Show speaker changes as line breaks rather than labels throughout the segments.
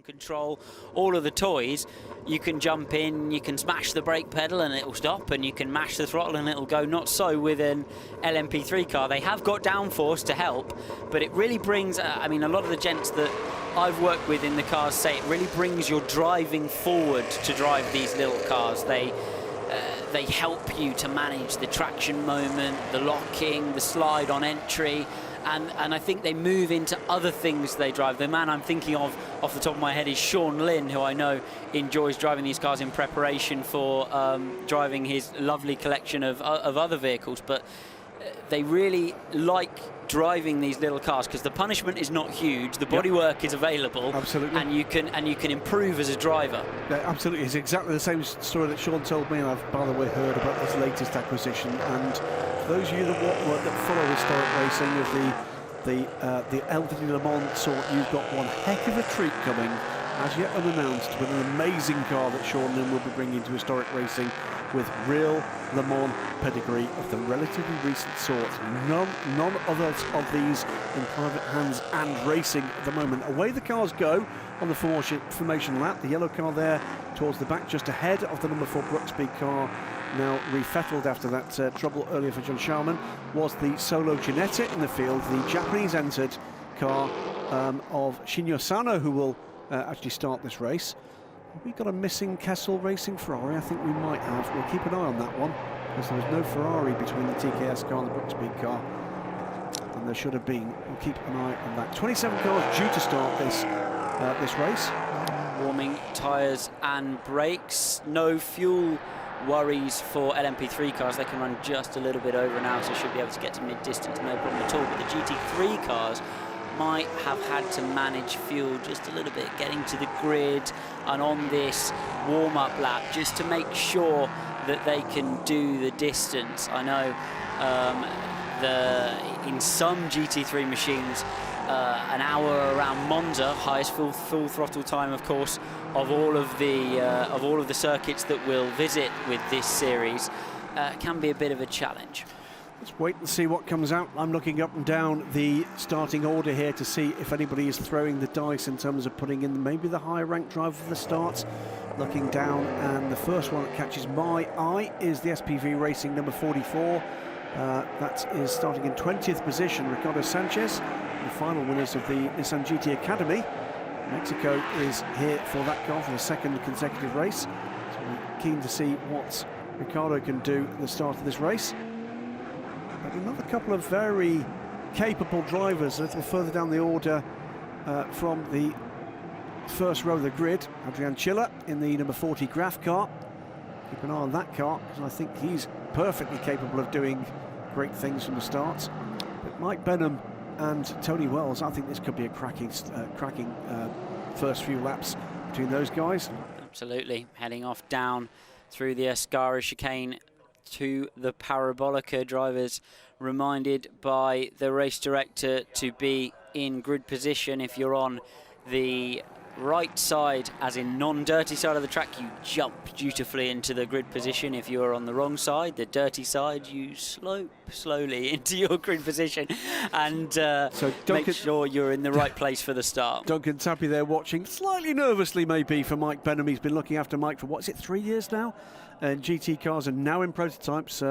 control, all of the toys, you can jump in, you can smash the brake pedal and it'll stop, and you can mash the throttle and it'll go. Not so with an LMP3 car. They have got downforce to help, but it really brings, I mean, a lot of the gents that I've worked with in the cars say it really brings your driving forward to drive these little cars. They help you to manage the traction moment, the locking, the slide on entry, and I think they move into other things they drive. The man I'm thinking of off the top of my head is Sean Lynn, who I know enjoys driving these cars in preparation for driving his lovely collection of other vehicles, but they really like driving these little cars because the punishment is not huge, the bodywork is available,
absolutely,
and you can improve as a driver.
Yeah, absolutely, it's exactly the same story that Sean told me, and I've by the way heard about this latest acquisition. And for those of you that follow historic racing of the elderly Le Mans sort, you've got one heck of a treat coming, as yet unannounced, with an amazing car that Sean Lynn will be bringing to historic racing with real Le Mans pedigree of the relatively recent sort. None others of these in private hands and racing at the moment. Away the cars go on the formation lap. The yellow car there towards the back, just ahead of the number 4 Brookspeed car, now refettled after that trouble earlier for John Sharman, was the Solo Ginetta in the field, the Japanese entered car of Shinyo Sano, who will actually start this race. Have we got a missing Kessel Racing Ferrari? I think we might have. We'll keep an eye on that one, because there was no Ferrari between the TKS car and the Brookspeed car, and there should have been. We'll keep an eye on that. 27 cars due to start this race.
Warming tyres and brakes. No fuel worries for LMP3 cars. They can run just a little bit over now, so should be able to get to mid-distance, no problem at all. But the GT3 cars might have had to manage fuel just a little bit, getting to the grid and on this warm-up lap, just to make sure that they can do the distance. I know in some GT3 machines, an hour around Monza, highest full throttle time, of course, of all of the circuits that we'll visit with this series, can be a bit of a challenge.
Let's wait and see what comes out. I'm looking up and down the starting order here to see if anybody is throwing the dice in terms of putting in maybe the higher ranked driver for the starts. Looking down, and the first one that catches my eye is the SPV Racing number 44. That is starting in 20th position, Ricardo Sanchez, the final winners of the Nissan GT Academy. Mexico is here for that car for the second consecutive race. So we're keen to see what Ricardo can do at the start of this race. But another couple of very capable drivers a little further down the order from the first row of the grid. Adrian Chiller in the number 40 Graf car. Keep an eye on that car, because I think he's perfectly capable of doing great things from the start. But Mike Benham and Tony Wells, I think this could be a cracking first few laps between those guys.
Absolutely, heading off down through the Ascara chicane to the Parabolica. Drivers reminded by the race director to be in grid position. If you're on the right side, as in non-dirty side of the track, you jump dutifully into the grid position. If you're on the wrong side, the dirty side, you slope slowly into your grid position, and so Duncan, make sure you're in the right place for the start.
Duncan's happy there watching, slightly nervously maybe for Mike Benham. He's been looking after Mike for, what's it, 3 years now? And GT cars are now in prototypes,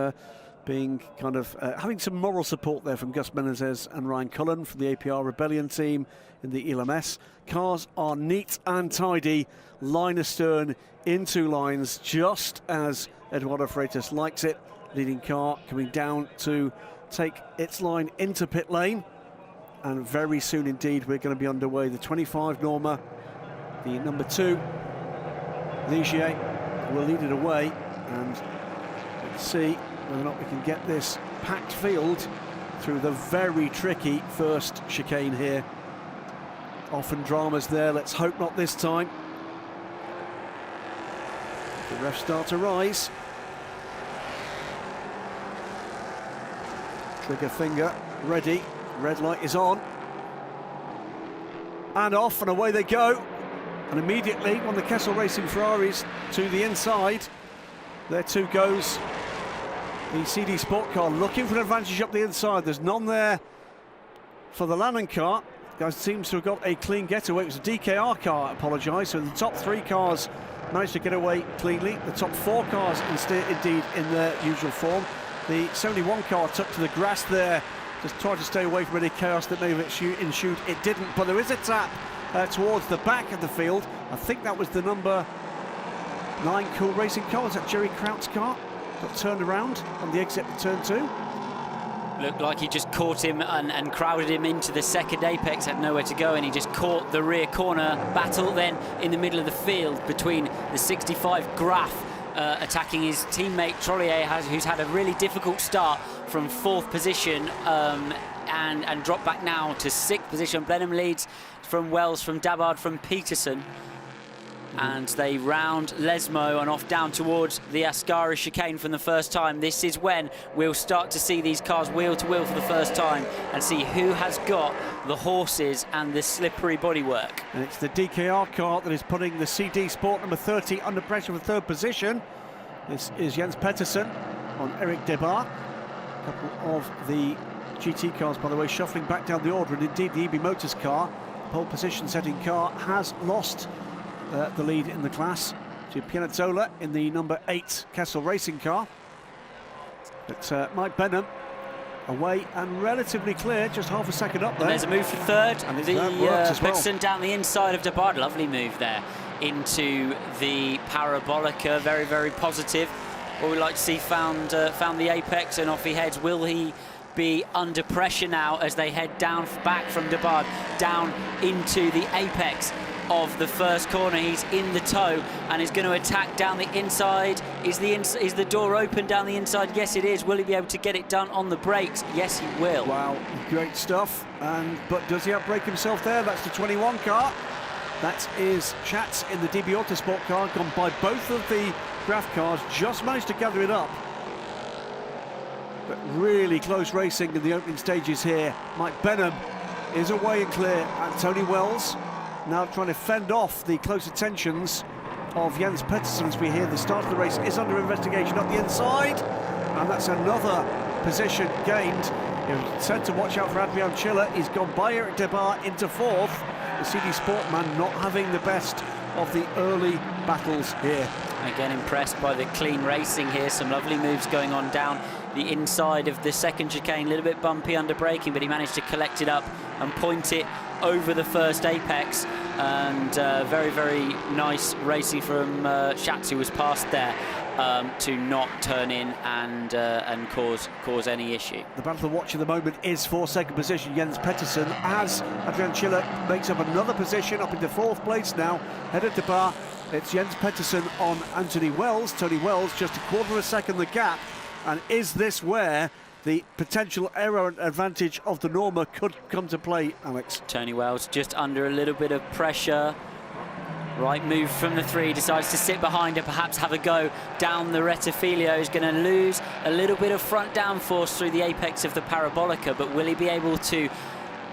being kind of having some moral support there from Gus Menezes and Ryan Cullen from the APR Rebellion team in the ELMS. Cars are neat and tidy, line astern in 2 lines, just as Eduardo Freitas likes it. Leading car coming down to take its line into pit lane, and very soon indeed we're going to be underway. The 25 Norma, the number 2 Ligier, will lead it away, and let's see whether or not we can get this packed field through the very tricky first chicane here. Often dramas there, let's hope not this time. The refs start to rise. Trigger finger ready, red light is on. And off, and away they go. And immediately, one of the Kessel Racing Ferraris to the inside. There too goes the CD Sport car, looking for an advantage up the inside. There's none there for the Lannon car. guys seems to have got a clean getaway. It was a DKR car, I apologise. So the top 3 cars managed to get away cleanly. The top 4 cars indeed in their usual form. The 71 car took to the grass there, just tried to stay away from any chaos that may have ensued. It didn't, but there is a tap towards the back of the field. I think that was the number 9 Cool Racing car. Was that Jerry Kraut's car? Got turned around on the exit to turn 2.
Looked like he just caught him and crowded him into the second apex, had nowhere to go, and he just caught the rear corner battle then in the middle of the field between the 65 Graf attacking his teammate Trollier, who's had a really difficult start from 4th position and dropped back now to 6th position. Blenheim leads from Wells, from Dabbard, from Peterson. And they round Lesmo and off down towards the Ascara chicane from the first time. This is when we'll start to see these cars wheel to wheel for the first time and see who has got the horses and the slippery bodywork.
And it's the DKR car that is putting the CD Sport number 30 under pressure for 3rd position. This is Jens Pettersson on Eric Debar. A couple of the GT cars, by the way, shuffling back down the order, and indeed the EB Motors car, pole position setting car, has lost the lead in the class to Pianazzola in the number 8 Kessel Racing car. But Mike Benham away and relatively clear, just half a second up there.
And there's a move for 3rd.
And
the
Pettersson
well. Down the inside of Debar. Lovely move there into the Parabolica. Very, very positive. What we'd like to see found the apex, and off he heads. Will he be under pressure now as they head back from Debar down into the apex of the first corner? He's in the toe and is going to attack down the inside. Is the door open down the inside? Yes, it is. Will he be able to get it done on the brakes? Yes, he will.
Wow, great stuff. But does he outbrake himself there? That's the 21 car. That is Schatz in the DB Autosport car, gone by both of the Graf cars, just managed to gather it up. But really close racing in the opening stages here. Mike Benham is away and clear, and Tony Wells now trying to fend off the close attentions of Jens Pettersson as we hear the start of the race is under investigation up the inside, and that's another position gained. You're said to watch out for Adrian Schiller. He's gone by Eric Debar into 4th. The CD Sportman not having the best of the early battles here.
Again, impressed by the clean racing here. Some lovely moves going on down the inside of the second chicane. A little bit bumpy under braking, but he managed to collect it up and point it over the first apex. And very, very nice racing from Schatz, who was past there, to not turn in and cause any issue.
The battle to watch at the moment is for 2nd position Jens Pettersson, as Adrian Schiller makes up another position up into 4th place now. Headed to bar, it's Jens Pettersson on Anthony Wells. Tony Wells just a quarter of a second the gap. And is this where the potential error advantage of the Norma could come to play, Alex?
Tony Wells just under a little bit of pressure. Right move from the 3, decides to sit behind and perhaps have a go down the Rettifilio. He's going to lose a little bit of front downforce through the apex of the Parabolica, but will he be able to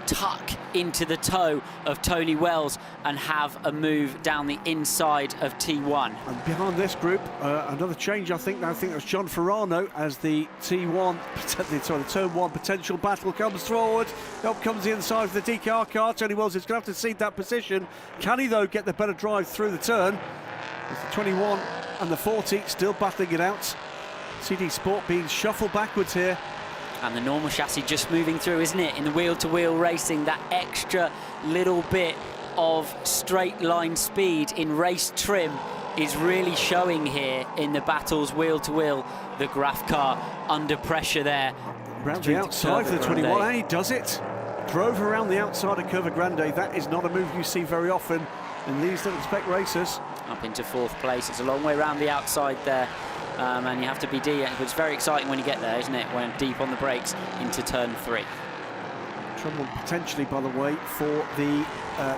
tuck into the toe of Tony Wells and have a move down the inside of T1?
And behind this group, another change, I think that was John Ferrano as the T1, sorry, the turn 1 potential battle comes forward. Up comes the inside of the DKR car. Tony Wells is going to have to cede that position. Can he, though, get the better drive through the turn? With the 21 and the 40 still battling it out. CD Sport being shuffled backwards here.
And the normal chassis just moving through, isn't it? In the wheel-to-wheel racing, that extra little bit of straight line speed in race trim is really showing here in the battles wheel-to-wheel. The Graf car under pressure there.
Around the outside for the 21, and he does it. Drove around the outside of Curva Grande. That is not a move you see very often in these little spec races.
Up into 4th place. It's a long way around the outside there. And you have to be deep. It's very exciting when you get there, isn't it? When deep on the brakes into turn 3.
Trouble potentially, by the way, for the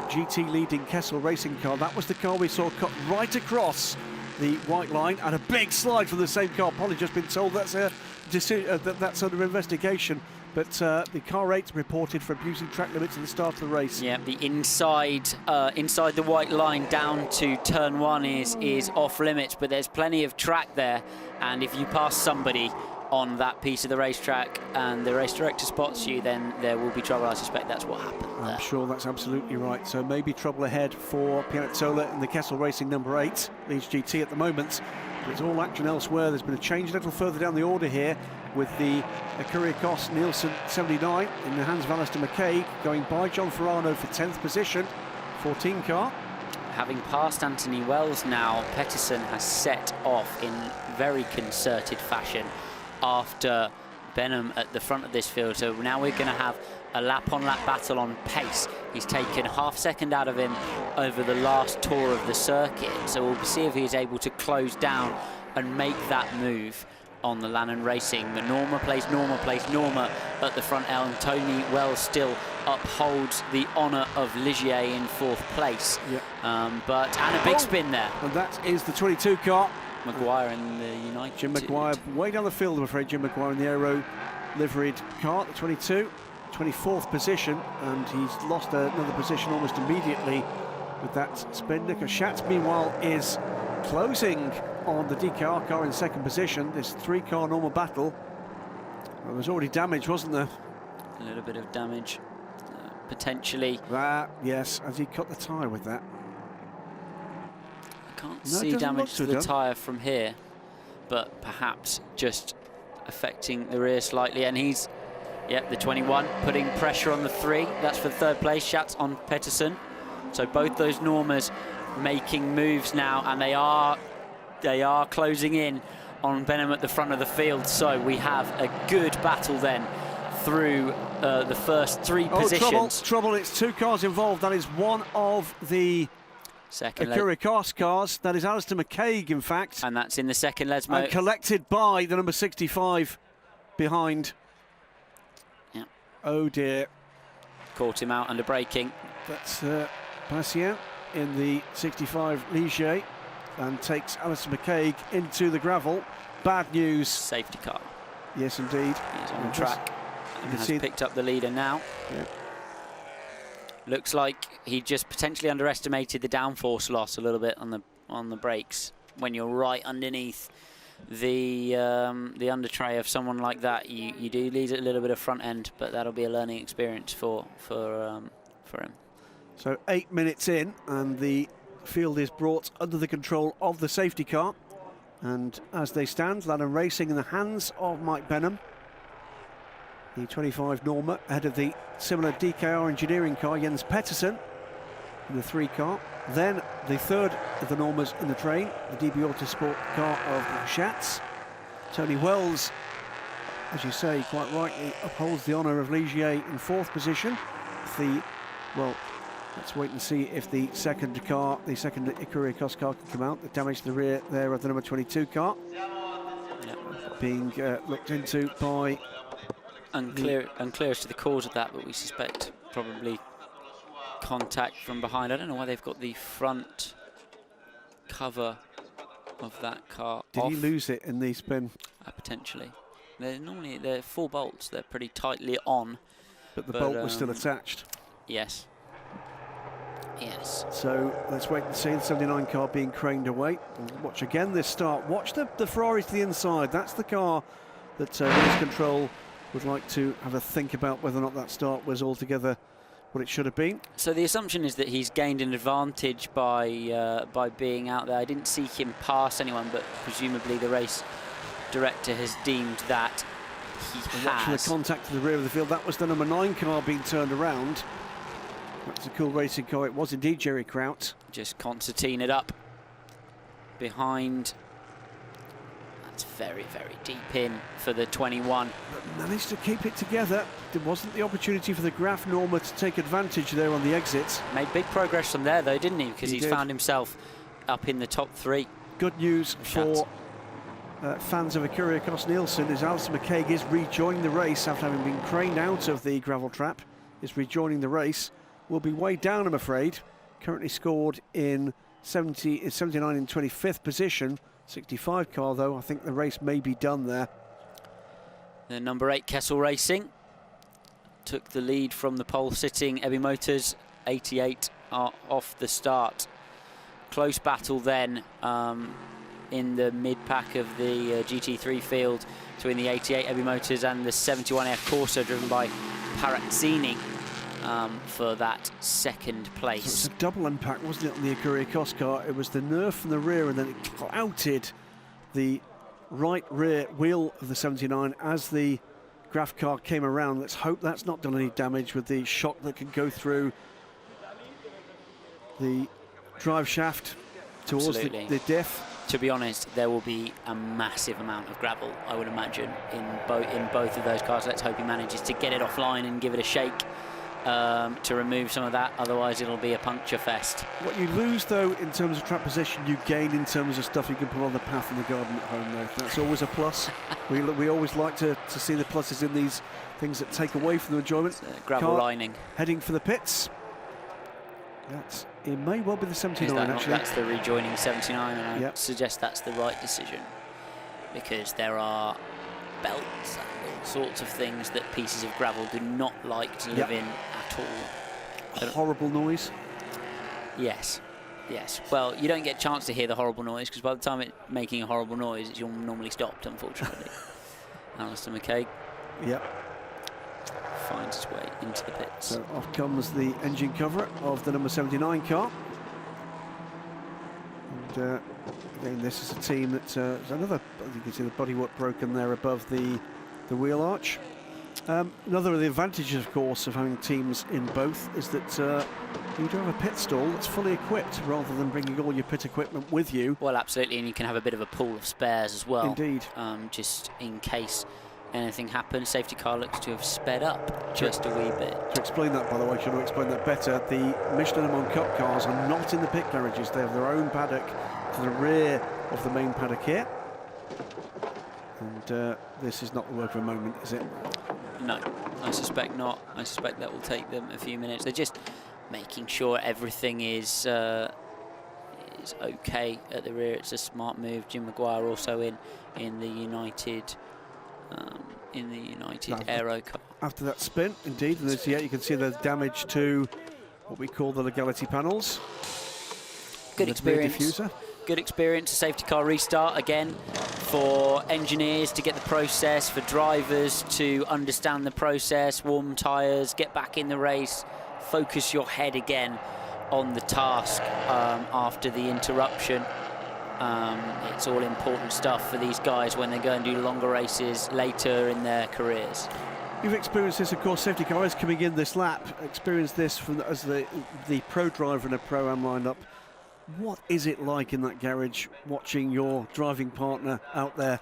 GT leading Kessel Racing car. That was the car we saw cut right across the white line, and a big slide from the same car. Probably just been told that's that's under investigation. But the car rate's reported for abusing track limits at the start of the race.
Yeah, the inside the white line down to turn 1 is off limits, but there's plenty of track there, and if you pass somebody on that piece of the racetrack and the race director spots you, then there will be trouble. I suspect that's what happened there.
I'm sure that's absolutely right. So maybe trouble ahead for Pianezzola in the Kessel Racing number 8, Leeds GT at the moment. But it's all action elsewhere. There's been a change a little further down the order here with the Kyrgios Nielsen 79 in the hands of Alistair McKay, going by John Ferrano for 10th position, 14 car.
Having passed Anthony Wells now, Pettersson has set off in very concerted fashion after Benham at the front of this field. So now we're going to have a lap-on-lap battle on pace. He's taken half second out of him over the last tour of the circuit. So we'll see if he's able to close down and make that move on the Lannon Racing. But Norma plays Norma at the front elm. Tony Wells still upholds the honour of Ligier in 4th place.
Yep.
And a big spin there.
And that is the 22 car.
Maguire in the United.
Jim Maguire way down the field, I'm afraid. Jim Maguire in the aero liveried car, the 22, 24th position, and he's lost another position almost immediately with that spin. Nico Schatz, meanwhile, is closing on the DKR car in 2nd position. This 3-car normal battle. Well, there was already damage, wasn't there?
A little bit of damage, potentially.
That, yes, as he cut the tyre with that.
Can't see damage to the tyre from here, but perhaps just affecting the rear slightly. And he's, the 21, putting pressure on the 3. That's for 3rd place. Schatz on Pettersson. So both those Normas making moves now, and they are closing in on Benham at the front of the field. So we have a good battle then through the first 3 positions.
Trouble, it's 2 cars involved. That is one of the Kyrgios cars. That is Alistair McCaig, in fact.
And that's in the second Lesmo.
And collected by the number 65 behind.
Yeah.
Oh dear.
Caught him out under braking.
That's Patient in the 65 Ligier and takes Alistair McCaig into the gravel. Bad news.
Safety car.
Yes, indeed.
He's on track and has picked up the leader now.
Yeah.
Looks like he just potentially underestimated the downforce loss a little bit on the brakes. When you're right underneath the undertray of someone like that, you do lose a little bit of front end, but that'll be a learning experience for him.
So 8 minutes in, and the field is brought under the control of the safety car. And as they stand, Lannon Racing in the hands of Mike Benham. The 25 Norma ahead of the similar DKR engineering car, Jens Pettersson, in the 3 car. Then the 3rd of the Normas in the train, the DB Autosport car of Schatz. Tony Wells, as you say, quite rightly upholds the honour of Ligier in 4th position. Let's wait and see if the second Kyrgios car can come out. The damage to the rear there of the number 22 car. Being looked into by...
Unclear as to the cause of that, but we suspect probably contact from behind. I don't know why they've got the front cover of that car
Did
off.
he lose it in the spin?
Potentially. They're 4 bolts. They're pretty tightly on.
But the bolt was still attached.
Yes. Yes.
So let's wait and see the 79 car being craned away. And watch again this start. Watch the Ferrari to the inside. That's the car that Race Control would like to have a think about whether or not that start was altogether what it should have been.
So the assumption is that he's gained an advantage by being out there. I didn't see him pass anyone, but presumably the race director has deemed that he has.
Watching the contact to the rear of the field, that was the number 9 car being turned around. That's a cool racing car. It was indeed Jerry Kraut.
Just concertina it up behind. That's very, very deep in for the 21.
But managed to keep it together. There wasn't the opportunity for the Graf Norma to take advantage there on the exit.
Made big progress from there, though, didn't he? Because he's found himself up in the top 3.
Good news for fans of Kyrgios Nielsen is Alistair McCaig is rejoining the race after having been craned out of the gravel trap. Is rejoining the race. Will be way down, I'm afraid. Currently scored in 79 in 25th position. 65 car, though. I think the race may be done there.
The number 8 Kessel Racing took the lead from the pole sitting Ebby Motors. 88 are off the start. Close battle then in the mid-pack of the GT3 field between the 88 Heavy Motors and the 71F Corsa driven by Parazzini for that second place.
So it's a double impact, wasn't it, on the Aguirre Cost car? It was the nerve from the rear, and then it clouted the right rear wheel of the 79 as the Graf car came around. Let's hope that's not done any damage with the shock that can go through the drive shaft towards the diff.
To be honest, there will be a massive amount of gravel, I would imagine, in both of those cars. Let's hope he manages to get it offline and give it a shake to remove some of that. Otherwise, it'll be a puncture fest.
What you lose, though, in terms of track position, you gain in terms of stuff you can put on the path in the garden at home, though. That's always a plus. we always like to see the pluses in these things that take away from the enjoyment.
Gravel lining.
Heading for the pits. It may well be the 79, actually.
That's the rejoining 79, and I suggest that's the right decision, because there are belts and all sorts of things that pieces of gravel do not like to live in at all.
Horrible noise.
Yes. Well, you don't get a chance to hear the horrible noise, because by the time it's making a horrible noise, it's normally stopped, unfortunately. Alistair McKay. Finds its way into the pits.
So off comes the engine cover of the number 79 car. And again, this is a team that there's another, you can see the bodywork broken there above the wheel arch. Another of the advantages, of course, of having teams in both is that you do have a pit stall that's fully equipped rather than bringing all your pit equipment with you.
Well, absolutely, and you can have a bit of a pool of spares as well.
Indeed.
Just in case anything happens. Safety car looks to have sped up just a wee bit.
To explain that, by the way, should have explained that better, the Michelin Le Mans Cup cars are not in the pit garages. They have their own paddock to the rear of the main paddock here. And this is not the work of a moment, is it?
No, I suspect not. I suspect that will take them a few minutes. They're just making sure everything is okay at the rear. It's a smart move. Jim Maguire also in the United Aero car.
After that spin, indeed, and you can see the damage to what we call the legality panels.
Good experience. Good experience. A safety car restart again for engineers to get the process, for drivers to understand the process, warm tyres, get back in the race, focus your head again on the task after the interruption. It's all important stuff for these guys when they go and do longer races later in their careers.
You've experienced this, of course. Safety car is coming in this lap. Experienced this as the pro driver in a Pro-Am lineup. What is it like in that garage watching your driving partner out there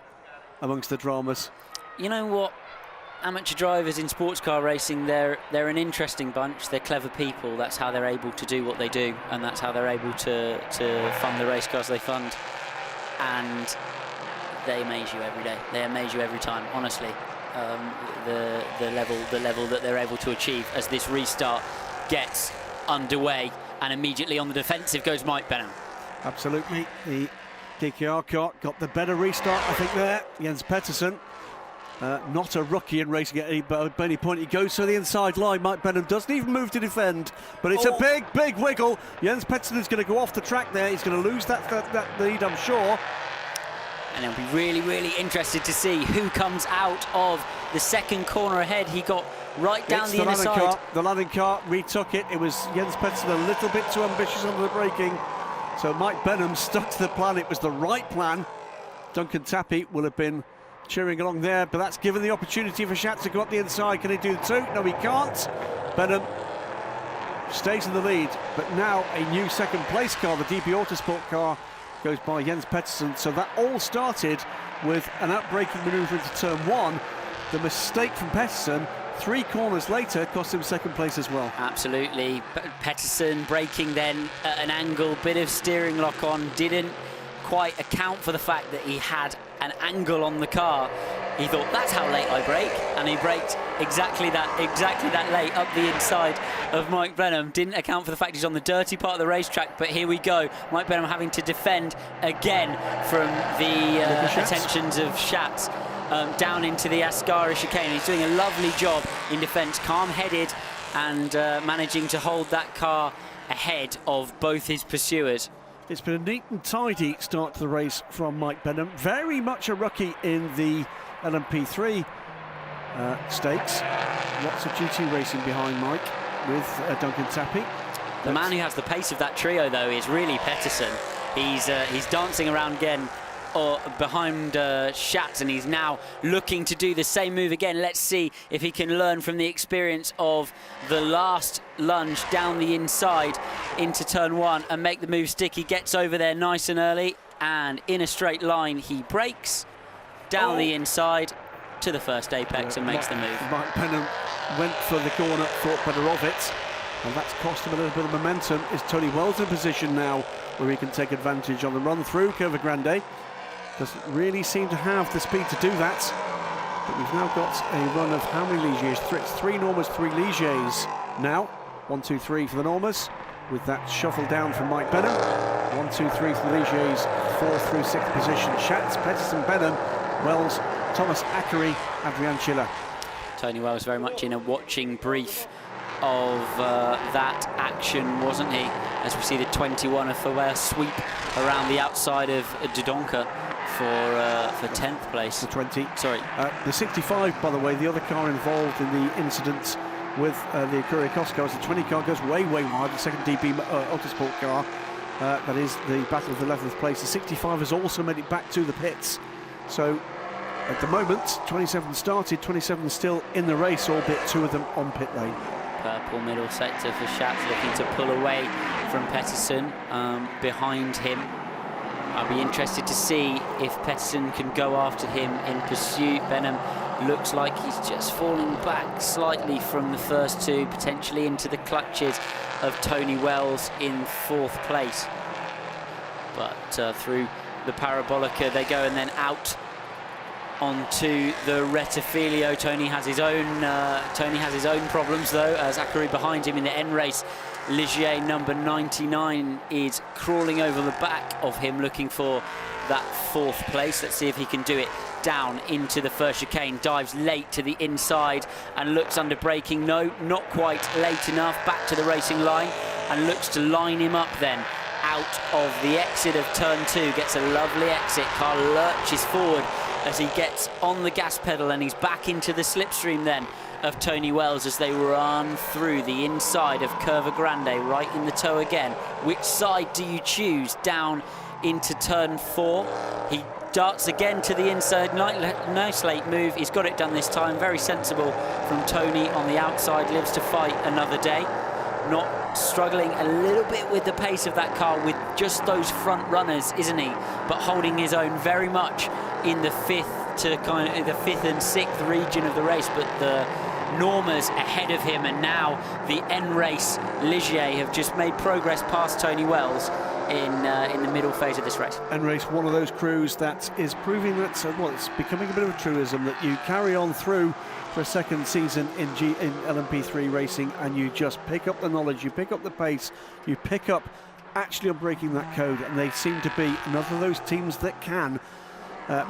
amongst the dramas?
You know what? Amateur drivers in sports car racing, they're an interesting bunch. They're clever people. That's how they're able to do what they do, and that's how they're able to fund the race cars they fund. And they amaze you every day. They amaze you every time, honestly. The level that they're able to achieve as this restart gets underway, and immediately on the defensive goes Mike Benham.
Absolutely. The DKR car got the better restart, I think, there. Jens Pettersson. Not a rookie in racing at any point. He goes to the inside line. Mike Benham doesn't even move to defend, but it's a big wiggle. Jens Pettersson is going to go off the track there. He's going to lose that lead, I'm sure.
And I'll be really interested to see who comes out of the second corner ahead. He got right down the inner side.
The landing car retook it. It was Jens Pettersson a little bit too ambitious under the braking. So Mike Benham stuck to the plan. It was the right plan. Duncan Tappy will have been cheering along there, but that's given the opportunity for Schatz to go up the inside. Can he do the two? No, he can't. Benham stays in the lead, but now a new second place car, the DP Autosport car, goes by Jens Pettersson. So that all started with an outbraking manoeuvre into turn one. The mistake from Pettersson 3 corners later cost him second place as well.
Absolutely. Pettersson braking then at an angle, bit of steering lock on, didn't quite account for the fact that he had an angle on the car. He thought, that's how late I brake, and he braked exactly that late up the inside of Mike Benham. Didn't account for the fact he's on the dirty part of the racetrack, but here we go. Mike Benham having to defend again from the attentions of Schatz down into the Ascari chicane. He's doing a lovely job in defence, calm-headed, and managing to hold that car ahead of both his pursuers.
It's been a neat and tidy start to the race from Mike Benham. Very much a rookie in the LMP3 stakes. Lots of GT racing behind Mike with Duncan Tappy.
The man who has the pace of that trio, though, is really Pettersson. He's dancing around again behind Schatz, and he's now looking to do the same move again. Let's see if he can learn from the experience of the last lunge down the inside into turn 1 and make the move stick. He gets over there nice and early, and in a straight line he brakes down the inside to the first apex and makes the move.
Mike Benham went for the corner, thought better of it, and that's cost him a little bit of momentum. Is Tony Wells in a position now where he can take advantage on the run through Curva Grande? Doesn't really seem to have the speed to do that, but we've now got a run of how many Ligiers? It's 3 Normas, 3 Ligiers now. 1, 2, 3 for the Normas, with that shuffle down from Mike Benham. 1, 2, 3 for the Ligiers, 4th through 6th position. Schatz, Pettersson, Benham, Wells, Thomas Ackery, Adrian Schiller.
Tony Wells very much in a watching brief of that action, wasn't he? As we see the 21 of Faber sweep around the outside of Dodonka for 10th place.
The 20.
Sorry.
The 65, by the way, the other car involved in the incident with the Kyrgios cars. The 20 car goes way wide. The second DB Autosport car. That is the battle of the 11th place. The 65 has also made it back to the pits. So at the moment, 27 started, 27 still in the race, albeit 2 of them on pit lane.
Purple middle sector for Schatz, looking to pull away from Pettersson behind him. I'll be interested to see if Pettersson can go after him in pursuit. Benham looks like he's just falling back slightly from the first 2, potentially into the clutches of Tony Wells in 4th place. But through the Parabolica they go, and then out onto the Rettifilio. Tony has his own problems though, as Ackery behind him in the end race. Ligier number 99 is crawling over the back of him, looking for that 4th place. Let's see if he can do it. Down into the first chicane, dives late to the inside and looks under braking. No, not quite late enough. Back to the racing line and looks to line him up then. Out of the exit of turn 2, gets a lovely exit. Car lurches forward as he gets on the gas pedal, and he's back into the slipstream then of Tony Wells as they run through the inside of Curva Grande, right in the toe again. Which side do you choose? Down into turn 4. He darts again to the inside. Nice late move. He's got it done this time. Very sensible from Tony on the outside. Lives to fight another day. Not struggling a little bit with the pace of that car with just those front runners, isn't he? But holding his own very much in the 5th to kind of the 5th and 6th region of the race. But the Normas ahead of him, and now the end race Ligier have just made progress past Tony Wells in the middle phase of this race.
End race, one of those crews that is proving that well, it's becoming a bit of a truism that you carry on through for a second season in LMP3 racing, and you just pick up the knowledge, you pick up the pace, you pick up actually on breaking that code, and they seem to be another of those teams that can.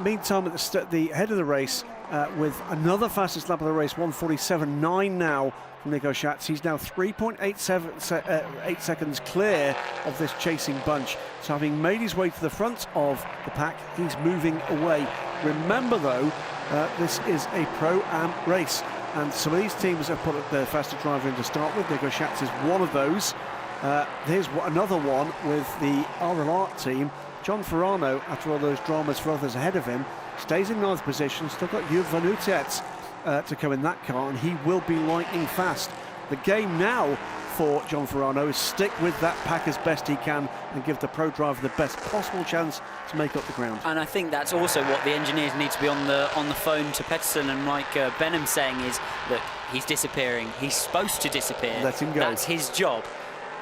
Meantime, at the head of the race, with another fastest lap of the race, 1:47.9 now from Nico Schatz. He's now 3.8 seconds clear of this chasing bunch. So having made his way to the front of the pack, he's moving away. Remember though, this is a Pro-Am race, and some of these teams have put their fastest driver in to start with. Nico Schatz is one of those. Here's another one with the RLR team. John Ferrano, after all those dramas for others ahead of him, stays in 9th position. Still got Jules Van Utet to come in that car, and he will be lightning fast. The game now for John Ferrano is stick with that pack as best he can and give the pro driver the best possible chance to make up the ground.
And I think that's also what the engineers need to be on the phone to Pettersson and Mike Benham saying is, look, he's disappearing. He's supposed to disappear.
Let him go.
That's his job.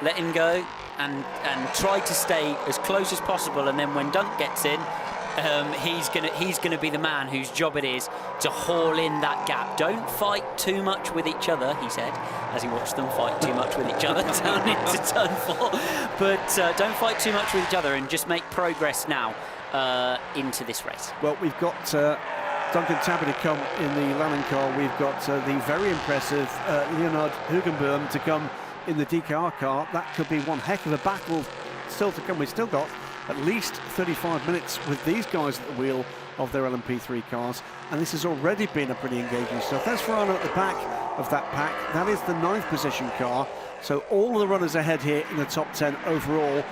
Let him go and try to stay as close as possible, and then when Dunk gets in, he's gonna be the man whose job it is to haul in that gap. Don't fight too much with each other, he said, as he watched them fight too much with each other down into turn 4. But don't fight too much with each other and just make progress now into this race.
Well, we've got Duncan Tappy to come in the Lannon car. We've got the very impressive Leonard Hugenboom to come in the DKR car. That could be one heck of a battle still to come. We've still got at least 35 minutes with these guys at the wheel of their LMP3 cars, and this has already been a pretty engaging stuff. That's Verano at the back of that pack. That is the 9th position car, so all of the runners ahead here in the top 10 overall.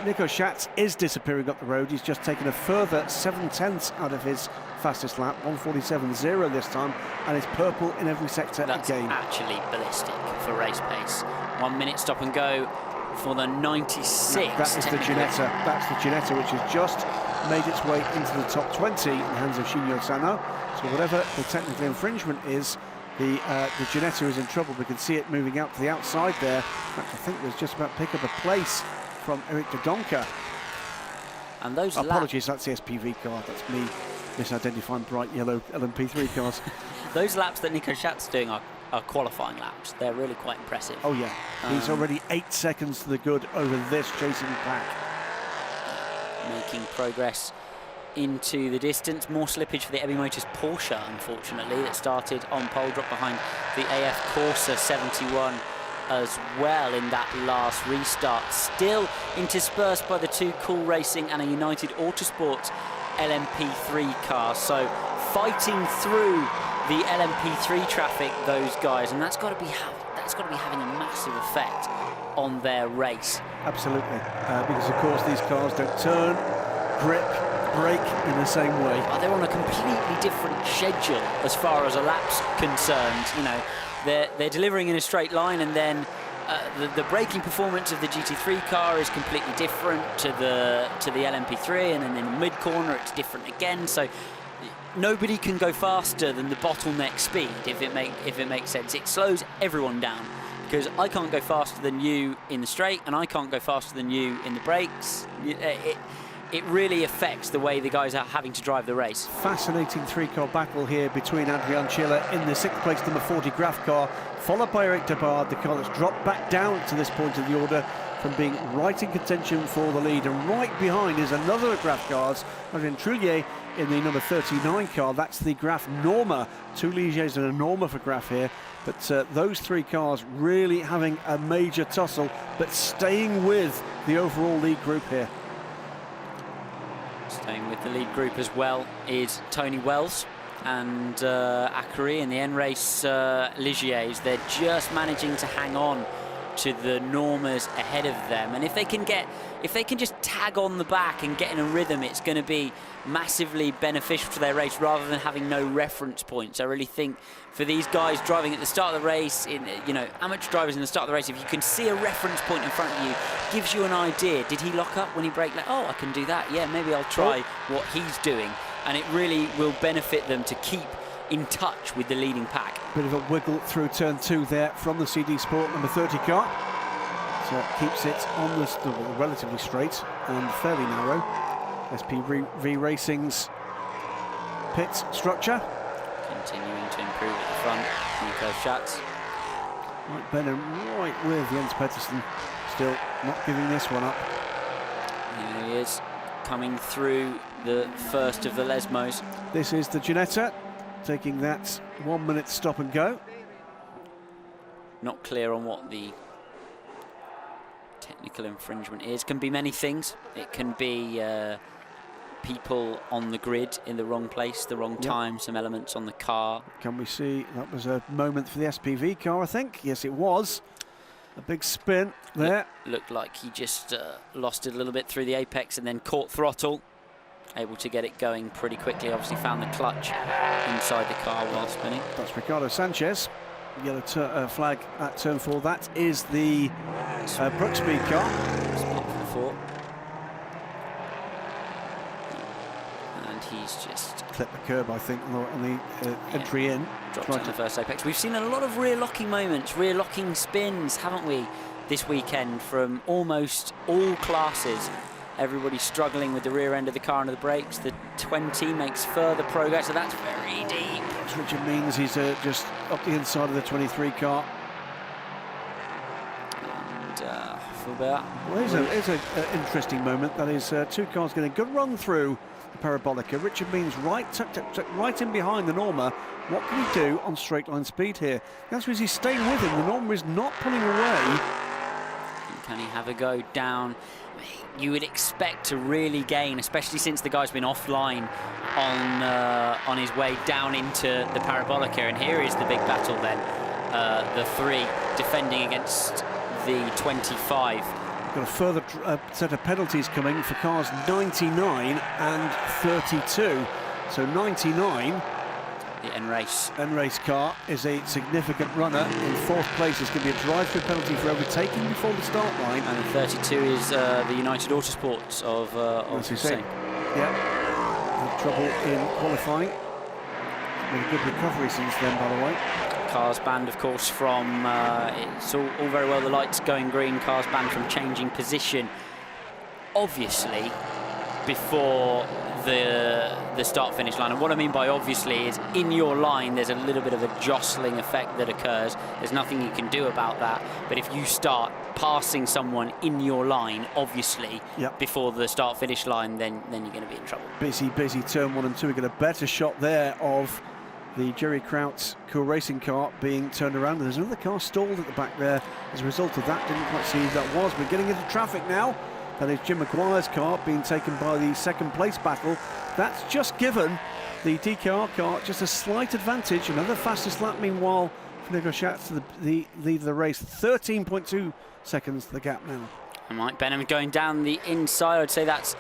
Nico Schatz is disappearing up the road. He's just taken a further 7/10 out of his fastest lap, 1:47.0 this time, and is purple in every sector again.
That's actually ballistic for race pace. 1 minute stop and go for the 96.
That is the Ginetta. That's the Ginetta, which has just made its way into the top 20 in the hands of Shinyo Sano. So whatever the technical infringement is, the Ginetta is in trouble. We can see it moving out to the outside there. In fact, I think it was just about to pick up a place from Eric de Donker.
And those
apologies, that's the SPV car. That's me misidentifying bright yellow LMP3 cars.
Those laps that Nico Schatz is doing are qualifying laps. They're really quite impressive.
Oh yeah, he's already 8 seconds to the good over this chasing pack.
Making progress into the distance. More slippage for the Ebi Motors Porsche, unfortunately, that started on pole, dropped behind the AF Corsa 71 as well in that last restart. Still interspersed by the 2 Cool Racing and a United Autosport LMP3 car. So fighting through the LMP3 traffic, those guys, and that's got to be having a massive effect on their race.
Absolutely, because of course these cars don't turn, grip, brake in the same way.
Oh, they're on a completely different schedule as far as a lap's concerned. You know, they're delivering in a straight line, and then the braking performance of the GT3 car is completely different to the LMP3, and then in the mid corner it's different again. So nobody can go faster than the bottleneck speed, if it makes sense. It slows everyone down, because I can't go faster than you in the straight, and I can't go faster than you in the brakes. It really affects the way the guys are having to drive the race.
Fascinating 3-car battle here between Adrian Chiller in the 6th place number 40 Graf car, followed by Eric Debard, the car that's dropped back down to this point of the order from being right in contention for the lead. And right behind is another of Graf cars, Adrien Trullier in the number 39 car. That's the Graf Norma. 2 Ligiers and a Norma for Graf here. But those 3 cars really having a major tussle, but staying with the overall lead group here.
Staying with the lead group as well is Tony Wells and Akari in the N-Race Ligiers. They're just managing to hang on to the Normas ahead of them, and if they can just tag on the back and get in a rhythm, it's going to be massively beneficial to their race rather than having no reference points. I really think for these guys driving at the start of the race, amateur drivers in the start of the race, if you can see a reference point in front of you, gives you an idea. Did he lock up when he braked? Like, oh, I can do that. Yeah, maybe I'll try what he's doing, and it really will benefit them to keep in touch with the leading pack.
Bit of a wiggle through turn 2 there from the CD Sport number 30 car. So keeps it on the relatively straight and fairly narrow. SPV Racing's pit structure.
Continuing to improve at the front. Nico Schatz.
Right, Benham right with Jens Pettersson, still not giving this one up.
Here he is, coming through the first of the Lesmos.
This is the Ginetta, taking that 1 minute stop and go.
Not clear on what the technical infringement is. Can be many things. It can be people on the grid in the wrong place, the wrong time, some elements on the car.
Can we see, that was a moment for the SPV car, I think. Yes, it was. A big spin there.
Looked like he just lost it a little bit through the apex and then caught throttle. Able to get it going pretty quickly. Obviously found the clutch inside the car while spinning. That's
Ricardo Sanchez. Yellow flag at turn 4. That is the Brookspeed car.
Split for the 4. And he's just
clipped the curb, I think, on the entry in.
Dropped in the first apex. We've seen a lot of rear locking moments, rear locking spins, haven't we, this weekend from almost all classes. Everybody struggling with the rear end of the car under the brakes. The 20 makes further progress, so that's very deep.
Richard means he's just up the inside of the 23 car.
And Fulbert.
Well, it's an interesting moment. That is 2 cars getting a good run through the Parabolica. Richard Means right in behind the Norma. What can he do on straight line speed here? The answer is he's staying with him. The Norma is not pulling away.
Can he have a go down you would expect to really gain, especially since the guy's been offline on his way down into the Parabolica. And here is the big battle then. The 3 defending against the 25.
Got a further set of penalties coming for cars 99 and 32. So 99,
the
N-Race car, is a significant runner. In 4th place is going to be a drive-through penalty for overtaking before the start line.
And the 32 is the United Autosports of Hussein.
Yeah, had trouble in qualifying. Made a good recovery since then, by the way.
Cars banned, of course, from it's all very well the lights going green. Cars banned from changing position, obviously, before the start-finish line. And what I mean by obviously is in your line there's a little bit of a jostling effect that occurs. There's nothing you can do about that. But if you start passing someone in your line, obviously, before the start-finish line, then you're going to be in trouble. Busy turn 1 and 2. We get a better shot there of the Jerry Kraut's Cool Racing car being turned around. There's another car stalled at the back there as a result of that. Didn't quite see who that was. We're getting into traffic now. That is Jim Maguire's car being taken by the 2nd place battle. That's just given the DKR car just a slight advantage. Another fastest lap, meanwhile, for Nico Schatz, the lead of the race. 13.2 seconds the gap now. And Mike Benham going down the inside. I'd say that's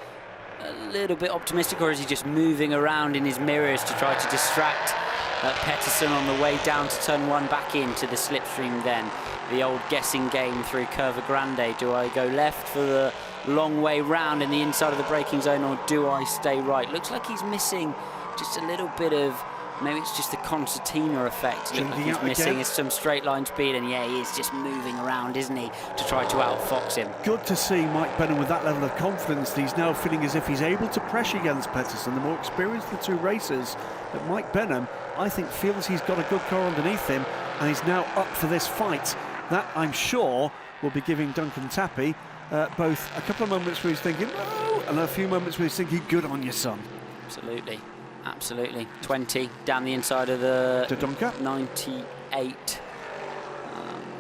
a little bit optimistic, or is he just moving around in his mirrors to try to distract Pettersson on the way down to turn 1 back into the slipstream then? The old guessing game through Curva Grande. Do I go left for the long way round in the inside of the braking zone, or do I stay right? Looks like he's missing just a little bit of, maybe it's just the concertina effect. Looks like he's missing some straight line speed, and yeah, he is just moving around, isn't he, to try to outfox him.
Good to see Mike Benham with that level of confidence. He's now feeling as if he's able to pressure against Pettersson. The more experienced of the 2 racers, but Mike Benham, I think, feels he's got a good car underneath him, and he's now up for this fight. That, I'm sure, will be giving Duncan Tappy both a couple of moments where he's thinking, no, and a few moments where he's thinking, good on you, son.
Absolutely. 20 down the inside of the
Dodonka.
98.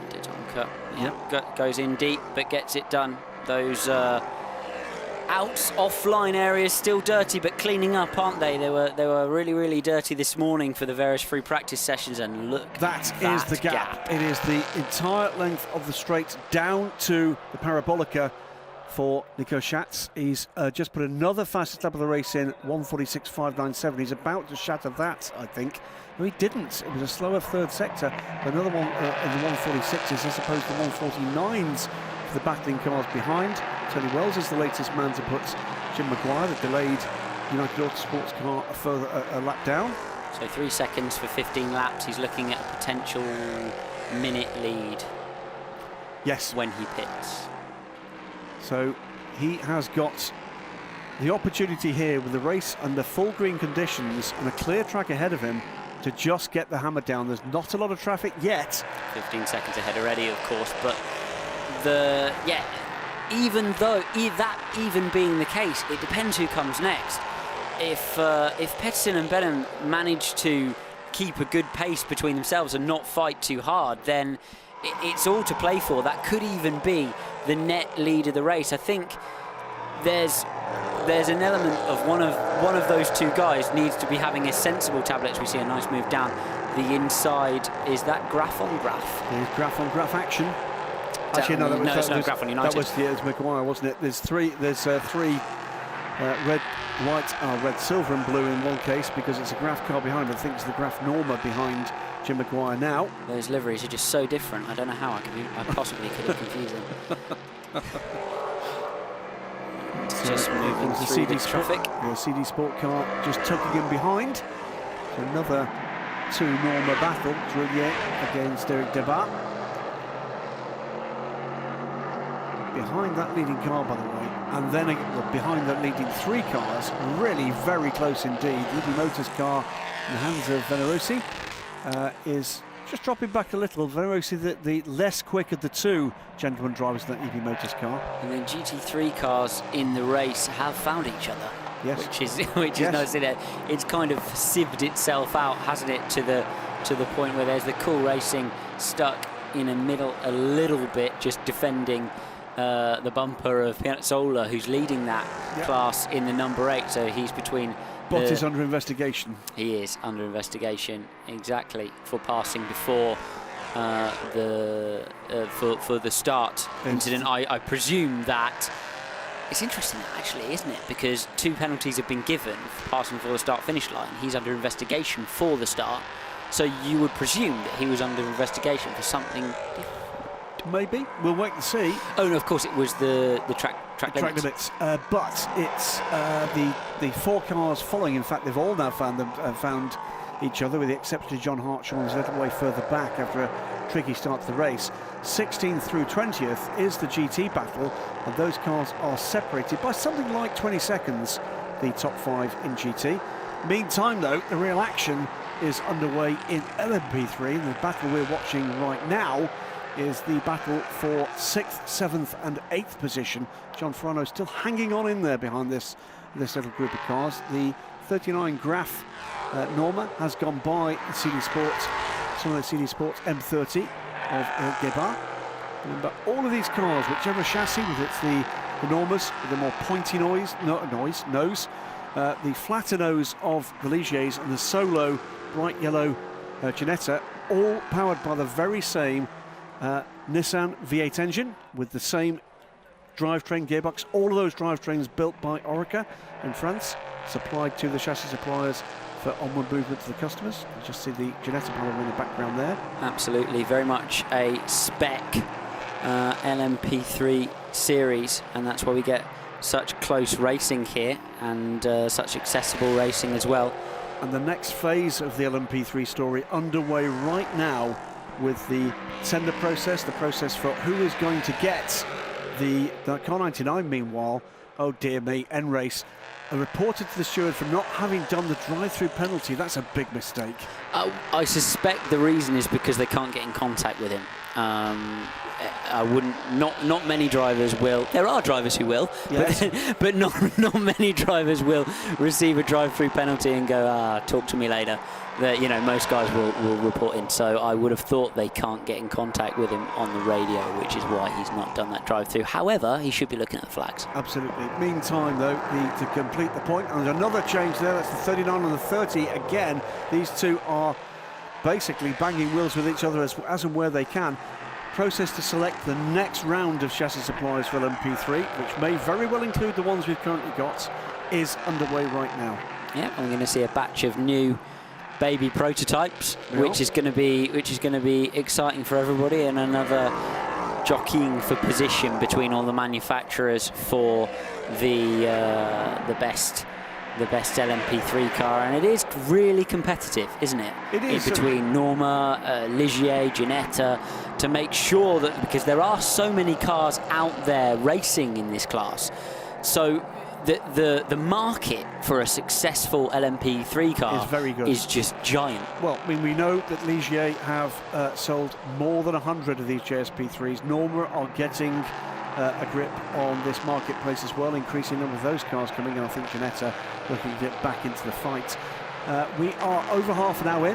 Dodonka, goes in deep, but gets it done. Those outs, offline areas still dirty, but cleaning up, aren't they? They were really dirty this morning for the various free practice sessions, and look,
that is the gap. It is the entire length of the straight down to the Parabolica for Nico Schatz. He's just put another fastest lap of the race in, 1:46.597. He's about to shatter that, I think. No, he didn't. It was a slower 3rd sector. Another one in the 1:46s as opposed to the 1:49s for the battling cars behind. Tony Wells is the latest man to put Jim Maguire, the delayed United Autosports car, a lap down.
So 3 seconds for 15 laps. He's looking at a potential minute lead.
Yes.
When he pits.
So he has got the opportunity here with the race under full green conditions and a clear track ahead of him to just get the hammer down. There's not a lot of traffic yet. 15
seconds ahead already, of course, but even though that even being the case, it depends who comes next. If Pettersson and Benham manage to keep a good pace between themselves and not fight too hard, then it's all to play for. That could even be the net lead of the race. I think there's an element of one of those 2 guys needs to be having a sensible tablet. We see a nice move down the inside. Is that graph on graph?
There's graph on graph action. Actually, no,
it's not graph on United.
That was Maguire, wasn't it? There's three red, white, red, silver and blue in one case because it's a graph car behind. I think it's the graph Norma behind Jim Maguire now.
Those liveries are just so different. I don't know how I possibly could have confused them. Just moving through
CD
the traffic.
The CD Sport car just tugging in behind. So another 2 Norma battle, Drouillet against Eric Debat. Behind that leading car, by the way, and then behind that leading 3 cars, really very close indeed. Libby Motors car in the hands of Venerosi is just dropping back a little. Venerosi, the less quick of the 2 gentleman drivers in that EV Motors car.
And then GT3 cars in the race have found each other.
Yes.
Which is nice. It's kind of sieved itself out, hasn't it, to the point where there's the Cool Racing stuck in the middle a little bit, just defending the bumper of Piazzolla, who's leading that class in the number 8. So he's between.
Bottas under investigation.
He is under investigation, exactly, for passing before for the start incident. I presume that. It's interesting, actually, isn't it? Because 2 penalties have been given for passing before the start-finish line. He's under investigation for the start. So you would presume that he was under investigation for something different.
Maybe. We'll wait and see.
Oh, no, of course, it was the track limits.
But it's the 4 cars following. In fact, they've all now found each other, with the exception of John Hartshorn, who's a little way further back after a tricky start to the race. 16th through 20th is the GT battle, and those cars are separated by something like 20 seconds, the top 5 in GT. Meantime, though, the real action is underway in LMP3, and the battle we're watching right now is the battle for 6th, 7th and 8th position. John Farano still hanging on in there behind this little group of cars. The 39 Graf Norma has gone by the CD Sports, some of the CD Sports M30 of Gebhardt. Remember, all of these cars, whichever chassis, whether it's the Normas with the more pointy nose, the flatter nose of the Ligiers, and the solo bright yellow Ginetta, all powered by the very same Nissan V8 engine with the same drivetrain gearbox. All of those drivetrains built by Orica in France, supplied to the chassis suppliers for onward movement to the customers. You just see the Ginetta panel in the background there.
Absolutely, very much a spec LMP3 series, and that's why we get such close racing here, and such accessible racing as well.
And the next phase of the LMP3 story underway right now with the tender process, the process for who is going to get the car 99. Meanwhile, oh dear me, N-Race reported to the steward for not having done the drive-through penalty. That's a big mistake.
I suspect the reason is because they can't get in contact with him. I wouldn't. Not many drivers will. There are drivers who will, yes. but not many drivers will receive a drive-through penalty and go, talk to me later. That, you know, most guys will report in. So I would have thought they can't get in contact with him on the radio, which is why he's not done that drive-through. However, he should be looking at the flags.
Absolutely. Meantime, though, to complete the point, and there's another change there. That's the 39 and the 30. Again, these two are basically banging wheels with each other as and where they can. Process to select the next round of chassis suppliers for LMP3, which may very well include the ones we've currently got, is underway right now.
Yeah, I'm going to see a batch of new baby prototypes, which is going to be exciting for everybody, and another jockeying for position between all the manufacturers for the best LMP3 car, and it is really competitive, isn't it? It is. In between Norma, Ligier, Ginetta, to make sure that, because there are so many cars out there racing in this class, so the market for a successful LMP3 car
is very good.
Is just giant.
Well, I mean, we know that Ligier have sold more than 100 of these JSP3s. Norma are getting a grip on this marketplace as well, increasing number of those cars coming in. I think Ginetta looking to get back into the fight. We are over half an hour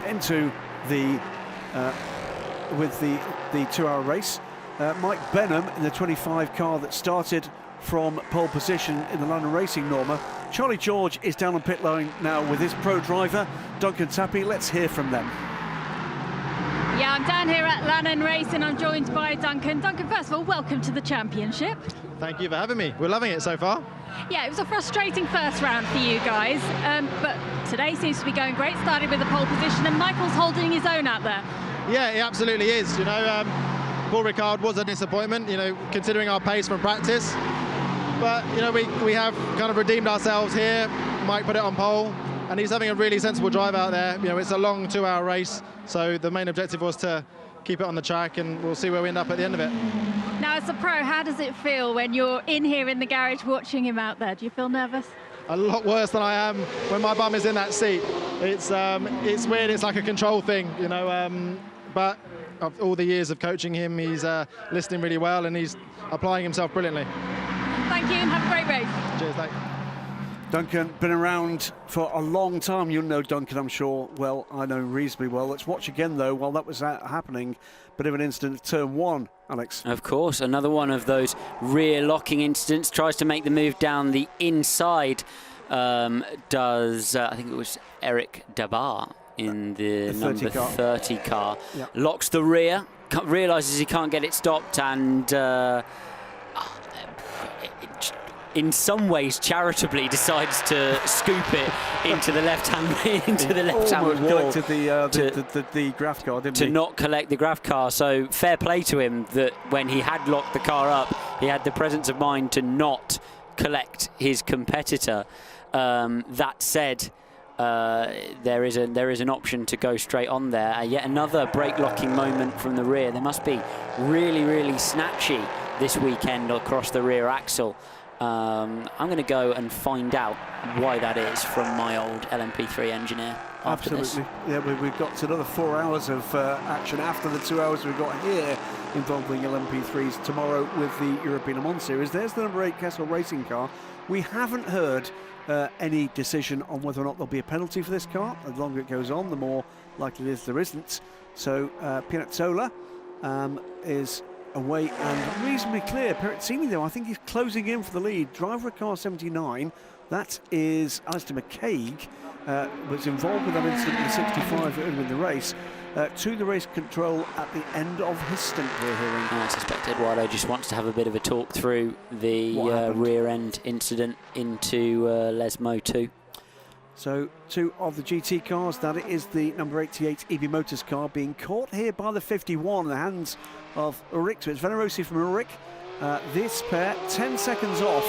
into the with the 2-hour race. Mike Benham in the 25 car that started from pole position in the London Racing Norma. Charlie George is down on pit lane now with his pro driver Duncan Tappy. Let's hear from them.
Yeah, I'm down here at Lannon Racing. I'm joined by Duncan. Duncan, first of all, welcome to the championship.
Thank you for having me. We're loving it so far.
Yeah, it was a frustrating first round for you guys, but today seems to be going great. Started with the pole position, and Michael's holding his own out there.
Yeah, it absolutely is. You know, Paul Ricard was a disappointment, you know, considering our pace from practice. But, you know, we have kind of redeemed ourselves here. Mike put it on pole, and he's having a really sensible drive out there. You know, it's a long 2-hour race, so the main objective was to keep it on the track, and we'll see where we end up at the end of it.
Now, as a pro, how does it feel when you're in here in the garage watching him out there? Do you feel nervous?
A lot worse than I am when my bum is in that seat. It's weird. It's like a control thing, you know. But of all the years of coaching him, he's listening really well, and he's applying himself brilliantly.
Thank you, and have a great race.
Cheers, thanks.
Duncan, been around for a long time. You'll know Duncan, I'm sure. Well, I know reasonably well. Let's watch again, though, while that was happening. Bit of an incident at turn 1, Alex.
Of course, another one of those rear locking incidents. Tries to make the move down the inside. I think it was Eric Dabar in the number 30 car.
Yep.
Locks the rear, realises he can't get it stopped, and in some ways charitably decides to scoop it into the left-hand
Almost
wall.
collected the graph car, didn't he?
To not collect the graph car, so fair play to him that when he had locked the car up, he had the presence of mind to not collect his competitor. That said, there is an option to go straight on there. Yet another brake locking moment from the rear. They must be really, really snatchy this weekend across the rear axle. I'm going to go and find out why that is from my old LMP3 engineer.
Absolutely. Yeah, we've got another 4 hours of action after the 2 hours we've got here involving LMP3s tomorrow with the European Le Mans Series. There's the number 8 Kessel racing car. We haven't heard any decision on whether or not there'll be a penalty for this car. The longer it goes on, the more likely it is there isn't. So Piazzolla is away and reasonably clear. Perezzini, though, I think he's closing in for the lead. Driver of car 79, that is Alistair McCaig, was involved with that incident in 65 earlier in the race. To the race control at the end of his stint, we're hearing.
I suspect Eduardo just wants to have a bit of a talk through the rear end incident into Les Moto 2.
So 2 of the GT cars, that is the number 88 EB Motors car being caught here by the 51 in the hands of Ulrich. So it's Venerosi from Ulrich. This pair 10 seconds off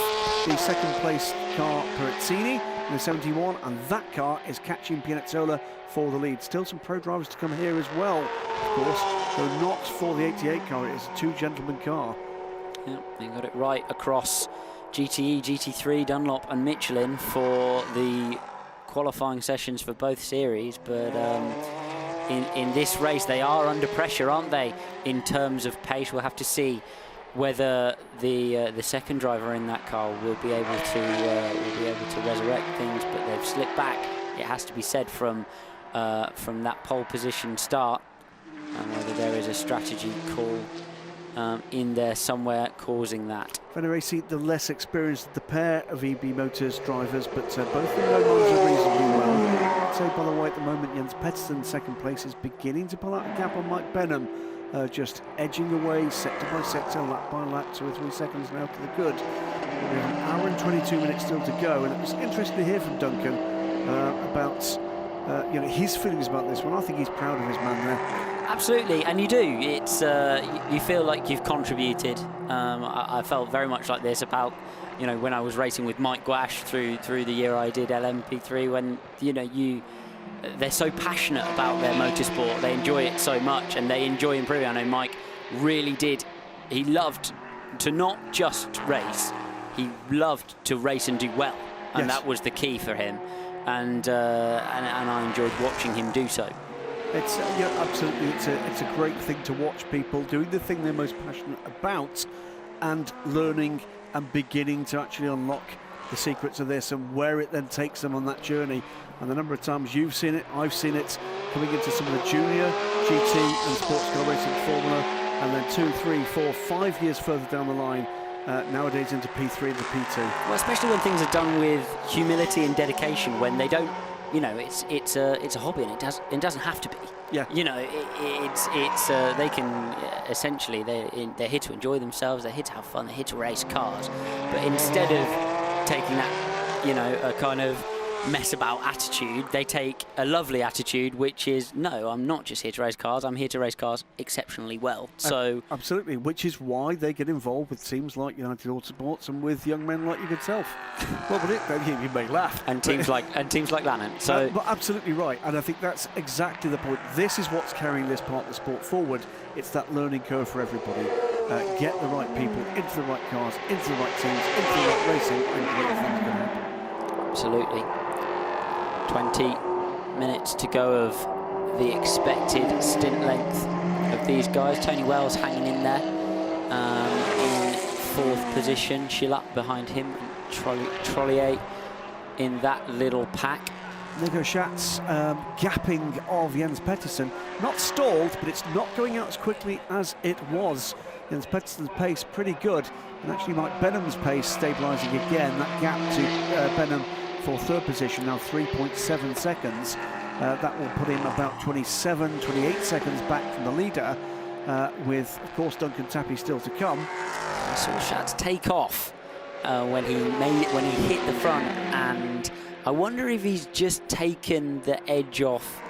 the second place car Perezzini in the 71, and that car is catching Piazzolla for the lead. Still some pro drivers to come here as well, of course, though not for the 88 car. It is a 2-gentleman car.
Yeah, they got it right across GTE, GT3, Dunlop and Michelin for the qualifying sessions for both series, but in this race they are under pressure, aren't they, in terms of pace. We'll have to see whether the second driver in that car will be able to resurrect things, but they've slipped back, it has to be said, from that pole position start, and whether there is a strategy call in there somewhere causing that.
Venerosi, the less experienced of the pair of EB Motors drivers, but both of them know Monza reasonably well. I'd say, by the way, at the moment, Jens Pettersson, second place, is beginning to pull out a gap on Mike Benham, just edging away sector by sector, lap by lap, 2 or 3 seconds now to the good. We have an hour and 22 minutes still to go, and it was interesting to hear from Duncan about his feelings about this one. I think he's proud of his man there.
Absolutely, and you do. It's you feel like you've contributed. I felt very much like this about when I was racing with Mike Gouache through the year I did LMP3. When they're so passionate about their motorsport, they enjoy it so much, and they enjoy improving. I know Mike really did. He loved to not just race; he loved to race and do well, and
yes,
that was the key for him. And I enjoyed watching him do so.
It's absolutely. It's a great thing to watch people doing the thing they're most passionate about, and learning and beginning to actually unlock the secrets of this and where it then takes them on that journey. And the number of times you've seen it, I've seen it, coming into some of the junior GT and sports car racing formula, and then 2, 3, 4, 5 years further down the line, nowadays into P3 and the P2.
Well, especially when things are done with humility and dedication, when they don't. It's a hobby, and it doesn't have to be.
Yeah.
They can essentially they're here to enjoy themselves. They're here to have fun. They're here to race cars. But instead of taking that, a kind of mess about attitude, they take a lovely attitude, which is, no, I'm not just here to race cars. I'm here to race cars exceptionally well. So
absolutely, which is why they get involved with teams like United Autosports and with young men like yourself. Well, but you may laugh.
And teams like Lannan. So,
but absolutely right, and I think that's exactly the point. This is what's carrying this part of the sport forward. It's that learning curve for everybody. Get the right people into the right cars, into the right teams, into the right racing, and great things can happen.
Absolutely. 20 minutes to go of the expected stint length of these guys. Tony Wells hanging in there in 4th position. Chilap behind him. Trollier in that little pack.
Nico Schatz gapping of Jens Pettersson. Not stalled, but it's not going out as quickly as it was. Jens Pettersson's pace pretty good, and actually Mike Benham's pace stabilising again. That gap to Benham for third position, now 3.7 seconds. That will put him about 27, 28 seconds back from the leader, with, of course, Duncan Tappy still to come.
I saw Schatz take off when he hit the front, and I wonder if he's just taken the edge off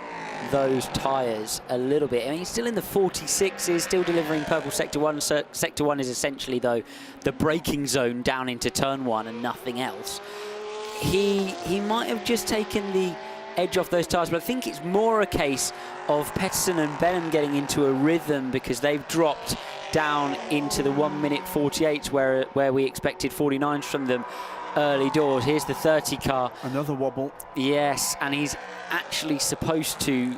those tyres a little bit. I mean, he's still in the 46s, still delivering purple sector 1. Sector 1 is essentially, though, the braking zone down into turn 1 and nothing else. He might have just taken the edge off those tyres, but I think it's more a case of Pettersson and Benham getting into a rhythm, because they've dropped down into the 1:48 where we expected 49s from them early doors. Here's the 30 car.
Another wobble.
Yes, and he's actually supposed to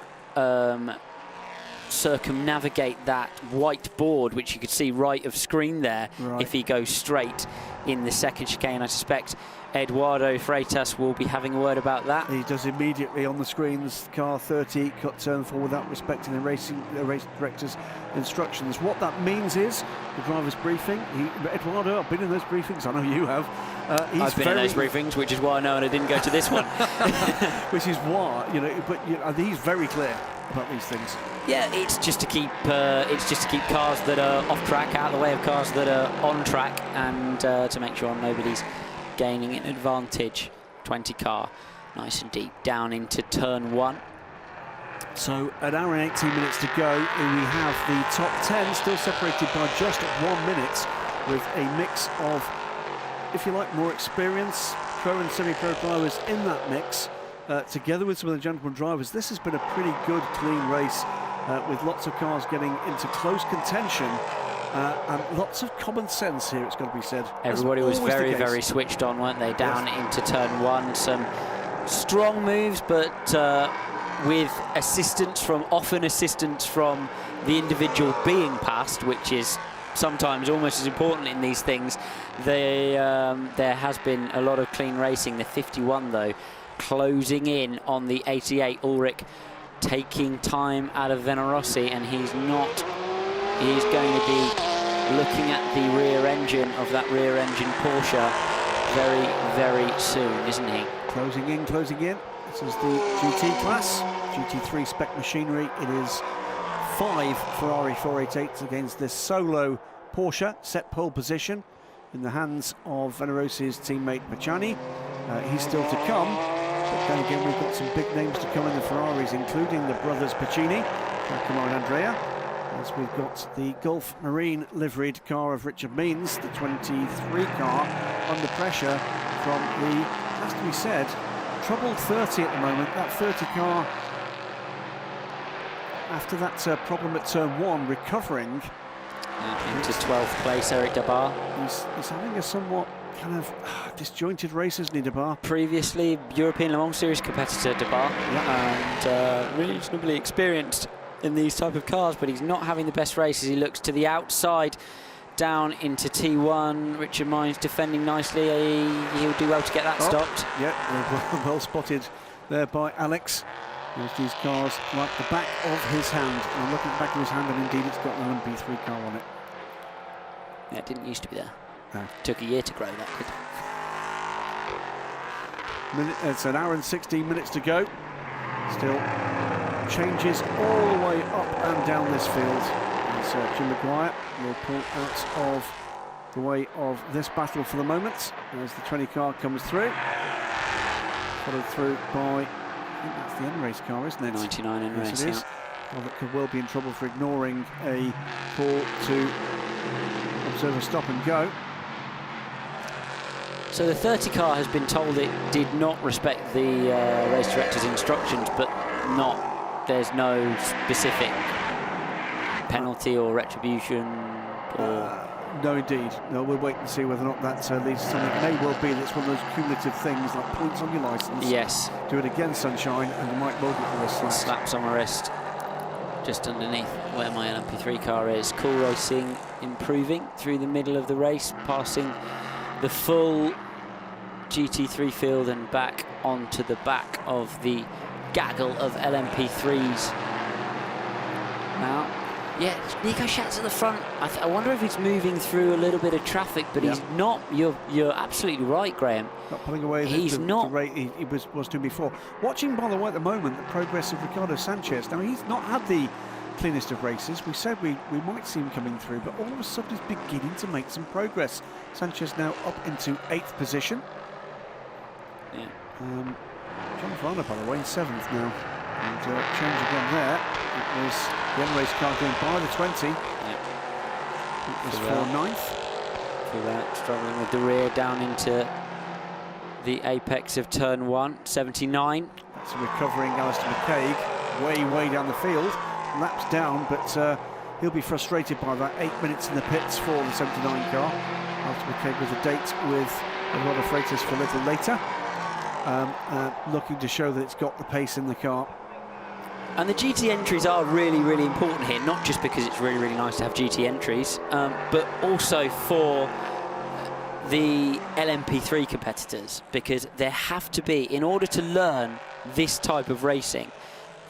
circumnavigate that white board, which you could see right of screen there, if he goes straight in the second chicane. I suspect Eduardo Freitas will be having a word about that.
He does immediately on the screens. Car 30 cut turn 4 without respecting the race director's instructions. What that means is the driver's briefing. Eduardo, I've been in those briefings. I know you have.
I've been in those briefings, which is why I know, and I didn't go to this one.
Which is why, but he's very clear about these things.
Yeah, it's just to keep cars that are off track out of the way of cars that are on track, and to make sure nobody's gaining an advantage. 20 car, nice and deep down into turn 1.
So an hour and 18 minutes to go. We have the top 10 still separated by just 1 minute, with a mix of, if you like, more experience, pro and semi-pro drivers in that mix, together with some of the gentleman drivers. This has been a pretty good, clean race, with lots of cars getting into close contention. And lots of common sense here, it's got to be said.
Everybody was very, very switched on, weren't they? Down into turn 1. Some strong moves, but with often assistance from the individual being passed, which is sometimes almost as important in these things. There has been a lot of clean racing. The 51, though, closing in on the 88. Ulrich taking time out of Venarossi, and he's going to be looking at the rear engine of that rear engine Porsche very, very soon, isn't he?
Closing in. This is the GT class, GT3 spec machinery. It is 5 Ferrari 488s against this solo Porsche, set pole position in the hands of Venarossi's teammate Pacciani. He's still to come, but then again we've got some big names to come in the Ferraris, including the brothers Pacini, Giacomo and Andrea. As we've got the Gulf Marine liveried car of Richard Means, the 23 car, under pressure from the, has to be said, troubled 30 at the moment. That 30 car, after that problem at turn 1, recovering.
Into 12th place, Eric Dabar.
He's having a somewhat kind of disjointed race, isn't he, Dabar?
Previously, European Le Mans Series competitor Dabar, and reasonably experienced in these type of cars, but he's not having the best races. He looks to the outside down into T1. Richard Mines defending nicely. He'll do well to get that stopped.
Yeah, well spotted there by Alex. There's these cars like the back of his hand. And I'm looking at the back of his hand, and indeed it's got an LMP3 car on it.
Yeah, it didn't used to be there.
No.
Took a year to grow that,
It's an hour and 16 minutes to go. Still changes all the way up and down this field. As Jim Maguire will pull out of the way of this battle for the moment as the 20 car comes through. Followed through by, I think that's the N-Race car, isn't it?
99 N-Race,
yes, it is. Well, that could well be in trouble for ignoring a call to observe a stop and go.
So the 30 car has been told it did not respect the race director's instructions, but there's no specific penalty or retribution or...
No, indeed. No, we'll wait and see whether or not that leads to something. It may well be that's one of those cumulative things, like points on your licence.
Yes.
Do it again, sunshine, and you might well get the wrist slapped.
Slaps on my wrist, just underneath where my LMP3 car is. Cool Racing improving through the middle of the race, passing the full GT3 field and back onto the back of the gaggle of LMP3s. Now, yeah, Nico Schatz at the front. I wonder if he's moving through a little bit of traffic, but he's not. You're absolutely right, Graham.
Not pulling away the rate he was doing before. Watching, by the way, at the moment, the progress of Ricardo Sanchez. Now, he's not had the cleanest of races. We said we might see him coming through, but all of a sudden he's beginning to make some progress. Sanchez now up into 8th position.
Yeah.
John Farner, by the way, in 7th now. And change again there. It was the end-race car going by the 20.
Yep.
It was for 9th.
For that, struggling with the rear down into the apex of turn 1, 79.
That's a recovering Alistair McCaig, way down the field. Laps down, but he'll be frustrated by that. 8 minutes in the pits for the 79 car. Alistair McCaig with a date with a lot of Freitas for a little later. Looking to show that it's got the pace in the car.
And the GT entries are really, really important here, not just because it's really, really nice to have GT entries, but also for the LMP3 competitors, because there have to be, in order to learn this type of racing,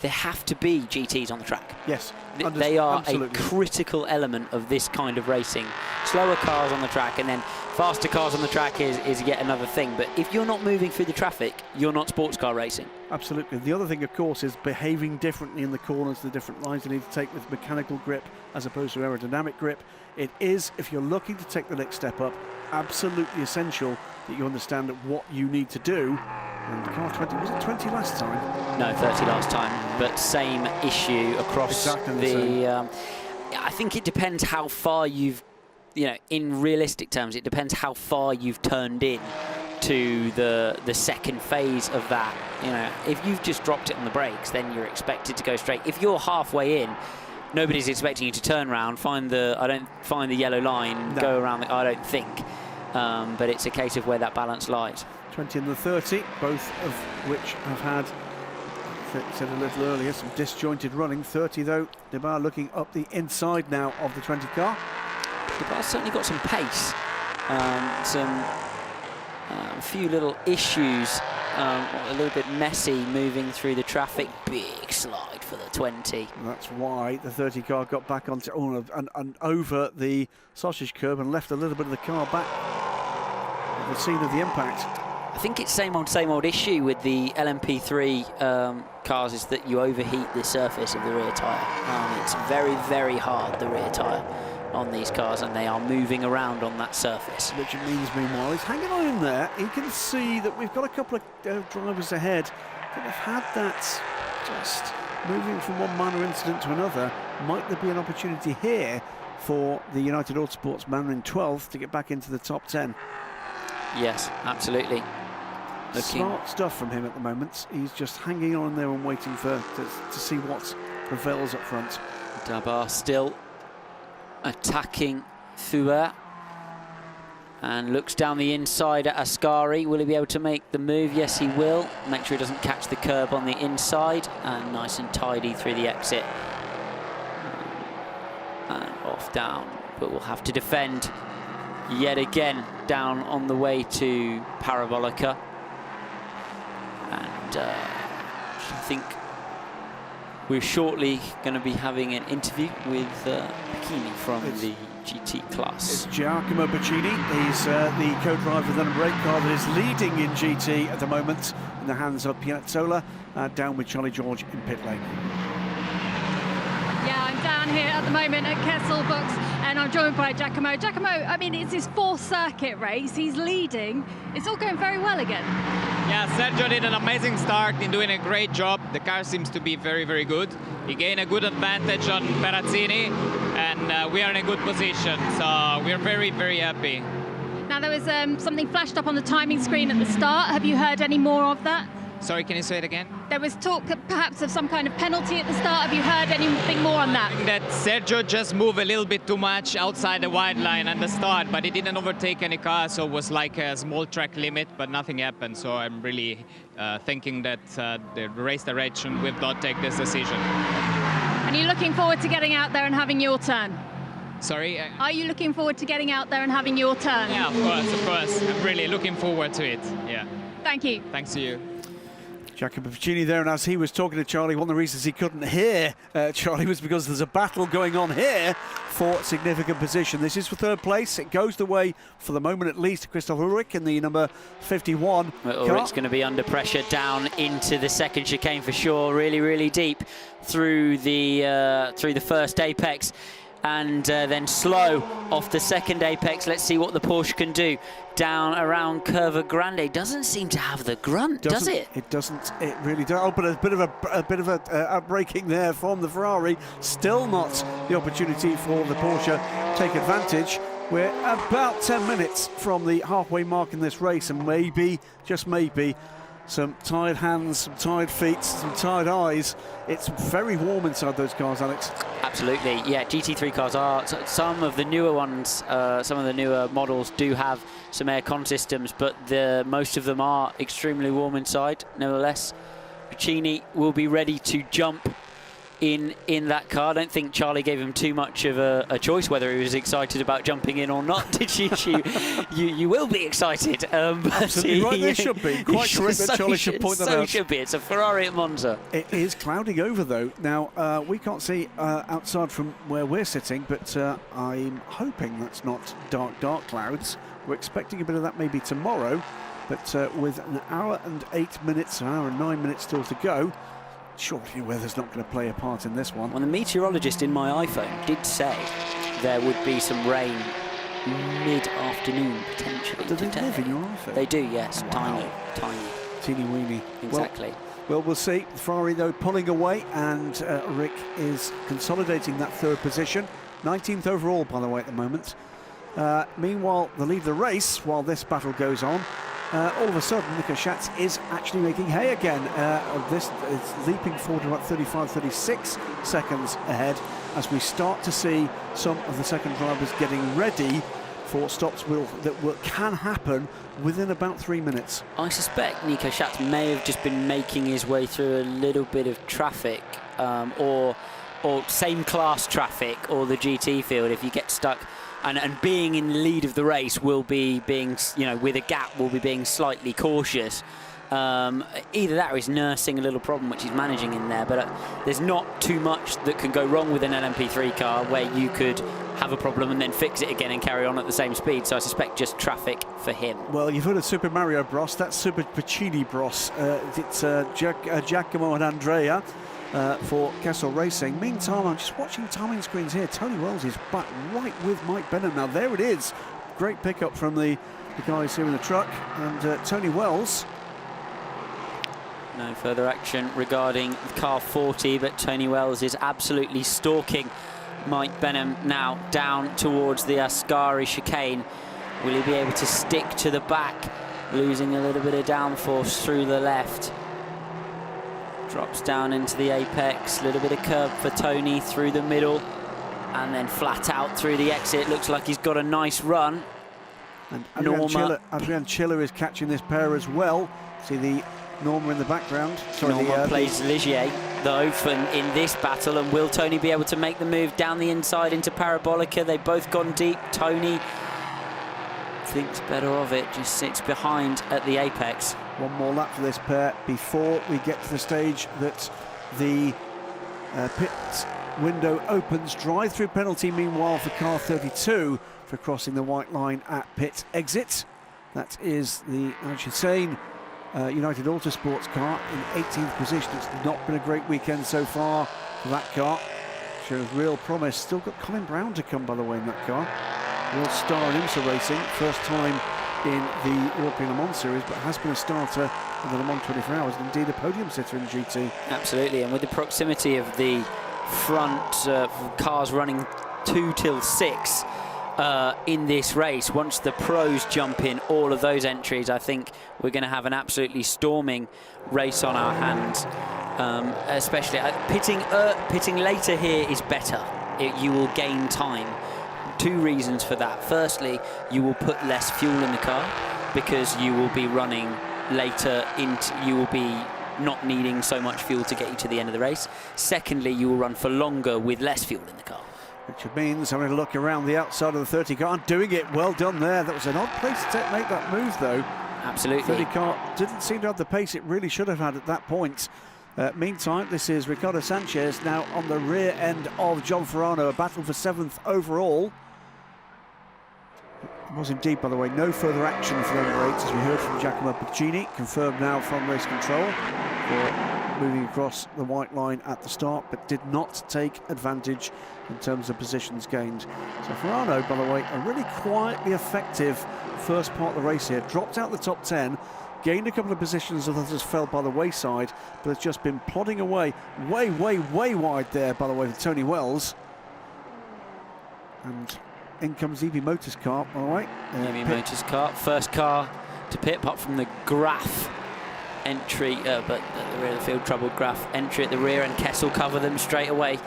there have to be GTs on the track.
Yes,
they are
absolutely
a critical element of this kind of racing. Slower cars on the track and then faster cars on the track is yet another thing. But if you're not moving through the traffic, you're not sports car racing.
Absolutely. The other thing, of course, is behaving differently in the corners, the different lines you need to take with mechanical grip as opposed to aerodynamic grip. It is, if you're looking to take the next step up, absolutely essential that you understand what you need to do. And car 20, was it 20 last time?
No, 30 last time, but same issue across
exactly
I think it depends how far you've, in realistic terms, it depends how far you've turned in to the second phase of that. If you've just dropped it on the brakes, then you're expected to go straight. If you're halfway in, nobody's expecting you to turn around, find the yellow line, go around I don't think. But it's a case of where that balance lies.
20 and the 30, both of which have had, said a little earlier, some disjointed running. 30 though, Debar looking up the inside now of the 20 car.
Debar's certainly got some pace, a few little issues, a little bit messy moving through the traffic. Big slide for the 20.
And that's why the 30 car got back onto and over the sausage curb and left a little bit of the car back at the scene of the impact.
I think it's same old issue with the LMP3 cars, is that you overheat the surface of the rear tyre. It's very, very hard, the rear tyre, on these cars, and they are moving around on that surface.
Richard Means, meanwhile, is hanging on in there. He can see that we've got a couple of drivers ahead that have had that just moving from one minor incident to another. Might there be an opportunity here for the United Autosports man in 12th to get back into the top 10?
Yes, absolutely.
Smart stuff from him at the moment. He's just hanging on there and waiting to see what prevails up front.
Debar still attacking Fouer and looks down the inside at Ascari. Will he be able to make the move? Yes, he will. Make sure he doesn't catch the curb on the inside, and nice and tidy through the exit. And off down, but we'll have to defend yet again down on the way to Parabolica. And I think we're shortly going to be having an interview with Pacini from the GT class.
It's Giacomo Pacini. He's the co-driver of the number 8 car that is leading in GT at the moment, in the hands of Piazzolla, down with Charlie George in pit lane.
Yeah, I'm down here at the moment at Kessel Box, and I'm joined by Giacomo. Giacomo, I mean, it's his 4th circuit race. He's leading. It's all going very well again.
Yeah, Sergio did an amazing start in doing a great job. The car seems to be very, very good. He gained a good advantage on Perazzini, and we are in a good position. So we're very, very happy.
Now, there was something flashed up on the timing screen at the start. Have you heard any more of that?
Sorry, can you say it again?
There was talk perhaps of some kind of penalty at the start. Have you heard anything more on that?
I think that Sergio just moved a little bit too much outside the white line at the start, but he didn't overtake any car, so it was like a small track limit, but nothing happened. So I'm really thinking that the race direction will not take this decision.
And you're looking forward to getting out there and having your turn?
Sorry?
Are you looking forward to getting out there and having your turn?
Yeah, of course. I'm really looking forward to it. Yeah.
Thank you.
Thanks to you.
Giacomo Puccini there, and as he was talking to Charlie, one of the reasons he couldn't hear Charlie was because there's a battle going on here for significant position. This is for third place. It goes the way, for the moment at least, Christoph Ulrich in the number 51
well, Ulrich's going to be under pressure down into the second chicane for sure, really deep through the first apex. And then slow off the second apex. Let's see what the Porsche can do. Down around Curva Grande. Doesn't seem to have the grunt, does it?
It doesn't. It really does. Oh, but a bit of a outbreaking there from the Ferrari. Still not the opportunity for the Porsche to take advantage. We're about 10 minutes from the halfway mark in this race, and maybe, just maybe, some tired hands, some tired feet, some tired eyes. It's very warm inside those cars, Alex.
Absolutely, yeah. GT3 cars are, some of the newer ones, some of the newer models do have some aircon systems, but most of them are extremely warm inside. Nevertheless, Puccini will be ready to jump in that car. I don't think Charlie gave him too much of a choice whether he was excited about jumping in or not. Did you will be excited.
Absolutely right, they should be. Quite correct that Charlie should point that out.
So should be. It's a Ferrari at Monza.
It is clouding over though. Now we can't see outside from where we're sitting, but I'm hoping that's not dark clouds. We're expecting a bit of that maybe tomorrow, but with an hour and 8 minutes, an hour and 9 minutes still to go, surely weather's not going to play a part in this one.
Well, the meteorologist in my iPhone did say there would be some rain mid-afternoon potentially.
Do they live in your iPhone?
They do, yes.
Wow.
Tiny.
Teeny weeny.
Exactly.
Well, we'll see. Ferrari, though, pulling away, and Rick is consolidating that third position. 19th overall, by the way, at the moment. Meanwhile, the lead of the race, while this battle goes on, all of a sudden, Nico Schatz is actually making hay again. This is leaping forward to about 35, 36 seconds ahead as we start to see some of the second drivers getting ready for stops that can happen within about 3 minutes.
I suspect Nico Schatz may have just been making his way through a little bit of traffic, or same class traffic, or the GT field. If you get stuck. And being in the lead of the race will be being, with a gap, will be being slightly cautious. Either that or he's nursing a little problem, which he's managing in there. But there's not too much that can go wrong with an LMP3 car where you could have a problem and then fix it again and carry on at the same speed. So I suspect just traffic for him.
Well, you've heard of Super Mario Bros. That's Super Puccini Bros. It's Giacomo and Andrea. For Kessel Racing. Meantime, I'm just watching timing screens here. Tony Wells is back right with Mike Benham. Now, there it is. Great pickup from the guys here in the truck. And Tony Wells.
No further action regarding car 40, but Tony Wells is absolutely stalking Mike Benham now down towards the Ascari chicane. Will he be able to stick to the back, losing a little bit of downforce through the left? Drops down into the apex, little bit of curb for Tony through the middle, and then flat out through the exit. Looks like he's got a nice run.
And Adrian Chiller is catching this pair as well. See the Norma in the background. Sorry,
Norma plays Ligier, though, in this battle, and will Tony be able to make the move down the inside into Parabolica? They've both gone deep. Tony thinks better of it, just sits behind at the apex.
One more lap for this pair before we get to the stage that the pit window opens. Drive-through penalty, meanwhile, for car 32 for crossing the white line at pit exit. That is the Hussein United Autosports car in 18th position. It's not been a great weekend so far for that car. Shows real promise. Still got Colin Brown to come, by the way, in that car. Real star in IMSA racing. First time in the European Le Mans Series, but has been a starter in the Le Mans 24 Hours, and indeed a podium sitter in GT.
Absolutely, and with the proximity of the front cars running 2 till 6 in this race, once the pros jump in all of those entries, I think we're going to have an absolutely storming race on our hands. Especially pitting later here is better. You will gain time. 2 reasons for that. Firstly, you will put less fuel in the car because you will be running later you will be not needing so much fuel to get you to the end of the race. Secondly, you will run for longer with less fuel in the car.
which means having a look around the outside of the 30 car and doing it. Well done there. That was an odd place to make that move, though.
Absolutely.
30 car didn't seem to have the pace it really should have had at that point. Meantime, this is Ricardo Sanchez now on the rear end of John Farano, a battle for 7th overall. It was indeed, by the way, no further action for number 8, as we heard from Giacomo Piccini, confirmed now from race control for moving across the white line at the start, but did not take advantage in terms of positions gained. So Farano, by the way, a really quietly effective first part of the race here, dropped out the top 10, gained a couple of positions as others fell by the wayside, but has just been plodding away way wide there, by the way, for Tony Wells. And in comes EB Motors car, by the way.
EB Motors car, first car to pit, apart from the Graf entry, but at the rear of the field, troubled Graf entry at the rear, and Kessel cover them straight away.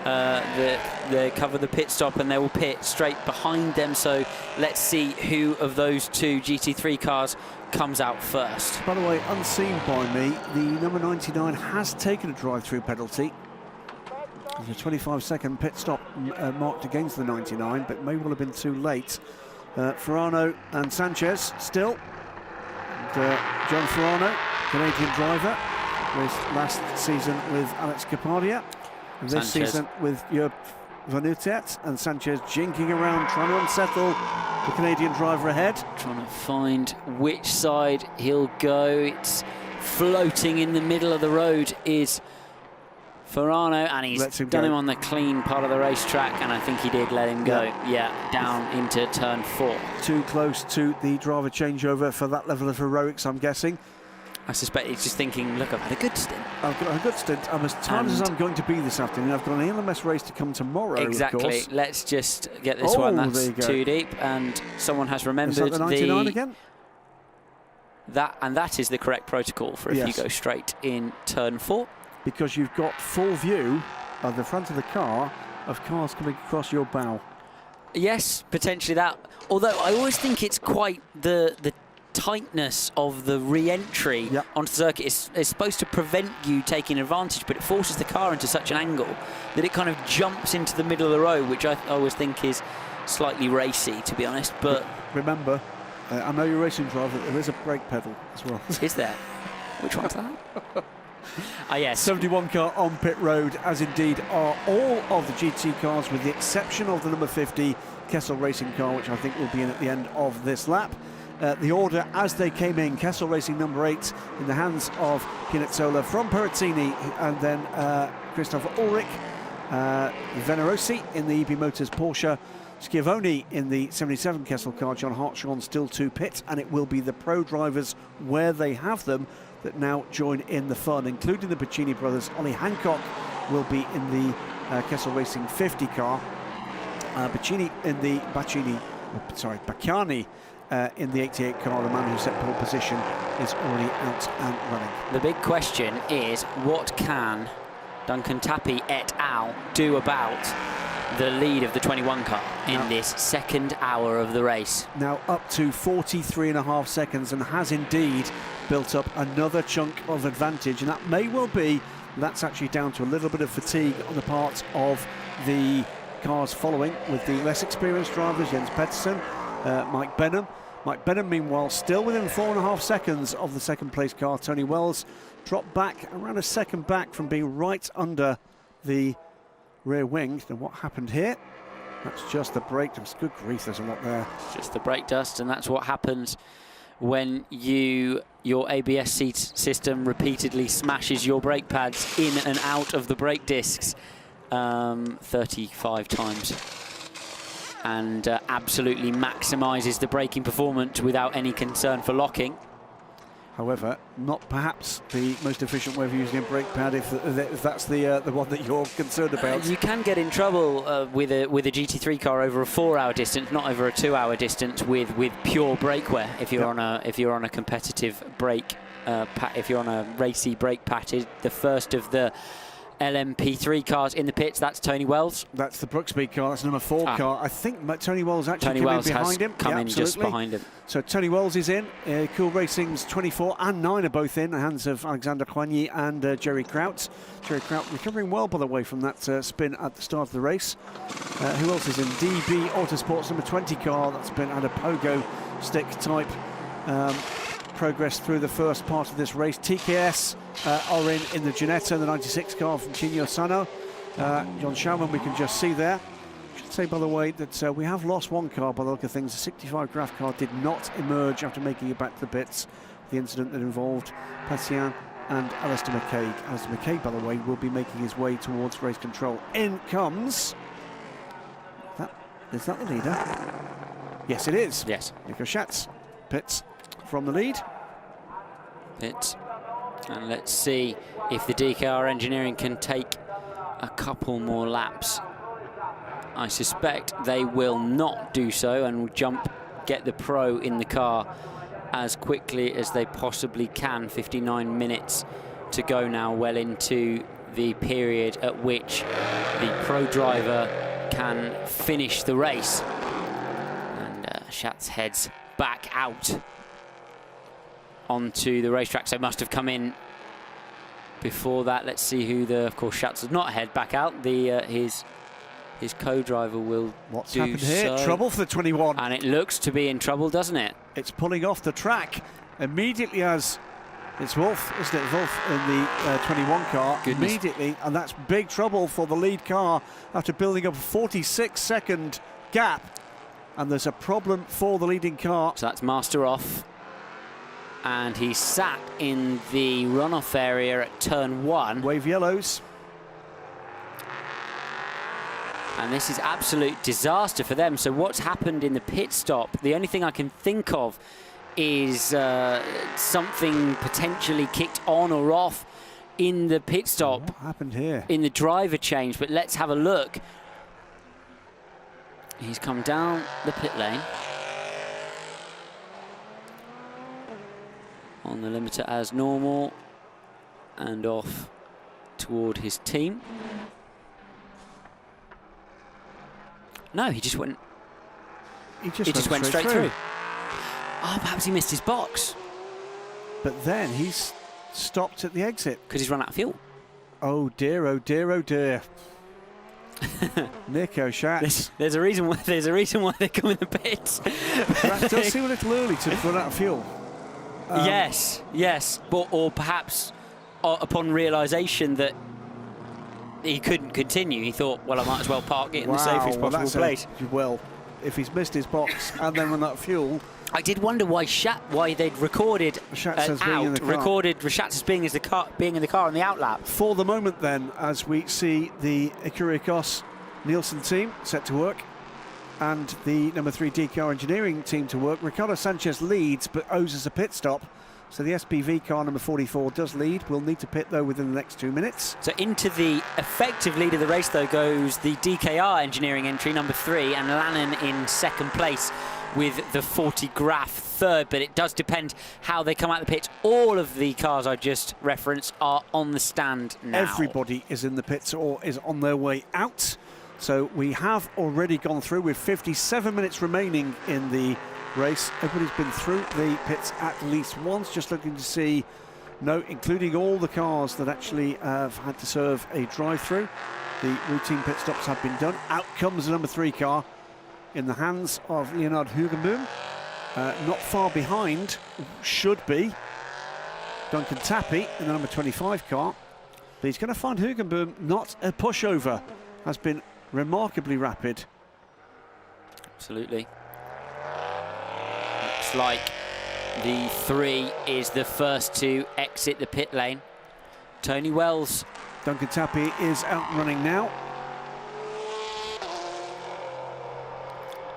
They cover the pit stop and they will pit straight behind them, so let's see who of those two GT3 cars comes out first.
By the way, unseen by me, the number 99 has taken a drive-through penalty. There's a 25-second pit stop marked against the 99, but may well have been too late. Farano and Sanchez still. And, John Farano, Canadian driver, was last season with Alex Capadia. This
Sanchez
season with Joop van Uytert, and Sanchez jinking around, trying to unsettle the Canadian driver ahead.
Trying to find which side he'll go. It's floating in the middle of the road is Farano, and he's done him on the clean part of the racetrack, and I think he did let him go. Yeah, down into turn 4.
Too close to the driver changeover for that level of heroics, I'm guessing.
I suspect he's just thinking, look, I've had a good stint.
I've got a good stint. I'm as tired as I'm going to be this afternoon. I've got an ELMS race to come tomorrow,
exactly.
Of course.
Let's just get this one. That's too deep. And someone has remembered
is that the 99 again?
That is the correct protocol for if you go straight in turn 4.
Because you've got full view of the front of the car of cars coming across your bow.
Yes, potentially that. Although I always think it's quite the tightness of the re-entry onto the circuit is supposed to prevent you taking advantage, but it forces the car into such an angle that it kind of jumps into the middle of the road, which I always think is slightly racy, to be honest. But
remember, I know you're a racing driver, there is a brake pedal as well.
Is there? Which one's that? Yes.
71 car on pit road, as indeed are all of the GT cars, with the exception of the number 50 Kessel Racing car, which I think will be in at the end of this lap. The order as they came in: Kessel Racing number 8 in the hands of Pianezzola from Perettini, and then Christopher Ulrich, Venerosi in the EB Motors Porsche, Schiavone in the 77 Kessel car, John Hartshorn still to pit, and it will be the pro drivers where they have them that now join in the fun, including the Piccini brothers. Ollie Hancock will be in the Kessel Racing 50 car, Piccini in the Bacciani in the 88 car. The man who set pole position is already out and running.
The big question is, what can Duncan Tappy et al. Do about the lead of the 21 car in this second hour of the race?
Now up to 43.5 seconds, and has indeed built up another chunk of advantage, and that may well be, that's actually down to a little bit of fatigue on the part of the cars following, with the less experienced drivers, Jens Pettersson, Mike Benham. Mike Benham, meanwhile, still within 4.5 seconds of the second place car. Tony Wells dropped back around a second back from being right under the rear wing. Now what happened here? That's just the brake dust. Good grief, there's a lot there.
It's just the brake dust, and that's what happens when your ABS system repeatedly smashes your brake pads in and out of the brake discs 35 times, and absolutely maximises the braking performance without any concern for locking.
However, not perhaps the most efficient way of using a brake pad if that's the one that you're concerned about.
You can get in trouble with a GT3 car over a 4-hour distance, not over a 2-hour distance, with pure brake wear. If you're on a competitive brake, if you're on a racy brake pattern, the first of the LMP3 cars in the pits. That's Tony Wells.
That's the Brooksby car. That's number 4 car. I think Tony Wells actually came in behind him.
Come in just behind him.
So Tony Wells is in. Cool Racing's 24 and 9 are both in the hands of Alexander Coigny and Jerry Kraut. Jerry Kraut recovering well, by the way, from that spin at the start of the race. Who else is in? DB Autosports number 20 car. That's been at a pogo stick type progress through the first part of this race. TKS are in the Ginetta, the 96 car from Chinyo Sano. John Schaumann, we can just see there. I should say, by the way, that we have lost one car by the look of things. The 65 Graf car did not emerge after making it back to the pits. The incident that involved Patien and Alistair McCaig. Alistair McCaig, by the way, will be making his way towards race control. In comes... Is that the leader? Yes, it is.
Yes.
Nico Schatz pits from the lead.
Pits. And let's see if the DKR Engineering can take a couple more laps. I suspect they will not do so and will get the Pro in the car as quickly as they possibly can. 59 minutes to go now, well into the period at which the Pro driver can finish the race. And Schatz heads back out onto the racetrack, so must have come in before that. Let's see who of course Schatz does not head back out. His co-driver will
What's
do
happened here?
so.
Trouble for the 21.
And it looks to be in trouble, doesn't it?
It's pulling off the track immediately as it's Wolf, isn't it? Wolf in the 21 car.
Goodness.
Immediately, and that's big trouble for the lead car after building up a 46-second gap. And there's a problem for the leading car.
So that's Master off. And he sat in the runoff area at turn 1.
Wave yellows.
And this is absolute disaster for them. So what's happened in the pit stop, the only thing I can think of is something potentially kicked on or off in the pit stop.
What happened here?
In the driver change, but let's have a look. He's come down the pit lane on the limiter as normal and off toward his team. No, he just went.
He just went
straight through. Oh, perhaps he missed his box.
But then he's stopped at the exit.
Because he's run out of fuel.
Oh dear, oh dear, oh dear. Nico Schatz.
There's a reason why they come in the pits.
That does seem a little early to run out of fuel.
Yes, or perhaps upon realisation that he couldn't continue, he thought, well, I might as well park it in the safest possible place.
Well, if he's missed his box and then run out of fuel.
I did wonder why they'd recorded Schatz as being in the car on the outlap.
For the moment then, as we see the Ikuriakos Nielsen team set to work and the number 3 DKR Engineering team to work, Ricardo Sanchez leads but owes us a pit stop. So the SPV car number 44 does lead. We'll need to pit though within the next 2 minutes.
So into the effective lead of the race though goes the DKR Engineering entry number 3 and Lannon in second place with the 40 Graf third, but it does depend how they come out of the pits. All of the cars I just referenced are on the stand now.
Everybody is in the pits or is on their way out. So we have already gone through with 57 minutes remaining in the race. Everybody's been through the pits at least once, just looking to see, no, including all the cars that actually have had to serve a drive-through. The routine pit stops have been done. Out comes the number 3 car in the hands of Leonard Hugenboom. Not far behind should be Duncan Tappy in the number 25 car. But he's going to find Hugenboom not a pushover. Has been remarkably rapid.
Absolutely. Looks like the 3 is the first to exit the pit lane. Tony Wells.
Duncan Tappy is out running now.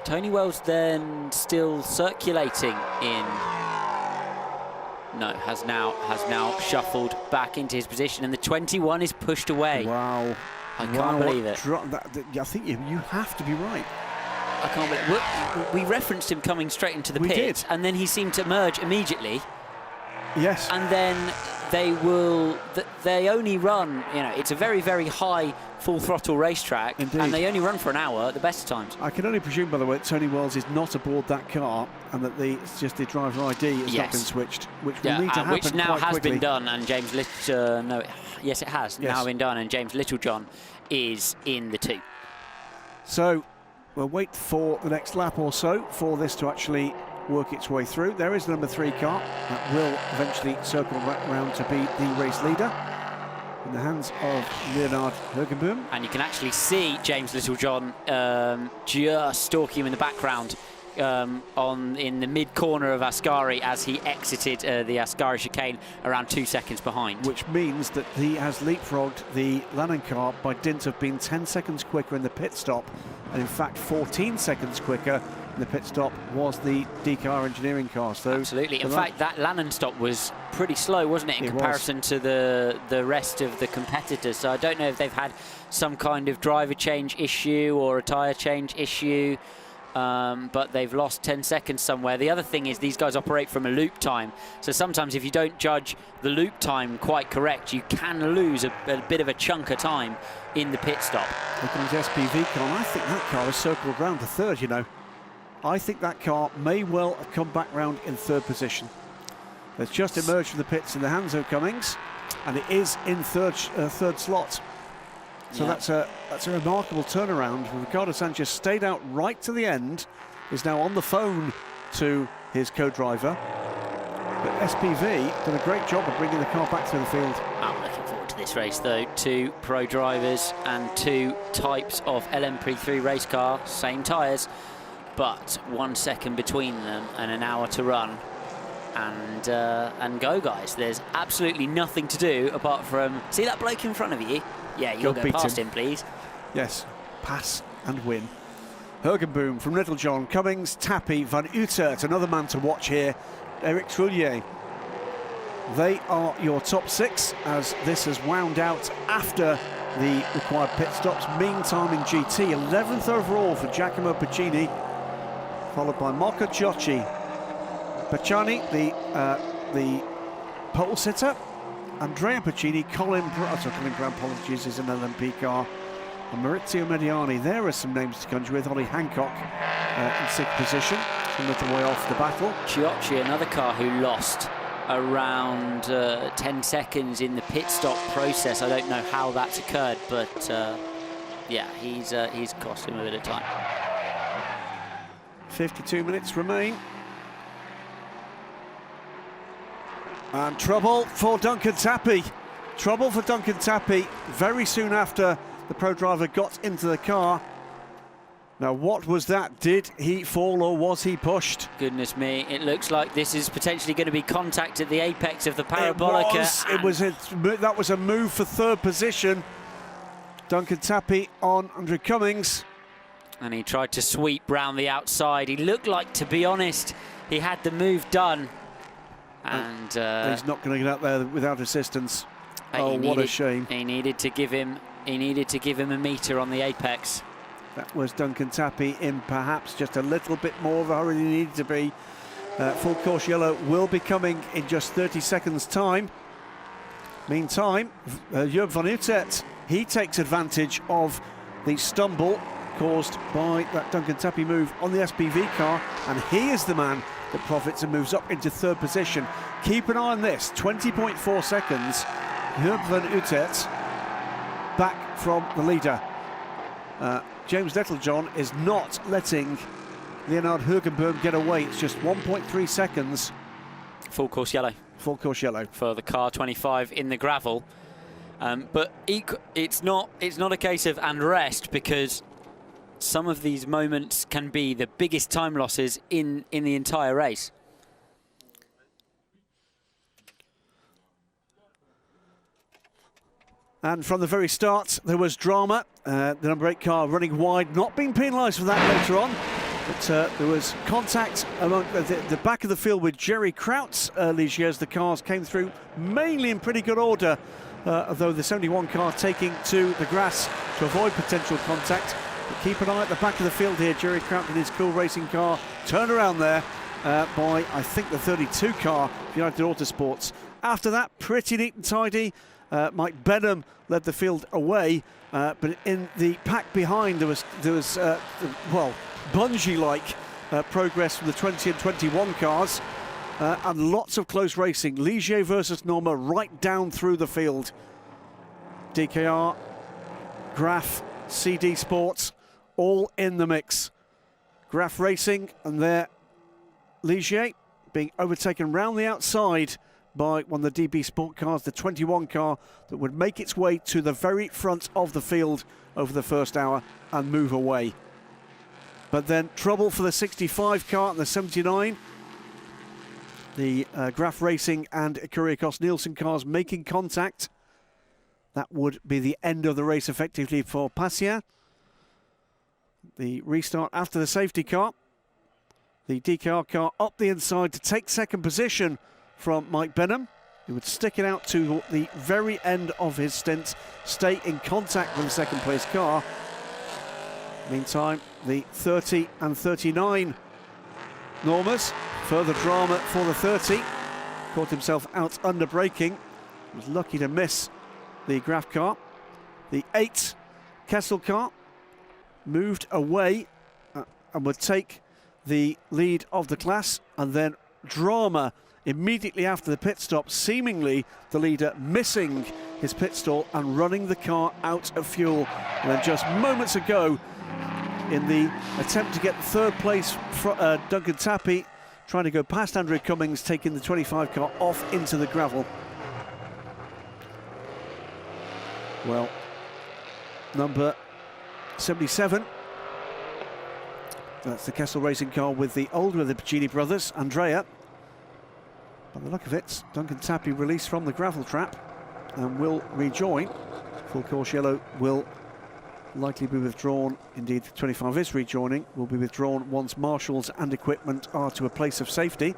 Tony Wells then still circulating in. No, has now shuffled back into his position, and the 21 is pushed away.
Wow.
I can't believe it.
I think you have to be right.
I can't believe it. We referenced him coming straight into the pit, and then he seemed to emerge immediately.
Yes.
And then they only run, it's a very, very high full throttle racetrack.
Indeed.
And they only run for an hour at the best of times.
I can only presume, by the way, Tony Wells is not aboard that car, and that it's just the driver ID has not been switched, which will need to happen
which now
quite
has
quickly.
been done, and James yes, it has now been done, and James Littlejohn is in the 2.
So we'll wait for the next lap or so for this to actually work its way through. There is the number 3 car that will eventually circle right round to be the race leader in the hands of Leonard Hergenboom.
And you can actually see James Littlejohn just stalking him in the background in the mid-corner of Ascari as he exited the Ascari chicane around 2 seconds behind.
Which means that he has leapfrogged the Lannon car by dint of being 10 seconds quicker in the pit stop, and in fact 14 seconds quicker in the pit stop was the D-car engineering car. So
absolutely. In fact, that Lannon stop was pretty slow, wasn't it, in comparison to the rest of the competitors. So I don't know if they've had some kind of driver change issue or a tyre change issue. But they've lost 10 seconds somewhere. The other thing is these guys operate from a loop time. So sometimes if you don't judge the loop time quite correct, you can lose a bit of a chunk of time in the pit stop.
Here comes the SPV car, and I think that car has circled round to 3rd, I think that car may well have come back round in 3rd position. It's just emerged from the pits in the hands of Cummings, and it is in 3rd slot. So that's a remarkable turnaround. Ricardo Sanchez stayed out right to the end, is now on the phone to his co-driver. But SPV done a great job of bringing the car back through the field.
I'm looking forward to this race, though. 2 pro drivers and 2 types of LMP3 race car, same tyres, but 1 second between them and an hour to run. And go, guys. There's absolutely nothing to do apart from see that bloke in front of you. Yeah, you'll go past him, please.
Yes, pass and win. Hergenboom from Littlejohn, Cummings, Tappy, Van Utert, another man to watch here, Eric Trullier. They are your top 6 as this has wound out after the required pit stops. Meantime in GT, 11th overall for Giacomo Pacini, followed by Marco Ciocci. Pacciani, the pole sitter. Andrea Pacini, Colin Brown, apologies, is an LMP car. And Maurizio Mediani, there are some names to conjure with. Ollie Hancock in 6th position, a little way off the battle.
Ciocci, another car who lost around 10 seconds in the pit stop process. I don't know how that's occurred, but yeah, he's cost him a bit of time.
52 minutes remain. And trouble for Duncan Tappy. Trouble for Duncan Tappy very soon after the pro driver got into the car. Now, what was that? Did he fall or was he pushed?
Goodness me, it looks like this is potentially going to be contact at the apex of the Parabolica.
That was a move for 3rd position. Duncan Tappy on Andrew Cummings.
And he tried to sweep round the outside. He looked like, to be honest, he had the move done. And
he's not going to get out there without assistance. Oh, what a shame!
He needed to give him a meter on the apex.
That was Duncan Tappy in perhaps just a little bit more of a hurry than he needed to be. Full course yellow will be coming in just 30 seconds' time. Meantime, Jörg van Utrecht, he takes advantage of the stumble caused by that Duncan Tappy move on the SPV car, and he is the man that profits and moves up into 3rd position. Keep an eye on this, 20.4 seconds. Jörg van Utrecht back from the leader. James Littlejohn is not letting Leonard Hergenboom get away. It's just 1.3 seconds.
Full course yellow.
Full course yellow.
For the car 25 in the gravel. But it's not a case of and rest, because some of these moments can be the biggest time losses in the entire race.
And from the very start, there was drama. The number 8 car running wide, not being penalised for that later on. But there was contact among the back of the field with Jerry Kraut's Ligier as the cars came through, mainly in pretty good order, although there's only 1 car taking to the grass to avoid potential contact. But keep an eye at the back of the field here. Jerry Kraut in his cool racing car turned around there by, I think, the 32 car, United Autosports. After that, pretty neat and tidy. Mike Benham led the field away, but in the pack behind there was well, bungee-like progress from the 20 and 21 cars, and lots of close racing. Ligier versus Norma right down through the field. DKR, Graf, CD Sports, all in the mix. Graf Racing and there Ligier being overtaken round the outside by one of the DB Sport cars, the 21 car that would make its way to the very front of the field over the first hour and move away. But then trouble for the 65 car and the 79. The Graf Racing and Kyriakos Nielsen cars making contact. That would be the end of the race effectively for Passia. The restart after the safety car. The DKR car up the inside to take second position from Mike Benham. He would stick it out to the very end of his stint, stay in contact with the second place car. Meantime, the 30 and 39 Normas, further drama for the 30. Caught himself out under braking. Was lucky to miss the Graf car. The 8 Kessel car moved away and would take the lead of the class, and then drama immediately after the pit stop, seemingly the leader missing his pit stall and running the car out of fuel. And then just moments ago, in the attempt to get third place, Duncan Tappy trying to go past Andrew Cummings, taking the 25 car off into the gravel. Well, number 77, that's the Kessel Racing car with the older of the Pacini brothers, Andrea. By the look of it, Duncan Tappy released from the gravel trap and will rejoin. Full course yellow will likely be withdrawn. Indeed, the 25 is rejoining, will be withdrawn once marshals and equipment are to a place of safety.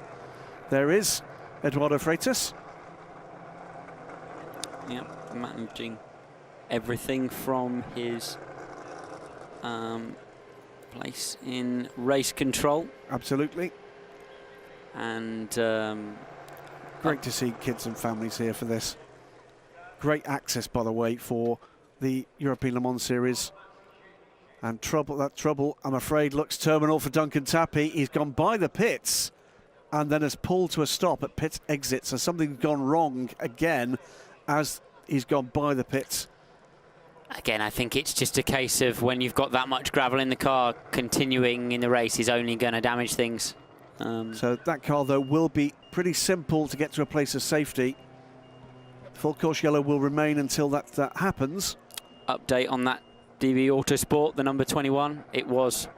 There is Eduardo Freitas.
Yep, managing everything from his place in race control.
Absolutely.
And
great to see kids and families here for this. Great access, by the way, for the European Le Mans Series. And that trouble, I'm afraid, looks terminal for Duncan Tappy. He's gone by the pits and then has pulled to a stop at pit exit. So something's gone wrong again as he's gone by the pits.
Again, I think it's just a case of when you've got that much gravel in the car, continuing in the race is only going to damage things.
So that car, though, will be pretty simple to get to a place of safety. Full course yellow will remain until that happens.
Update on that DB Autosport, the number 21. It was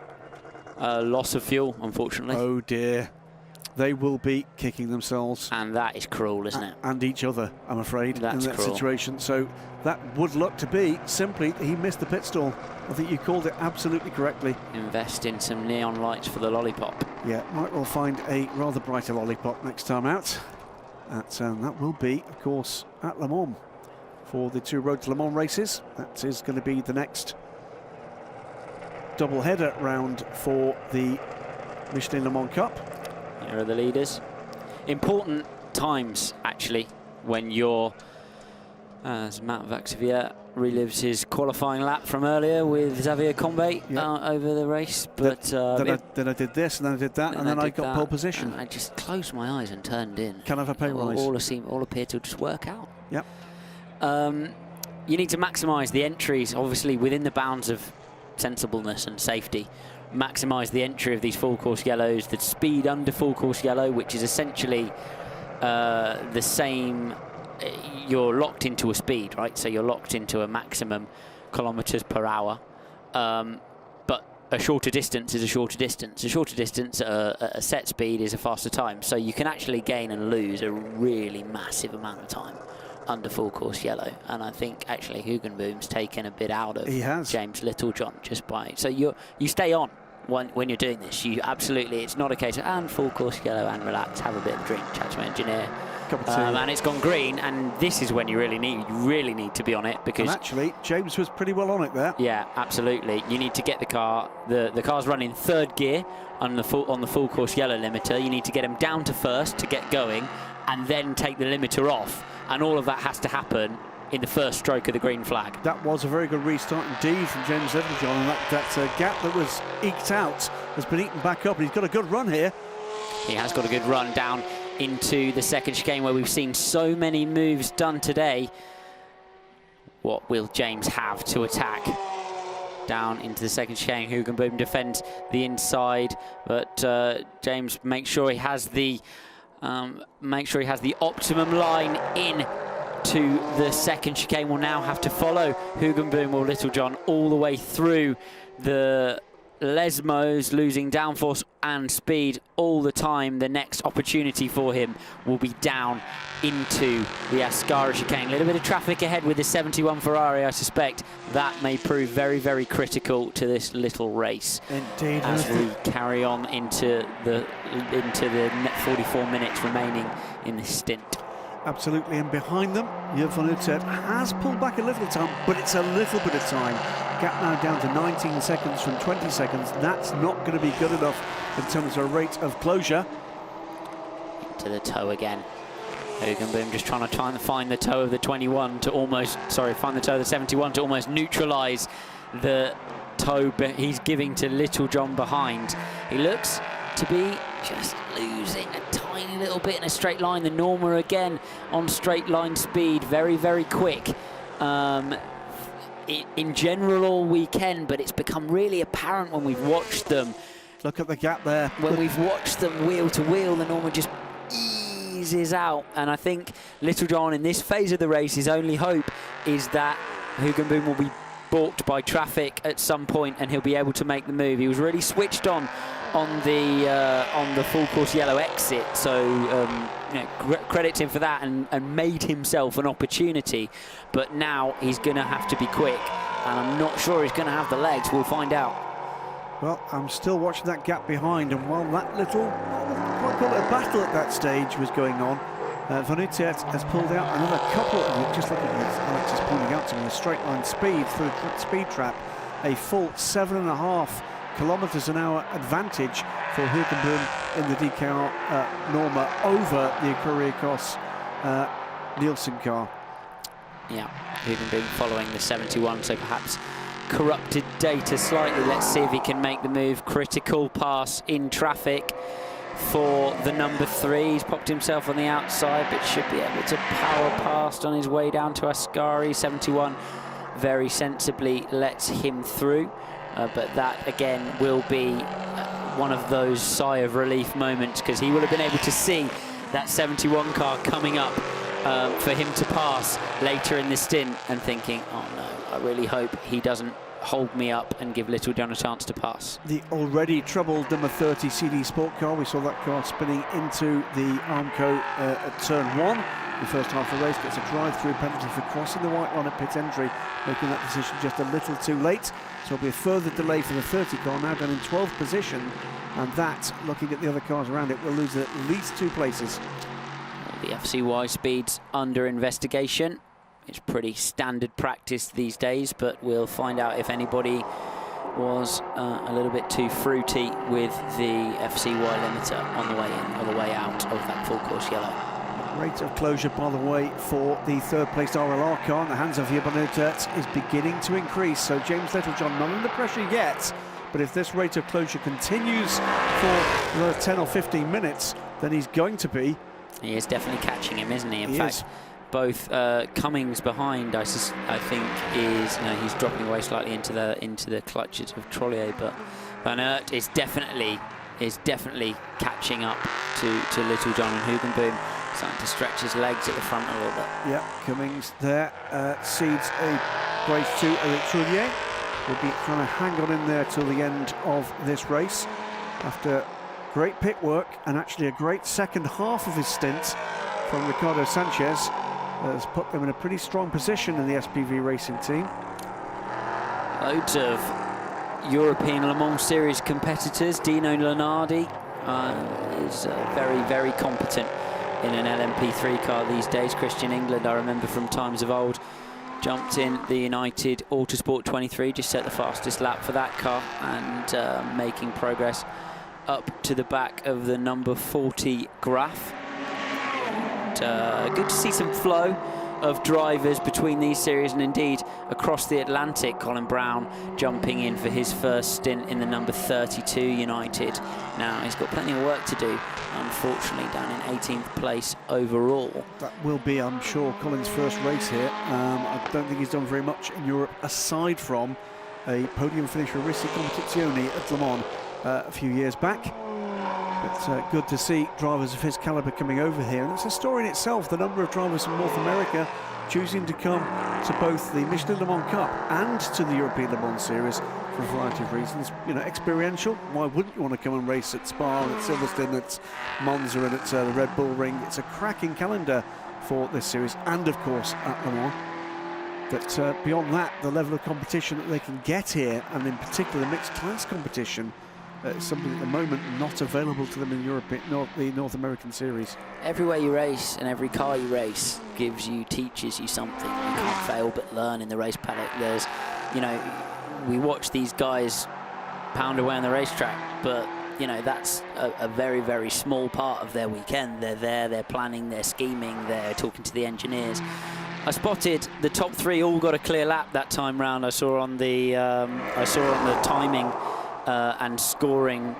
a loss of fuel, unfortunately.
Oh dear. They will be kicking themselves.
And that is cruel, isn't it?
And each other, I'm afraid,
That's
in that
cruel.
situation. So that would look to be simply that he missed the pit stall. I think you called it absolutely correctly.
Invest in some neon lights for the lollipop.
Yeah, might well find a rather brighter lollipop next time out. That will be, of course, at Le Mans for the 2 Road to Le Mans races. That is going to be the next double-header round for the Michelin Le Mans Cup.
Here are the leaders. Important times, actually, when you're, as Matt Vaxivier relives his qualifying lap from earlier with Xavier Combe over the race. But
then I did this, and then I did that, and then I got pole position.
I just closed my eyes and turned in.
Can I have a pay rise?
All appear to just work out.
Yep.
You need to maximise the entries, obviously, within the bounds of sensibleness and safety. Maximise the entry of these full course yellows, the speed under full course yellow, which is essentially the same. You're locked into a speed, right? So you're locked into a maximum kilometres per hour. But a shorter distance is a shorter distance. A shorter distance at a set speed is a faster time. So you can actually gain and lose a really massive amount of time under full course yellow. And I think actually Hugenboom's taken a bit out of James Littlejohn just by. So you stay on when you're doing this. You absolutely, it's not a case of and full course yellow and relax, have a bit of drink, chat to my engineer. And it's gone green, and this is when you really need to be on it, because
and actually James was pretty well on it there.
Yeah, absolutely. You need to get the car. The car's running third gear on the full course yellow limiter. You need to get him down to first to get going, and then take the limiter off. And all of that has to happen in the first stroke of the green flag.
That was a very good restart indeed from James Littlejohn, and that gap that was eked out has been eaten back up, and he's got a good run here.
He has got a good run down into the second chicane where we've seen so many moves done today. What will James have to attack? Down into the second chicane, Hugenboom defends the inside, but James makes sure he has the optimum line in to the second chicane. Will now have to follow Hugenboom or Littlejohn all the way through the Lesmos, losing downforce and speed all the time. The next opportunity for him will be down into the Ascari chicane. A little bit of traffic ahead with the 71 Ferrari. I suspect that may prove very, very critical to this little race.
Indeed.
As we carry on into the 44 minutes remaining in this stint.
Absolutely, and behind them, Jürgen van Uytert has pulled back a little time, but it's a little bit of time. Gap now down to 19 seconds from 20 seconds. That's not going to be good enough in terms of rate of closure.
Into the toe again. Hugenboom just trying to find the toe of the 21 to almost, find the toe of the 71 to almost neutralise the toe he's giving to Littlejohn behind. He looks to be just losing a tiny little bit in a straight line. The Norma again on straight line speed, very, very quick. In general all weekend, but it's become really apparent when we've watched them.
Look at the gap there.
When we've watched them wheel to wheel, the Norma just eases out. And I think Littlejohn in this phase of the race, his only hope is that Hugenboom will be balked by traffic at some point and he'll be able to make the move. He was really switched on the full course yellow exit, so credit him for that and made himself an opportunity. But now he's going to have to be quick, and I'm not sure he's going to have the legs. We'll find out.
Well, I'm still watching that gap behind, and while that little, I call it a battle at that stage was going on, Van Uytert has pulled out another couple of, just looking at Alex is pointing out to me, a straight line speed through a speed trap, a full 7.5 kilometres an hour advantage for Hugenboom in the DKR Norma over the Akuriakos Nielsen car.
Yeah, Hugenboom following the 71, so perhaps corrupted data slightly. Let's see if he can make the move. Critical pass in traffic for the number 3. He's popped himself on the outside, but should be able to power past on his way down to Ascari. 71 very sensibly lets him through. But that, again, will be one of those sigh of relief moments, because he will have been able to see that 71 car coming up for him to pass later in the stint and thinking, oh no, I really hope he doesn't hold me up and give Littlejohn a chance to pass.
The already troubled number 30 CD Sport car, we saw that car spinning into the Armco at turn 1. The first half of the race gets a drive-through penalty for crossing the white line at pit entry, making that decision just a little too late. So it'll be a further delay for the 30 car, now down in 12th position, and that, looking at the other cars around it, will lose at least 2 places.
The FCY speed's under investigation. It's pretty standard practice these days, but we'll find out if anybody was a little bit too fruity with the FCY limiter on the way in or the way out of that full course yellow.
Rate of closure, by the way, for the third-placed RLR car in the hands of Jürgen van Uytert is beginning to increase. So James Littlejohn not under pressure yet, but if this rate of closure continues for another 10 or 15 minutes, then he's going to be.
He is definitely catching him, isn't he? In
He
fact,
is.
Both Cummings behind, I think, is he's dropping away slightly into the clutches of Trollier, but Van Uytert is definitely catching up to Littlejohn, and Hugenboom starting to stretch his legs at the front a little bit.
Yeah, Cummings there cedes a place to Trollier. Will be trying to hang on in there till the end of this race after great pit work and actually a great second half of his stint from Ricardo Sanchez. Has put them in a pretty strong position in the SPV racing team.
Loads of European Le Mans Series competitors. Dino Lenardi is very, very competent in an LMP3 car these days. Christian England, I remember from times of old, jumped in the United Autosport 23, just set the fastest lap for that car, and making progress up to the back of the number 40 Graf. good to see some flow of drivers between these series, and indeed across the Atlantic. Colin Brown jumping in for his first stint in the number 32 United. Now he's got plenty of work to do, unfortunately, down in 18th place overall.
That will be, I'm sure, Colin's first race here. I don't think he's done very much in Europe aside from a podium finish for Ricci Competizione at Le Mans a few years back. But good to see drivers of his calibre coming over here. And it's a story in itself, the number of drivers from North America choosing to come to both the Michelin Le Mans Cup and to the European Le Mans Series for a variety of reasons. You know, experiential. Why wouldn't you want to come and race at Spa, at Silverstone, at Monza, and at the Red Bull Ring? It's a cracking calendar for this series, and of course at Le Mans. But beyond that, the level of competition that they can get here, and in particular the mixed class competition, something at the moment not available to them in Europe, the North American Series.
Everywhere you race and every car you race teaches you something. You can't fail but learn in the race paddock. There's, you know, we watch these guys pound away on the racetrack, but you know, that's a very, very small part of their weekend. They're there, they're planning, they're scheming, they're talking to the engineers. I spotted the top three all got a clear lap that time round. I saw on the timing and scoring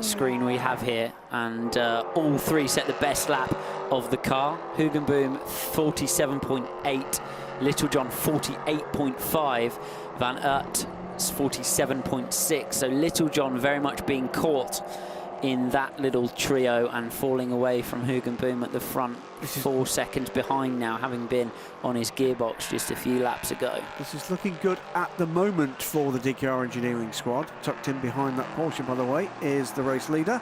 screen we have here, and all three set the best lap of the car. Hugenboom 47.8, Littlejohn 48.5, Van Aert 47.6. So Littlejohn very much being caught in that little trio and falling away from Hugenboom at the front, 4 seconds behind now, having been on his gearbox just a few laps ago.
This is looking good at the moment for the DKR engineering squad. Tucked in behind that Porsche, by the way, is the race leader.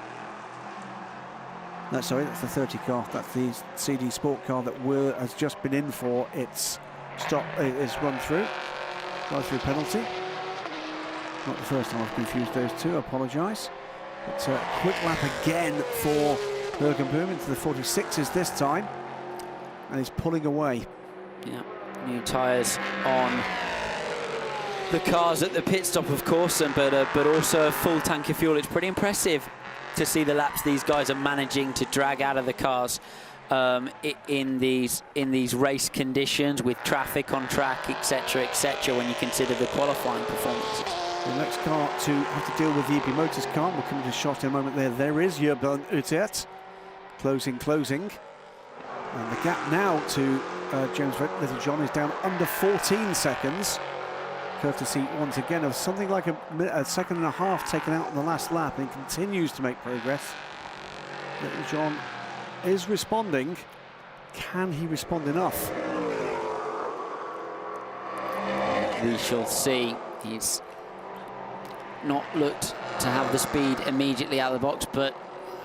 No, sorry, that's the 30 car. That's the CD Sport car that has just been in for its stop, its run-through penalty. Not the first time I've confused those two, I apologise. It's a quick lap again for Hugenboom into the 46s this time, and he's pulling away.
Yeah, new tyres on the cars at the pit stop, of course, but also a full tank of fuel. It's pretty impressive to see the laps these guys are managing to drag out of the cars in these race conditions, with traffic on track, etc., when you consider the qualifying performances.
The next car to have to deal with the EP Motors car, we'll come to a shot in a moment there. There is Jürgen Utet, closing. And the gap now to James Littlejohn is down under 14 seconds, courtesy once again of something like a second and a half taken out on the last lap, and he continues to make progress. Littlejohn is responding. Can he respond enough?
We shall see. He's not looked to have the speed immediately out of the box, but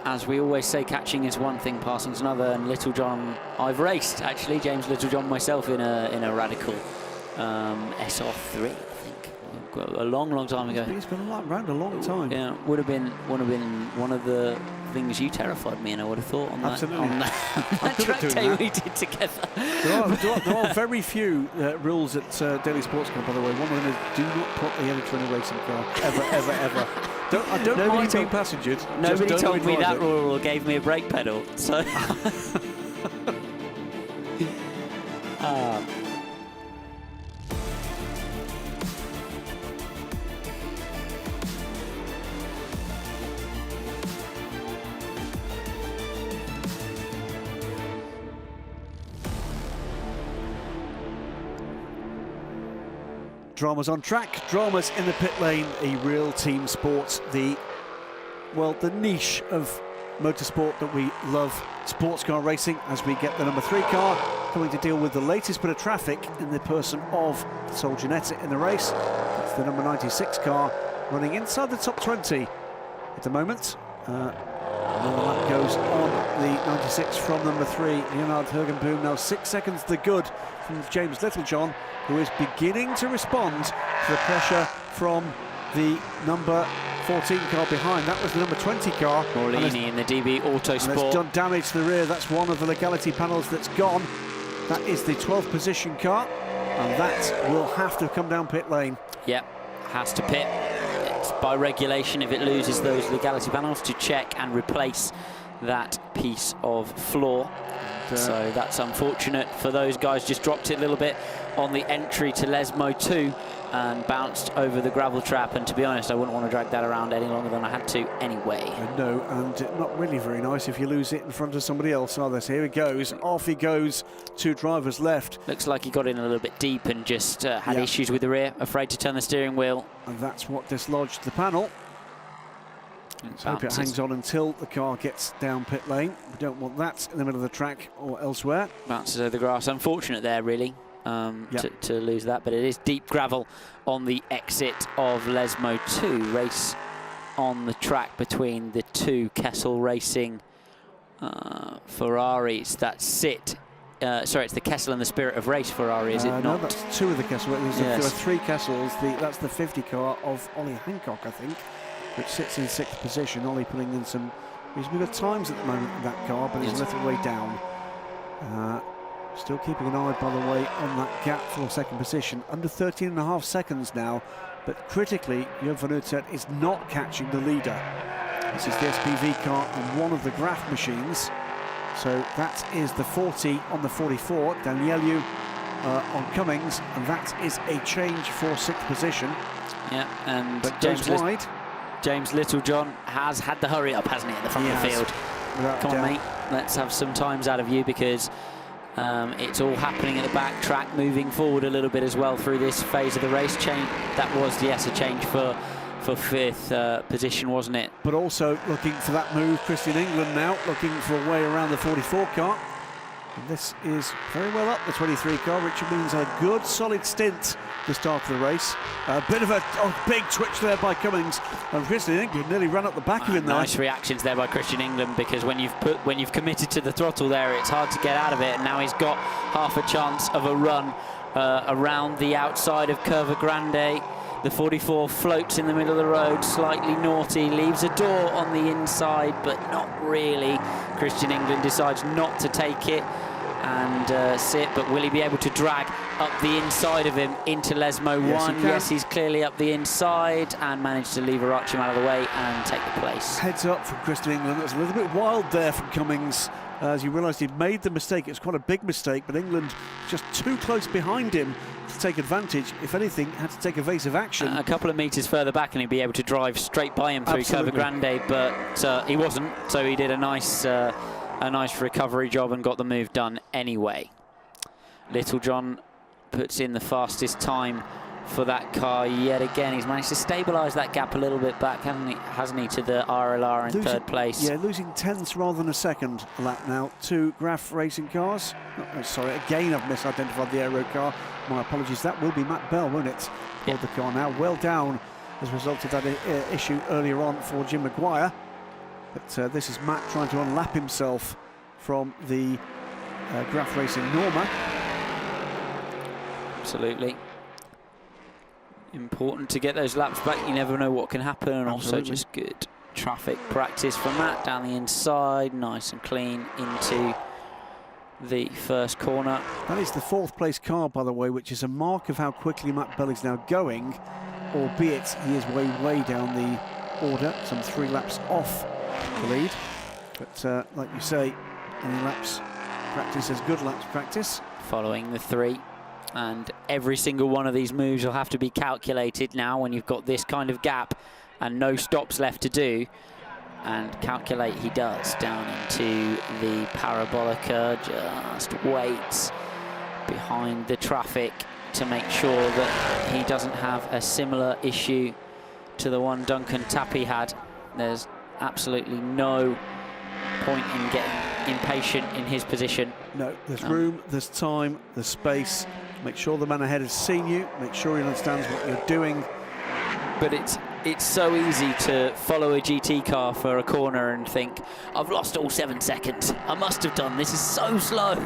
as we always say, catching is one thing, passing's another. And Littlejohn, I've raced actually, James Littlejohn myself in a Radical SR3, I think, a long time ago.
He's been around a long time.
Yeah, would have been one of the things you terrified me, and I would have thought on that track day we did together.
There are very few rules at Daily Sports Club, by the way. One of them is do not put the editor in a racing car, ever. I don't mind being passengered.
Nobody told me that rule or gave me a brake pedal, so.
Dramas on track, dramas in the pit lane, a real team sport, the niche of motorsport that we love, sports car racing, as we get the number 3 car coming to deal with the latest bit of traffic in the person of Sol Giannetta in the race. That's the number 96 car running inside the top 20 at the moment. Another lap goes on the 96 from number 3, Leonard Hugenboom. Now 6 seconds the good from James Littlejohn, who is beginning to respond to the pressure from the number 14 car behind. That was the number 20 car.
Morlini in the DB Autosport.
And it's done damage to the rear. That's one of the legality panels that's gone. That is the 12th position car, and that will have to come down pit lane.
Yep, has to pit. It's by regulation, if it loses those legality panels, to check and replace that piece of floor. So that's unfortunate for those guys. Just dropped it a little bit on the entry to Lesmo 2 and bounced over the gravel trap. And to be honest, I wouldn't want to drag that around any longer than I had to anyway.
No, and not really very nice if you lose it in front of somebody else, are there? So here he goes, off he goes, 2 drivers left.
Looks like he got in a little bit deep and just had issues with the rear, afraid to turn the steering wheel.
And that's what dislodged the panel. Let's hope it hangs on until the car gets down pit lane. We don't want that in the middle of the track or elsewhere.
Bounces over the grass. Unfortunate there, really, to lose that. But it is deep gravel on the exit of Lesmo 2. Race on the track between the 2 Kessel Racing Ferraris that sit. Sorry, it's the Kessel and the Spirit of Race Ferrari, is it not?
No, that's 2 of the Kessel. There are 3 Kessels. That's the 50 car of Ollie Hancock, I think, which sits in 6th position. Ollie putting in some reasonably good times at the moment in that car, but he's a little way down. Still keeping an eye, by the way, on that gap for 2nd position. Under 13.5 seconds now, but critically, Jan van Uytert is not catching the leader. This is the SPV car on one of the Graf machines. So that is the 40 on the 44, Danielu on Cummings, and that is a change for 6th position.
Yeah, and
but
James Littlejohn has had the hurry up, hasn't he, at the front of the field? Come on, mate, let's have some times out of you, because it's all happening at the back. Track moving forward a little bit as well through this phase of the race. That was, yes, a change for 5th position, wasn't it?
But also looking for that move, Christian England now looking for a way around the 44 car. And this is very well up the 23 car, which means a good solid stint to start the race. A bit of a big twitch there by Cummings, and Christian England nearly ran up the back of him there.
Nice reactions there by Christian England, because when you've committed to the throttle there, it's hard to get out of it. And now he's got half a chance of a run around the outside of Curva Grande. The 44 floats in the middle of the road, slightly naughty, leaves a door on the inside, but not really. Christian England decides not to take it and sit, but will he be able to drag up the inside of him into Lesmo 1? Yes, he's clearly up the inside and managed to lever arch him out of the way and take the place.
Heads up from Christian England. That's a little bit wild there from Cummings, as you realised he'd made the mistake. It's quite a big mistake, but England just too close behind him to take advantage. If anything, had to take evasive action.
A couple of metres further back and he'd be able to drive straight by him through Curva Grande, but he wasn't, so he did a nice recovery job and got the move done anyway. Littlejohn puts in the fastest time for that car yet again. He's managed to stabilise that gap a little bit back, hasn't he, to the RLR in 3rd place.
Yeah, losing tenths rather than a second a lap now. 2 Graf racing cars. Sorry, again I've misidentified the aero car. My apologies. That will be Matt Bell, won't it? Yeah. The car now well down as a result of that issue earlier on for Jim Maguire. But this is Matt trying to unlap himself from the Graf Racing Norma.
Absolutely. Important to get those laps back. You never know what can happen, and also just good traffic practice for Matt down the inside, nice and clean into the first corner.
That is the 4th place car, by the way, which is a mark of how quickly Matt Bell is now going, albeit he is way down the order, some 3 laps off the lead. But like you say, any laps practice is good laps practice.
Following the 3, and every single one of these moves will have to be calculated now when you've got this kind of gap and no stops left to do. And calculate he does down into the Parabolica, just waits behind the traffic to make sure that he doesn't have a similar issue to the one Duncan Tappy had. There's absolutely no point in getting impatient in his position.
No, there's room, there's time, there's space. Make sure the man ahead has seen you, make sure he understands what you're doing.
But it's so easy to follow a GT car for a corner and think, I've lost all 7 seconds. I must have done. This is so slow.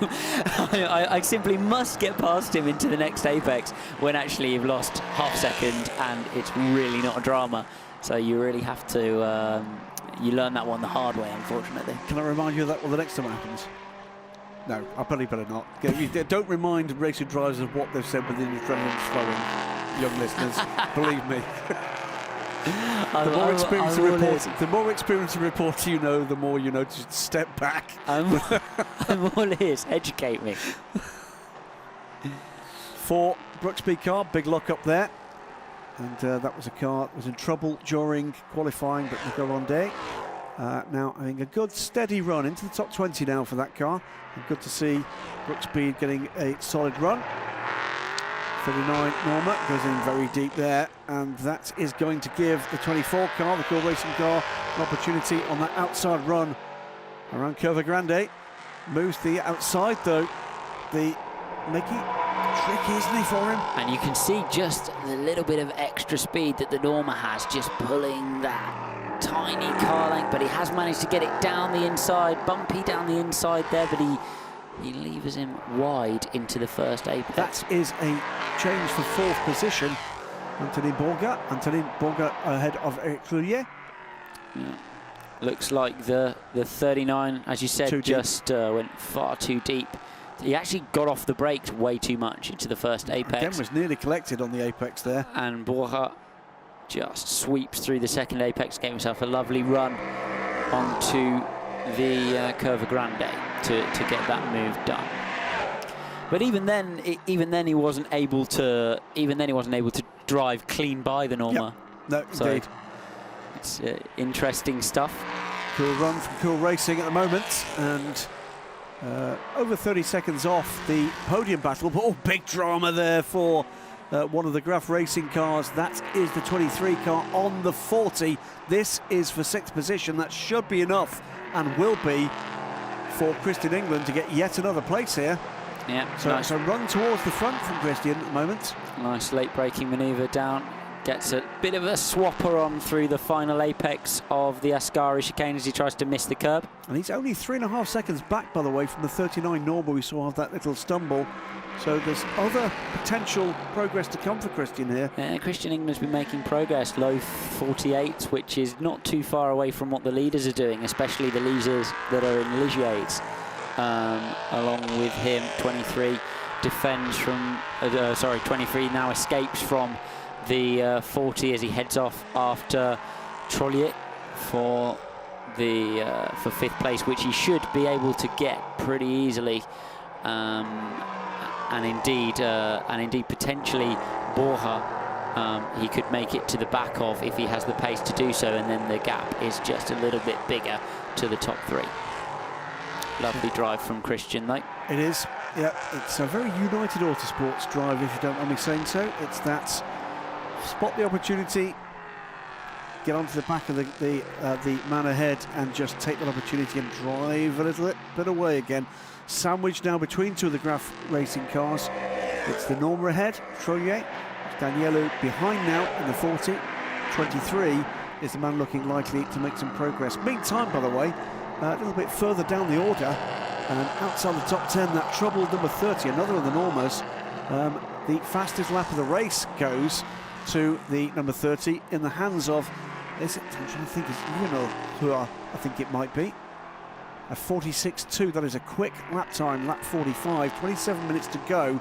I simply must get past him into the next apex, when actually you've lost half second and it's really not a drama. So you really have to, you learn that one the hard way, unfortunately.
Can I remind you of that the next time it happens? No, I probably better not. Don't remind racing drivers of what they've said within the adrenaline flowing, young listeners. Believe me. The more experience the reporter you know, the more you know to step back.
I'm all ears. Educate me.
For Brooksby car, big lock up there. And that was a car that was in trouble during qualifying, but Nico Rondet now having a good steady run into the top 20 now for that car. And good to see Brooksby getting a solid run. 39 Norma goes in very deep there, and that is going to give the 24 car, the Cool Racing car, an opportunity on that outside run around Curva Grande. Moves to the outside though. The Mickey, tricky, isn't he, for him?
And you can see just the little bit of extra speed that the Norma has, just pulling that tiny car length, but he has managed to get it down the inside, bumpy down the inside there, but he levers him wide into the first apex.
That is a change for fourth position. Antonin Borga ahead of Eric Cloutier.
Yeah. Looks like the 39, as you said, just went far too deep. He actually got off the brakes way too much into the first apex.
Again, was nearly collected on the apex there.
And Borja just sweeps through the second apex, gave himself a lovely run onto the Curva Grande to get that move done. But even then he wasn't able to drive clean by the Norma.
Yep. No, indeed.
It's interesting stuff.
Cool run from Cool Racing at the moment, and over 30 seconds off the podium battle. But big drama there for one of the Graf Racing cars. That is the 23 car on the 40. This is for 6th position. That should be enough, and will be, for Christian England to get yet another place here.
Yeah.
So it's a run towards the front from Christian at the moment.
Nice late braking manoeuvre down. Gets a bit of a swapper on through the final apex of the Ascari chicane as he tries to miss the curb.
And he's only 3.5 seconds back, by the way, from the 39 Norma we saw have that little stumble. So there's other potential progress to come for Christian here.
Yeah, Christian England's been making progress, low 48s, which is not too far away from what the leaders are doing, especially the leaders that are in Ligiers. Along with him, 23 defends from, 23 now escapes from the 40 as he heads off after Trollier for the for 5th place, which he should be able to get pretty easily, and indeed potentially Borja he could make it to the back of if he has the pace to do so, and then the gap is just a little bit bigger to the top 3. Lovely drive from Christian, though.
It is, yeah. It's a very United Autosports drive, if you don't mind me saying so. It's that spot the opportunity, get onto the back of the man ahead, and just take that opportunity and drive a little bit away again. Sandwiched now between two of the Graf Racing cars. It's the Norma ahead, Trollier. Daniello behind now in the 40. 23 is the man looking likely to make some progress. Meantime, by the way, a little bit further down the order, and outside the top 10, that troubled number 30, another of the Normas. The fastest lap of the race goes to the number 30 in the hands of, I'm trying to think, who I think it might be. A 46.2, that is a quick lap time, lap 45, 27 minutes to go.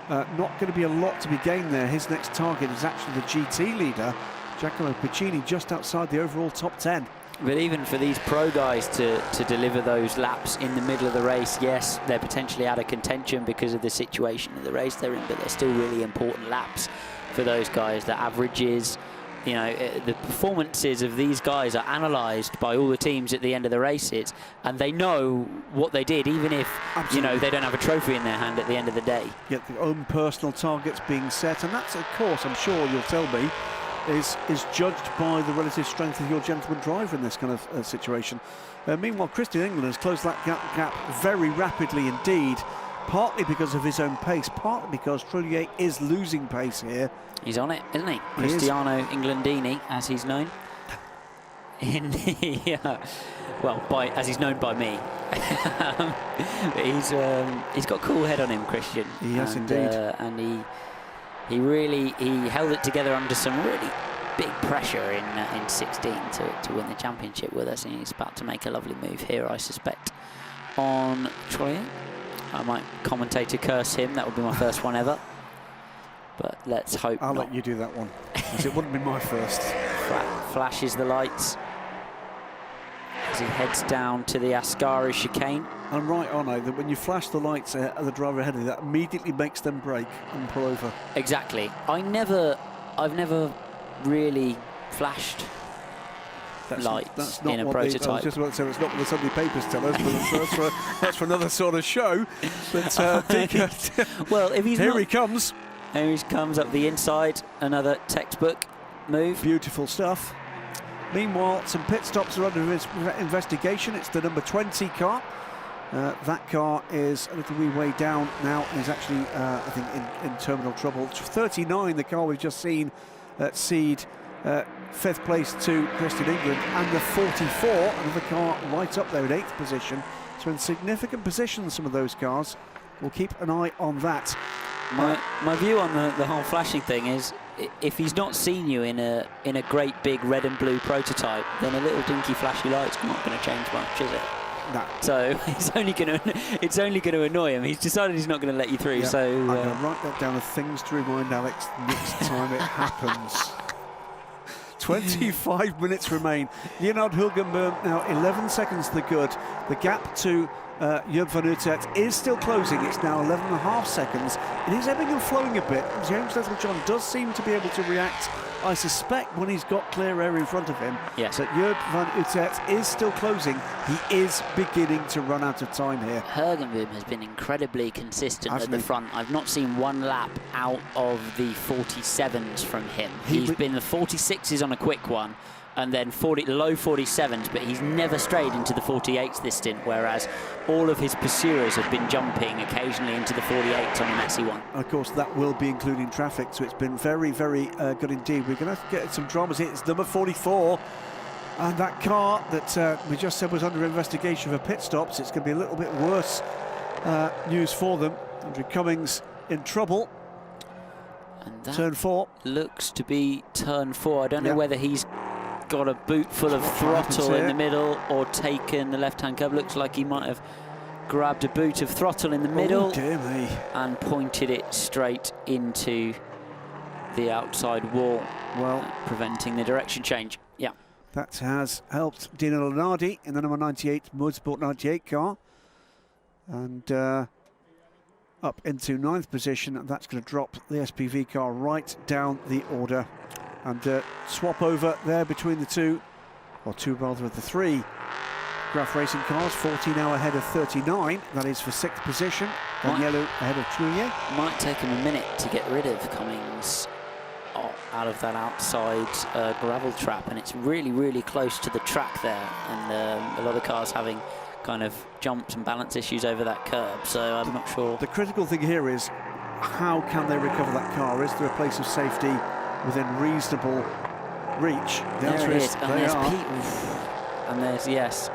Not going to be a lot to be gained there. His next target is actually the GT leader, Giacomo Piccini, just outside the overall top 10.
But even for these pro guys to deliver those laps in the middle of the race, yes, they're potentially out of contention because of the situation of the race they're in, but they're still really important laps for those guys. The averages, you know, the performances of these guys are analysed by all the teams at the end of the races, and they know what they did, even if, you know, they don't have a trophy in their hand at the end of the day.
Yet their own personal targets being set, and that's, of course, I'm sure you'll tell me, is judged by the relative strength of your gentleman driver in this kind of situation. Meanwhile, Christian England has closed that gap very rapidly indeed, partly because of his own pace, partly because Trollier is losing pace here.
He's on it, isn't he? Cristiano Englandini, as he's known. In the, as he's known by me. He's got a cool head on him, Christian.
Yes, indeed.
And he held it together under some really big pressure in 16 to win the championship with us, and he's about to make a lovely move here, I suspect, on Troyer. I might commentate to curse him. That would be my first one ever. But let's hope
I'll let you do that one, because it wouldn't be my first.
Flashes the lights as he heads down to the Ascari chicane.
I'm right, aren't I, that when you flash the lights at the driver ahead of you, that immediately makes them brake and pull over.
Exactly. I've never really flashed lights in a prototype.
I was just about to say, it's not what the Sunday papers tell us, but that's for another sort of show. But
well, if he's
here he comes.
Here he comes up the inside, another textbook move.
Beautiful stuff. Meanwhile, some pit stops are under investigation. It's the number 20 car. That car is a little wee way down now. Is actually, I think, in terminal trouble. 39, the car we've just seen cede 5th place to Christian England, and the 44, another car right up there in 8th position. So in significant positions, some of those cars. We'll keep an eye on that.
My view on the whole flashing thing is, if he's not seen you in a great big red and blue prototype, then a little dinky flashy light's not going to change much, is it?
No.
So it's only going to annoy him. He's decided he's not going to let you through.
Yeah.
So
I'm going to write that down as things to remind Alex next time it happens. 25 minutes remain. Leonard Hulkenberg now 11 seconds to the good. The gap to Joop van Uitert is still closing. It's now 11.5 seconds. It is ebbing and flowing a bit. James Littlejohn does seem to be able to react, I suspect, when he's got clear air in front of him.
Yes.
But Joop van Uitert is still closing. He is beginning to run out of time here.
Hulkenberg has been incredibly consistent
Hasn't
at the
he?
front. I've not seen one lap out of the 47s from him. He's been the 46s on a quick one, and then low 47s, but he's never strayed into the 48s this stint, whereas all of his pursuers have been jumping occasionally into the 48s on a messy one.
Of course, that will be including traffic, so it's been very, very good indeed. We're going to have to get some dramas here. It's number 44, and that car that we just said was under investigation for pit stops. It's going to be a little bit worse news for them. Andrew Cummings in trouble.
And that
Turn 4.
looks to be turn 4. I don't know whether he's got a boot full of throttle in the middle or taken the left-hand curb. Looks like he might have grabbed a boot of throttle in the middle.
Oh, dear me.
And pointed it straight into the outside wall, preventing the direction change. Yeah.
That has helped Dino Lenardi in the number 98 Motorsport 98 car. And up into 9th position, and that's going to drop the SPV car right down the order. And swap over there between the two, or two rather of the three Graf Racing cars. 40 now ahead of 39. That is for 6th position. Daniello ahead of Trulier.
Might take him a minute to get rid of Cummings out of that outside gravel trap, and it's really, really close to the track there, and a lot of cars having kind of jumps and balance issues over that curb, so I'm not sure.
The critical thing here is, how can they recover that car? Is there a place of safety within reasonable reach? The answer is
and there's and there's, yes.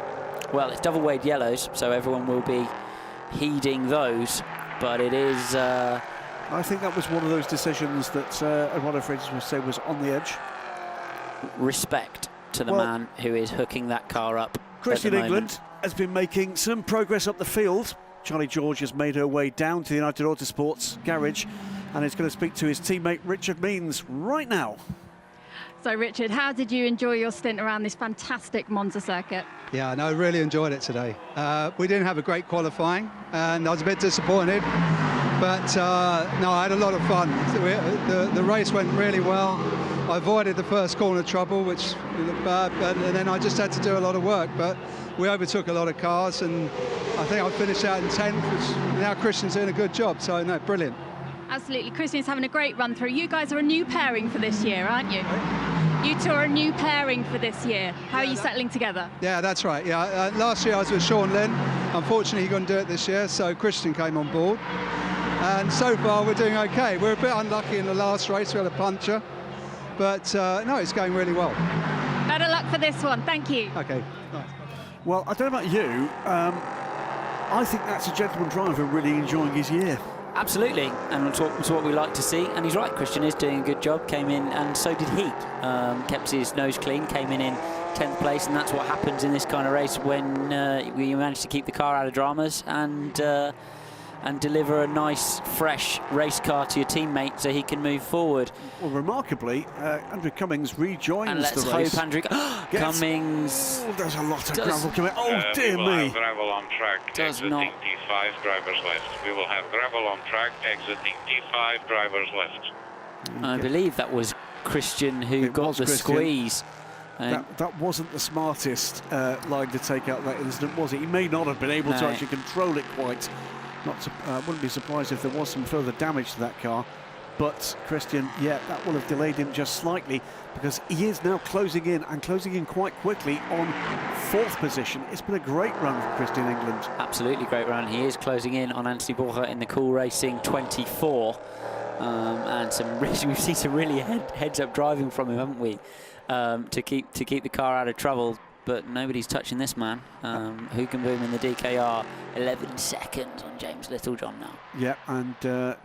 Well, it's double wade yellows, so everyone will be heeding those, but it is...
I think that was one of those decisions that Eduardo Freitas would say was on the edge.
Respect to the man who is hooking that car up.
Christian England has been making some progress up the field. Charlie George has made her way down to the United Autosports garage and is going to speak to his teammate Richard Means right now.
So Richard, how did you enjoy your stint around this fantastic Monza circuit?
Yeah, no, I really enjoyed it today. We didn't have a great qualifying and I was a bit disappointed, but no, I had a lot of fun. The race went really well. I avoided the first corner trouble, which looked bad, and then I just had to do a lot of work, but we overtook a lot of cars and I think I finished out in 10th, which now Christian's doing a good job, so no, brilliant.
Absolutely, Christian's having a great run through. You guys are a new pairing for this year, aren't you? You two are a new pairing for this year. How are you settling together?
Yeah, that's right. Yeah, last year I was with Sean Lynn. Unfortunately, he couldn't do it this year, so Christian came on board. And so far, we're doing okay. We're a bit unlucky in the last race. We had a puncture. But no, it's going really well.
Better luck for this one. Thank you.
Okay. Nice.
Well, I don't know about you. I think that's a gentleman driver really enjoying his year.
Absolutely, and it's what we like to see. And he's right, Christian is doing a good job. Came in, and so did he. Kept his nose clean, came in 10th place, and that's what happens in this kind of race when you manage to keep the car out of dramas. And and deliver a nice, fresh race car to your teammate so he can move forward.
Well, remarkably, Andrew Cummings rejoins
And let's
the race.
hope Andrew Cummings...
Oh, there's a lot of gravel coming. Oh, dear
we will
me.
have gravel on track,
Does
exiting
not.
T5, drivers left. We will have gravel on track, exiting T5, drivers left.
I believe that was Christian who
It
got
was
the
Christian.
squeeze.
That wasn't the smartest line to take out that incident, was it? He may not have been able to
No.
actually control it quite. Wouldn't be surprised if there was some further damage to that car. But Christian, yeah, that will have delayed him just slightly, because he is now closing in, and closing in quite quickly on 4th position. It's been a great run for Christian England.
Absolutely great run. He is closing in on Anthony Borja in the Cool Racing 24. And we've seen some really heads-up driving from him, haven't we? To keep the car out of trouble. But nobody's touching this man. Hookenboom in the DKR, 11 seconds on James Littlejohn now.
Yeah, and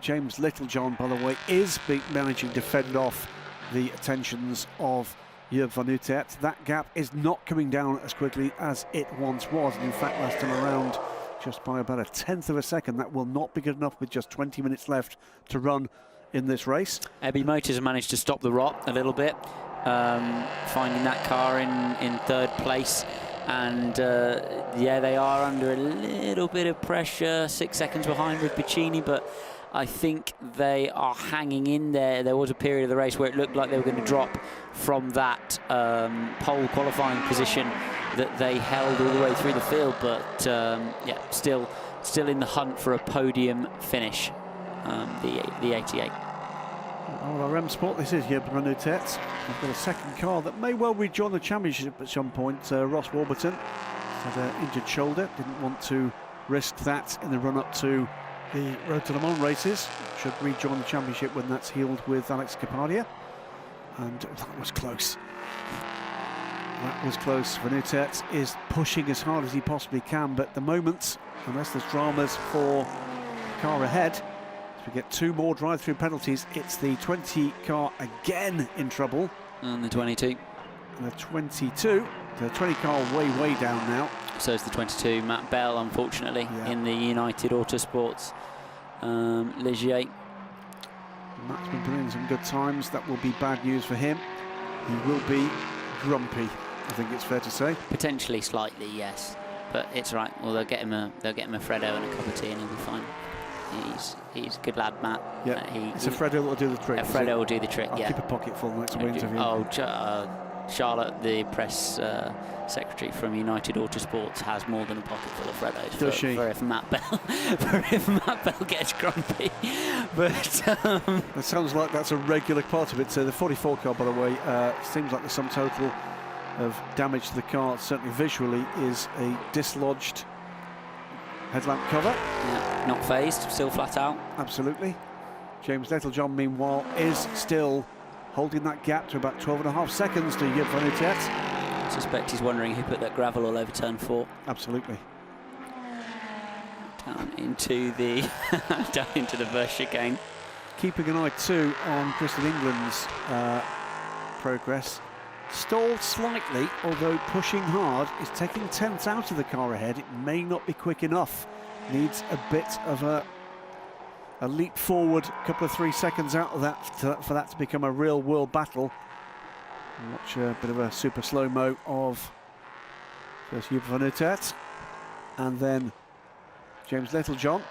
James Littlejohn, by the way, is managing to fend off the attentions of Joop van Uytert. That gap is not coming down as quickly as it once was. And in fact, last time around, just by about 1/10 of a second. That will not be good enough with just 20 minutes left to run in this race.
Abbey Motors have managed to stop the rot a little bit. Finding that car in 3rd place, and yeah, they are under a little bit of pressure, 6 seconds behind with Piccini, but I think they are hanging in there. There was a period of the race where it looked like they were going to drop from that pole qualifying position that they held all the way through the field, but yeah, still in the hunt for a podium finish, the 88.
Oh, RM Sport, this is Joop van Uytert. We've got a second car that may well rejoin the championship at some point. Ross Warburton had an injured shoulder, didn't want to risk that in the run-up to the Road to Le Mans races. Should rejoin the championship when that's healed with Alex Capadia. And that was close. That was close. Van Uytert is pushing as hard as he possibly can, but at the moment, unless there's dramas for the car ahead, we get 2 more drive-through penalties. It's the 20 car again in trouble.
And the 22.
And the 22. The 20 car way down now.
So is the 22. Matt Bell, unfortunately, in the United Autosports Ligier.
Matt's been putting in some good times. That will be bad news for him. He will be grumpy, I think it's fair to say.
Potentially slightly, yes. But it's right. Well, they'll get him a Freddo and a cup of tea and he'll be fine. He's a good lad, Matt.
Yeah, it's a Freddo that will do the trick.
A Freddo will do the trick,
I'll
yeah.
keep a pocket full next to interview.
Oh, Charlotte, the press secretary from United Autosports, has more than a pocket full of Freddos.
Does she?
For if Matt Bell gets grumpy. But
it sounds like that's a regular part of it. So the 44 car, by the way, seems like the sum total of damage to the car, certainly visually, is a dislodged headlamp cover.
Yeah, not phased, still flat out.
Absolutely. James Littlejohn, meanwhile, is still holding that gap to about 12.5 seconds to Joop van Uytert.
I suspect he's wondering who put that gravel all over turn 4.
Absolutely.
Down into the first chicane.
Keeping an eye too on Christian England's progress. Stalled slightly, although pushing hard, is taking 10ths out of the car ahead. It may not be quick enough. Needs a bit of a leap forward, a couple of 3 seconds out of that for that to become a real world battle. Watch a bit of a super slow-mo of first Joop van Uytert and then James Littlejohn.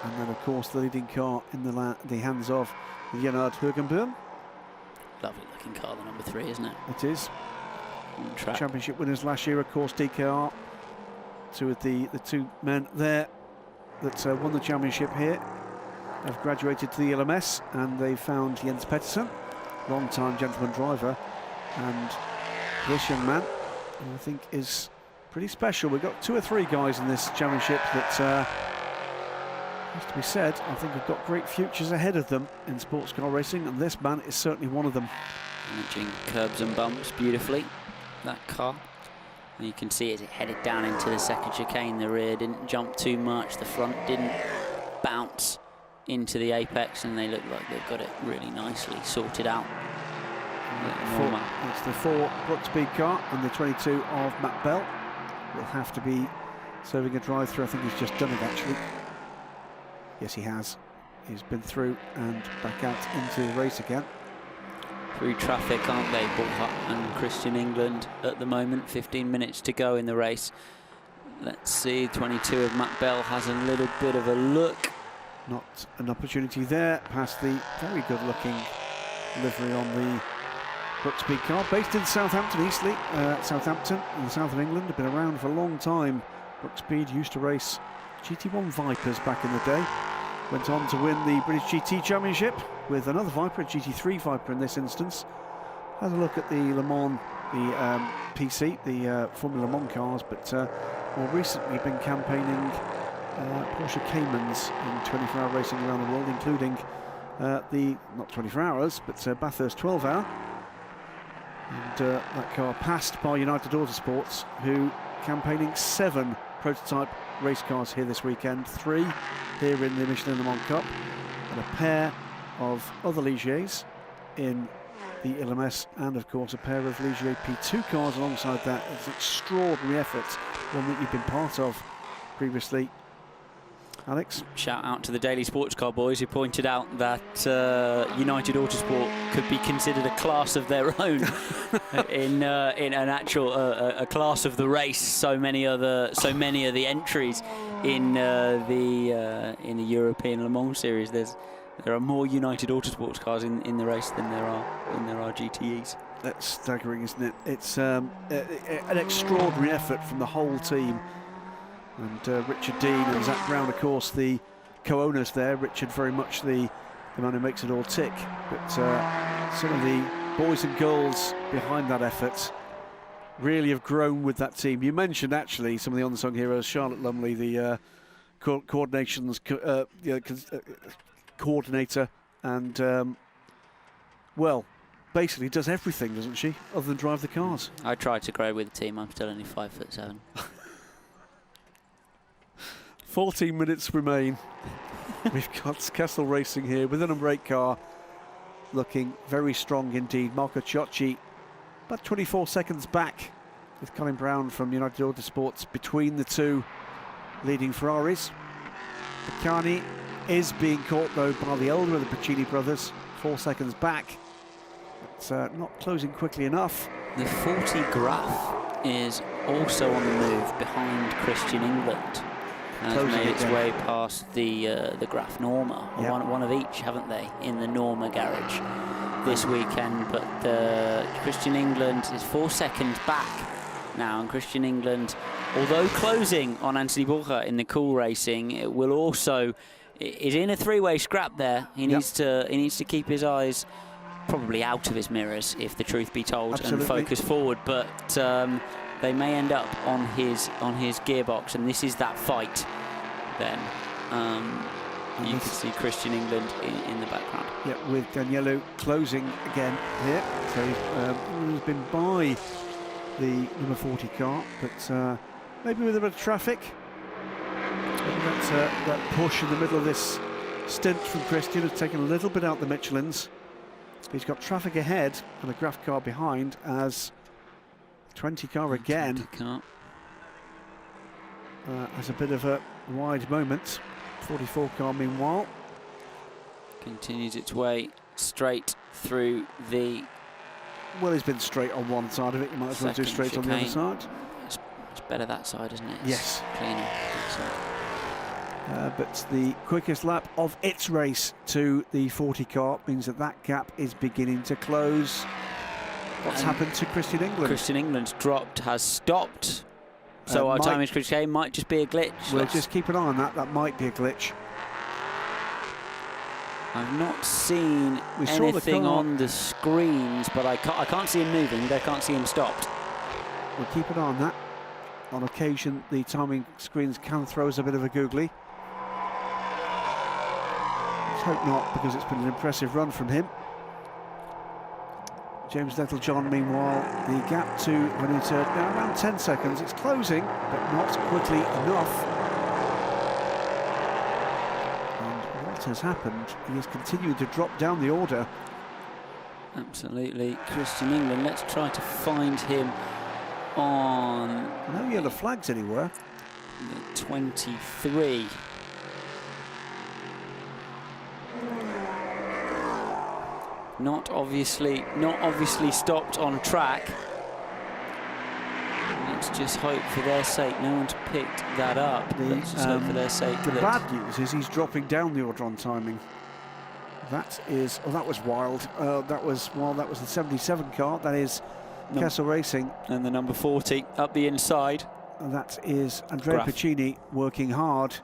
And then, of course, the leading car in the hands of Jenard Hoogenboom.
Lovely looking car, the number 3, isn't it?
It is.
On track.
Championship winners last year, of course, DKR. Two of the 2 men there that won the championship here have graduated to the LMS, and they found Jens Pettersson, long-time gentleman driver, and this young man, who I think is pretty special. We've got 2 or 3 guys in this championship that has to be said, I think have got great futures ahead of them in sports car racing, and this man is certainly one of them.
Managing curbs and bumps beautifully, that car. And you can see as it headed down into the second chicane, the rear didn't jump too much, the front didn't bounce into the apex, and they look like they've got it really nicely sorted out.
It's the 4 Brook Speed car and the 22 of Matt Bell. Will have to be serving a drive-through. I think he's just done it, actually. Yes, he has. He's been through and back out into the race again.
Through traffic, aren't they, Bullhut and Christian England at the moment? 15 minutes to go in the race. Let's see, 22 of Matt Bell has a little bit of a look.
Not an opportunity there, past the very good-looking livery on the Brookspeed car, based in Southampton, Southampton in the south of England. Have been around for a long time. Brookspeed used to race GT1 Vipers back in the day. Went on to win the British GT Championship with another Viper, a GT3 Viper in this instance. Had a look at the Le Mans, the PC, the Formula Le Mans cars, but more recently been campaigning Porsche Caymans in 24-hour racing around the world, including the, not 24 hours, but Bathurst 12-hour. And that car passed by United Autosports, who campaigning 7 prototype race cars here this weekend, 3 here in the Michelin Le Mans Cup, and a pair of other Ligiers in the LMS, and of course a pair of Ligier P2 cars alongside that. It's an extraordinary effort, one that you've been part of previously, Alex.
Shout out to the Daily Sports Car boys who pointed out that United Autosport could be considered a class of their own in an actual a class of the race. So many are the entries in the European Le Mans series. There are more United Autosports cars in the race than there are GTEs.
That's staggering, isn't it? It's an extraordinary effort from the whole team. And Richard Dean and Zach Brown, of course, the co-owners there. Richard very much the man who makes it all tick. But some of the boys and girls behind that effort really have grown with that team. You mentioned, actually, some of the unsung heroes. Charlotte Lumley, the coordinator, and, well, basically does everything, doesn't she, other than drive the cars.
I tried to grow with the team. I'm still only 5'7".
14 minutes remain. We've got Kessel Racing here with an unbraked car, looking very strong indeed. Marco Ciocci about 24 seconds back, with Colin Brown from United Autosports between the two leading Ferraris. Bacani is being caught though by the elder of the Piccini brothers, 4 seconds back. It's not closing quickly enough.
The 40 Graph is also on the move behind Christian England. And has made its way past the Graf Norma. Yep. One of each, haven't they, in the Norma garage this weekend? But Christian England is 4 seconds back now, and Christian England, although closing on Anthony Bullhut in the Cool Racing, it will also is in a three-way scrap there. He needs to keep his eyes probably out of his mirrors, if the truth be told. Absolutely. And focus forward. But they may end up on his gearbox, and this is that fight. Then you can see Christian England in the background.
Yeah, with Daniello closing again here. So he's been by the number 40 car, but maybe with a bit of traffic. That push in the middle of this stint from Christian has taken a little bit out the Michelins. He's got traffic ahead and a Graf car behind as 20 car again.
20 car.
Has a bit of a wide moment. 44 car meanwhile
continues its way straight through the...
Well, he's been straight on one side of it. You might as well do straight on the other side.
It's better that side, isn't it? It's
yes.
Cleaner.
But the quickest lap of its race to the 40 car means that gap is beginning to close. What's happened to Christian England?
Christian England's dropped, has stopped. So our time is critical. Might just be a glitch.
We'll just keep an eye on that. That might be a glitch.
I've not seen anything on the screens, but I can't see him moving. I can't see him stopped.
We'll keep an eye on that. On occasion, the timing screens can throw us a bit of a googly. Let's hope not, because it's been an impressive run from him. James Littlejohn, meanwhile, the gap to Vanuta now around 10 seconds. It's closing, but not quickly enough. And what has happened? He has continued to drop down the order.
Absolutely. Christian England, let's try to find him on...
No yellow flags anywhere.
The 23. Not obviously stopped on track. Let's just hope for their sake no one's picked that up. Let's just hope for their sake.
The bad news is he's dropping down the order on timing. That is, oh, that was wild. That was the 77 car. That is Kessel Racing.
And the number 40 up the inside.
And that is Andrea Piccini working hard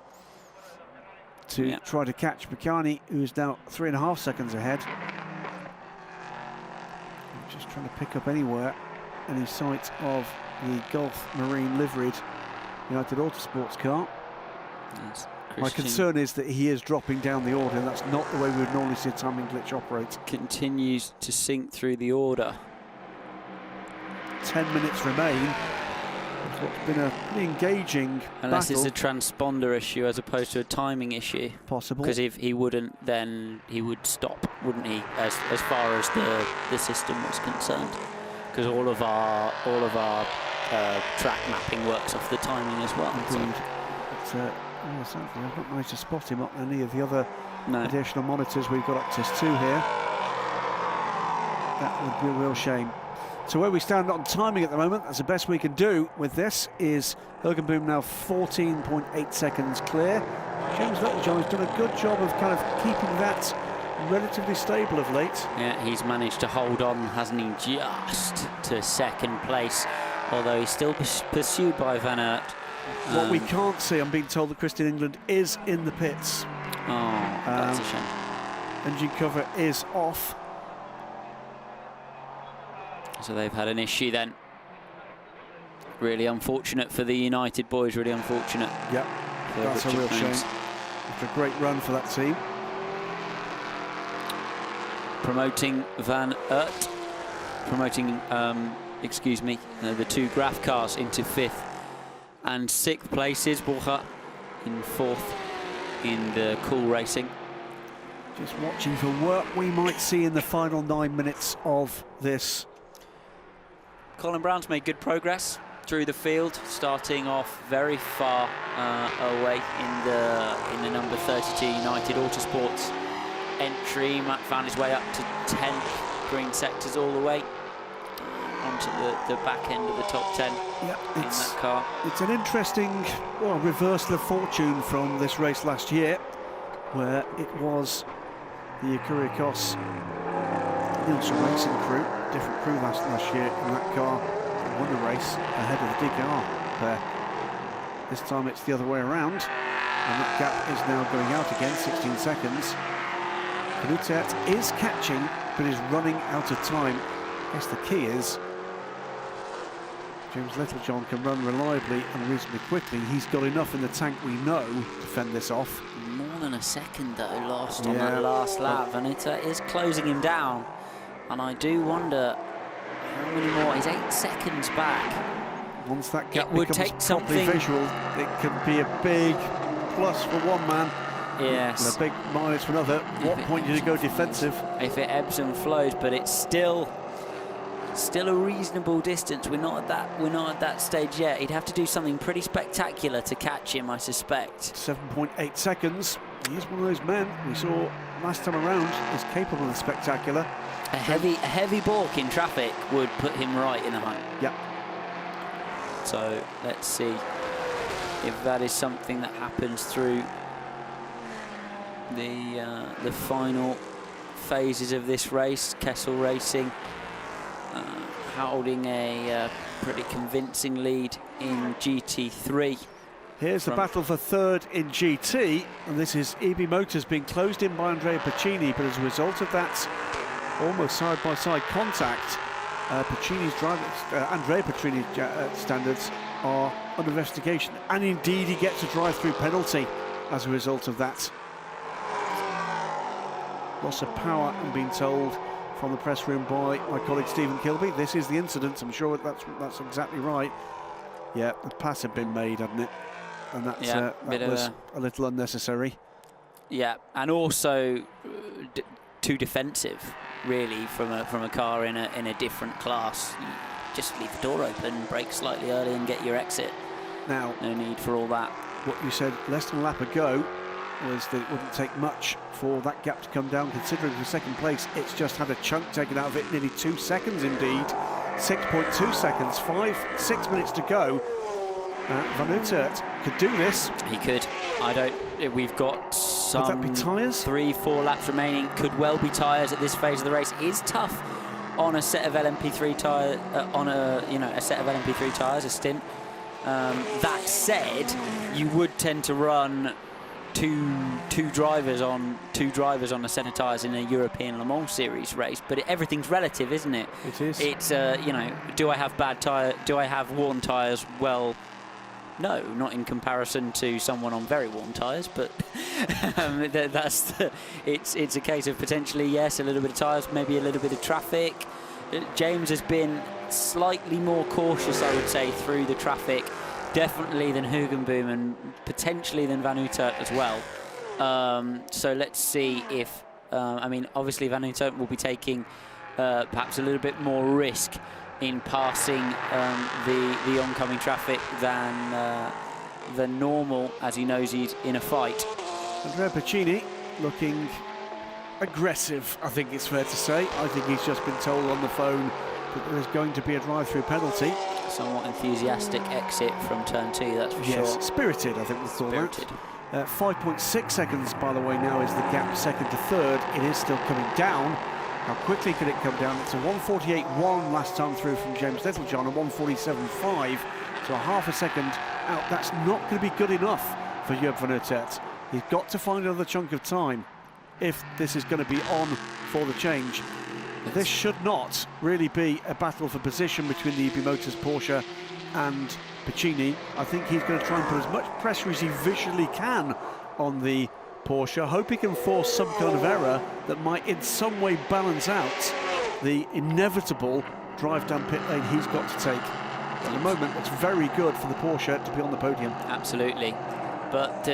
to try to catch Picani, who is now 3.5 seconds ahead. Just trying to pick up any sight of the Gulf Marine liveried United Autosports car.
Yes,
my concern is that he is dropping down the order, and that's not the way we would normally see a timing glitch operate.
Continues to sink through the order.
10 minutes remain. It's what's been a pretty engaging
Unless
battle.
it's a transponder issue as opposed to a timing issue.
Possible.
Because if he wouldn't, then he would stop, wouldn't he? As far as the system was concerned, because all of our track mapping works off the timing as well.
Indeed. But, sadly, I've not managed to spot him on any of the other additional monitors we've got access to here. That would be a real shame. So where we stand on timing at the moment, that's the best we can do with this, is Hergenboom now 14.8 seconds clear. James Littlejohn has done a good job of kind of keeping that relatively stable of late.
Yeah, he's managed to hold on, hasn't he, just to second place, although he's still pursued by Van Aert.
What we can't see, I'm being told that Christian England is in the pits.
Oh, that's a shame.
Engine cover is off.
So they've had an issue then. Really unfortunate for the United boys, really unfortunate.
Yep, that's a real shame. After a great run for that team.
Promoting Van Aert, excuse me, the two Graf cars into 5th and 6th places. Borja in 4th in the Cool Racing.
Just watching for what we might see in the final 9 minutes of this.
Colin Brown's made good progress through the field, starting off very far away in the number 32 United Autosports entry. Matt found his way up to 10th, green sectors all the way onto the back end of the top 10 in that car. It's
an interesting reversal of fortune from this race last year, where it was the Kyrgios Nielsen Racing crew, different crew last year in that car, won the race ahead of the DKR there. This time it's the other way around, and that gap is now going out again, 16 seconds. Knutert is catching, but is running out of time. I guess the key is James Littlejohn can run reliably and reasonably quickly. He's got enough in the tank, we know, to fend this off.
More than a second though lost on that last lap, and it is closing him down. And I do wonder how many more. He's 8 seconds back.
Once that gap
would
becomes
take
properly
something
visual, it can be a big plus for one man.
Yes.
And a big minus for another. What point did you go defensive?
If it ebbs and flows, but it's still a reasonable distance. We're not at that stage yet. He'd have to do something pretty spectacular to catch him, I suspect.
7.8 seconds. He's one of those men we saw last time around is capable of the spectacular.
A heavy balk in traffic would put him right in a hunt.
Yep.
So let's see if that is something that happens through the final phases of this race. Kessel Racing holding a pretty convincing lead in GT3.
Here's the battle for 3rd in GT, and this is EB Motors being closed in by Andrea Piccini, but as a result of that almost side-by-side contact, Andrea Piccini's standards are under investigation, and indeed he gets a drive-through penalty as a result of that. Loss of power, I'm being told from the press room by my colleague Stephen Kilby. This is the incident, I'm sure that's exactly right. Yeah, the pass had been made, hadn't it? And that was a little unnecessary. Yeah,
and also too defensive, really, from a car in a different class. You just leave the door open, brake slightly early, and get your exit.
Now,
no need for all that.
what you said less than a lap ago was that it wouldn't take much for that gap to come down, considering for second place it's just had a chunk taken out of it, nearly 2 seconds indeed. 6.2 seconds, 6 minutes to go. Van Uttert could do this.
He could. We've got some...
Could that be tyres?
3-4 laps remaining. Could well be tyres at this phase of the race. It is tough on a set of LMP3 tyres, a set of LMP3 tyres, a stint. That said, you would tend to run two drivers on a set of tyres in a European Le Mans Series race, but everything's relative, isn't it?
It is.
It's do I have bad tyre? Do I have worn tyres? Well, no, not in comparison to someone on very worn tyres, but it's a case of potentially yes, a little bit of tyres, maybe a little bit of traffic. James has been slightly more cautious, I would say, through the traffic. Definitely than Hugenboom and potentially than Van Uttert as well. So let's see if, obviously Van Uttert will be taking perhaps a little bit more risk in passing the oncoming traffic than normal, as he knows he's in a fight.
Andrea Piccini looking aggressive, I think it's fair to say. I think he's just been told on the phone that there's going to be a drive-through penalty.
Somewhat enthusiastic exit from turn 2, that's for sure.
Yes, spirited, I think we'll call
Spirited.
that. 5.6 seconds, by the way, now is the gap second to third. It is still coming down. How quickly can it come down? It's a 1:48.1 last time through from James Littlejohn, a 1:47.5. So a half a second out. That's not going to be good enough for Joop van Uttert. He's got to find another chunk of time if this is going to be on for the change. This should not really be a battle for position between the EB Motors Porsche and Piccini. I think he's going to try and put as much pressure as he visually can on the Porsche. Hope he can force some kind of error that might in some way balance out the inevitable drive down pit lane he's got to take. At the moment, it's very good for the Porsche to be on the podium.
Absolutely. But,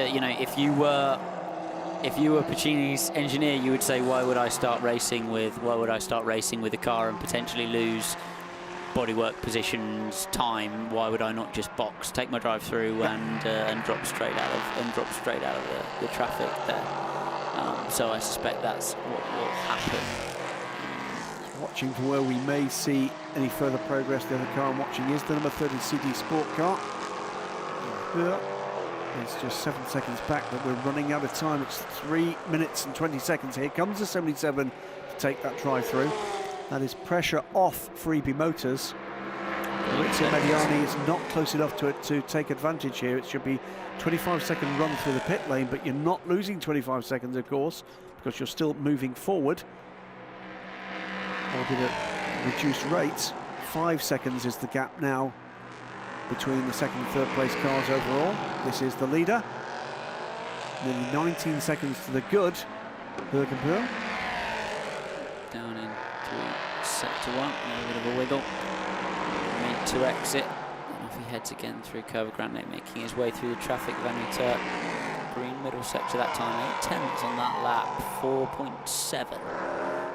if you were Piccini's engineer, you would say, why would I start racing with a car and potentially lose bodywork positions, time? Why would I not just box, take my drive through and drop straight out of the traffic there? So I suspect that's what will happen.
Watching for where we may see any further progress. The other car I'm watching is the number 30 CD Sport car. It's just 7 seconds back, but we're running out of time. It's 3 minutes and 20 seconds. Here comes the 77 to take that drive through. That is pressure off for EB Motors. Maurizio Mediani is not close enough to it to take advantage here. It should be 25-second run through the pit lane, but you're not losing 25 seconds, of course, because you're still moving forward. Albeit at reduced rates. 5 seconds is the gap now between the second and third place cars overall. This is the leader. Nearly 19 seconds to the good. Hugenboom.
Down into sector 1, a little bit of a wiggle. Mid to exit. And off he heads again through Curva Grande, making his way through the traffic. Van Uttert, green middle sector that time. 8/10 on that lap. 4.7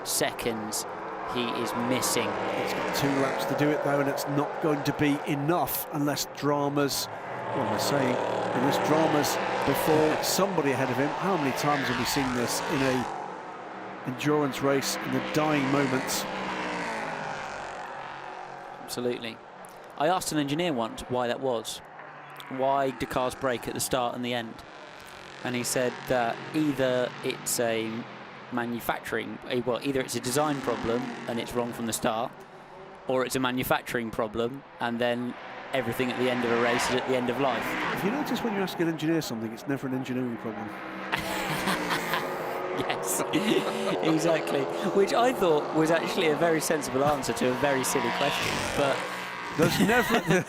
seconds. He is missing.
He's got 2 laps to do it though, and it's not going to be enough unless dramas, what am I saying, unless dramas before somebody ahead of him. How many times have we seen this in a endurance race in the dying moments?
Absolutely. I asked an engineer once why that was. Why do cars brake at the start and the end? And he said that either it's a either it's a design problem and it's wrong from the start, or it's a manufacturing problem and then everything at the end of a race is at the end of life.
If you notice when you ask an engineer something, it's never an engineering problem.
Yes, exactly. Which I thought was actually a very sensible answer to a very silly question, but
there's never...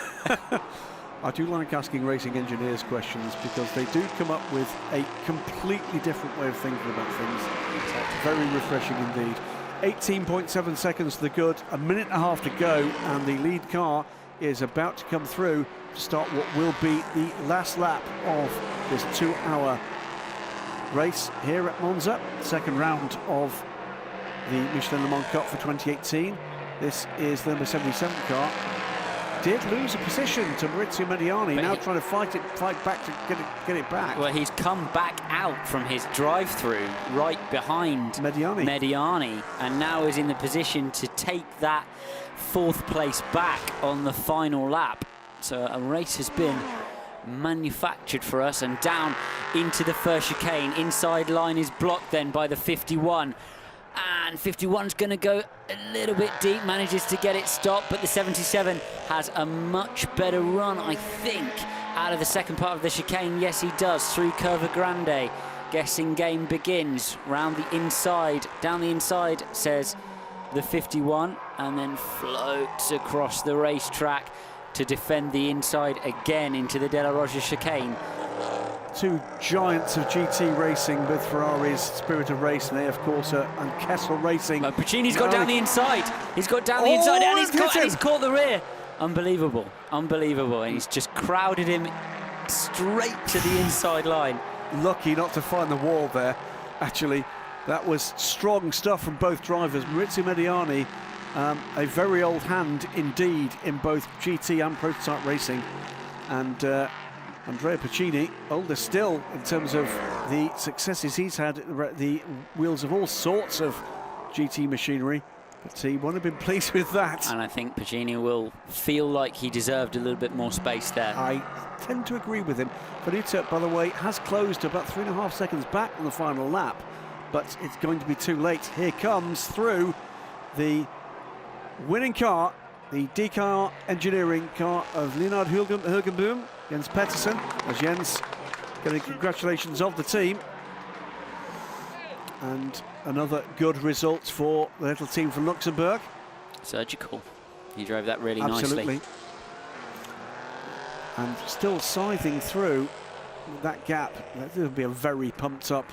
I do like asking racing engineers questions because they do come up with a completely different way of thinking about things. It's very refreshing indeed. 18.7 seconds to the good, a minute and a half to go, and the lead car is about to come through to start what will be the last lap of this 2-hour race here at Monza. Second round of the Michelin Le Mans Cup for 2018. This is the number 77 car. did lose a position to Maurizio Mediani, now trying to fight back to get it back.
Well, he's come back out from his drive-through right behind Mediani, and now is in the position to take that 4th place back on the final lap. So a race has been manufactured for us, and down into the first chicane. Inside line is blocked then by the 51. And 51's going to go a little bit deep, manages to get it stopped, but the 77 has a much better run, I think, out of the second part of the chicane. Yes, he does, through Curva Grande. Guessing game begins. Round the inside, down the inside, says the 51, and then floats across the racetrack to defend the inside again into the De La Roja chicane.
Two giants of GT racing with Ferrari's Spirit of Race and AF Corsa and Kessel Racing.
But Pacini's got down the inside. He's got down the inside, and he's caught the rear. Unbelievable, unbelievable. And he's just crowded him straight to the inside line.
Lucky not to find the wall there. Actually, that was strong stuff from both drivers. Maurizio Mediani, a very old hand indeed in both GT and prototype racing. And Andrea Pacini, older still in terms of the successes he's had at the wheels of all sorts of GT machinery, but he won't have been pleased with that.
And I think Pacini will feel like he deserved a little bit more space there.
I tend to agree with him. Venuta, by the way, has closed about 3.5 seconds back on the final lap, but it's going to be too late. Here comes through the winning car, the DKR engineering car of Leonard Hugenboom, Jens Pettersson, as Jens getting congratulations of the team. And another good result for the little team from Luxembourg.
Surgical. He drove that really
Absolutely.
nicely.
And still scything through that gap. That will be a very pumped up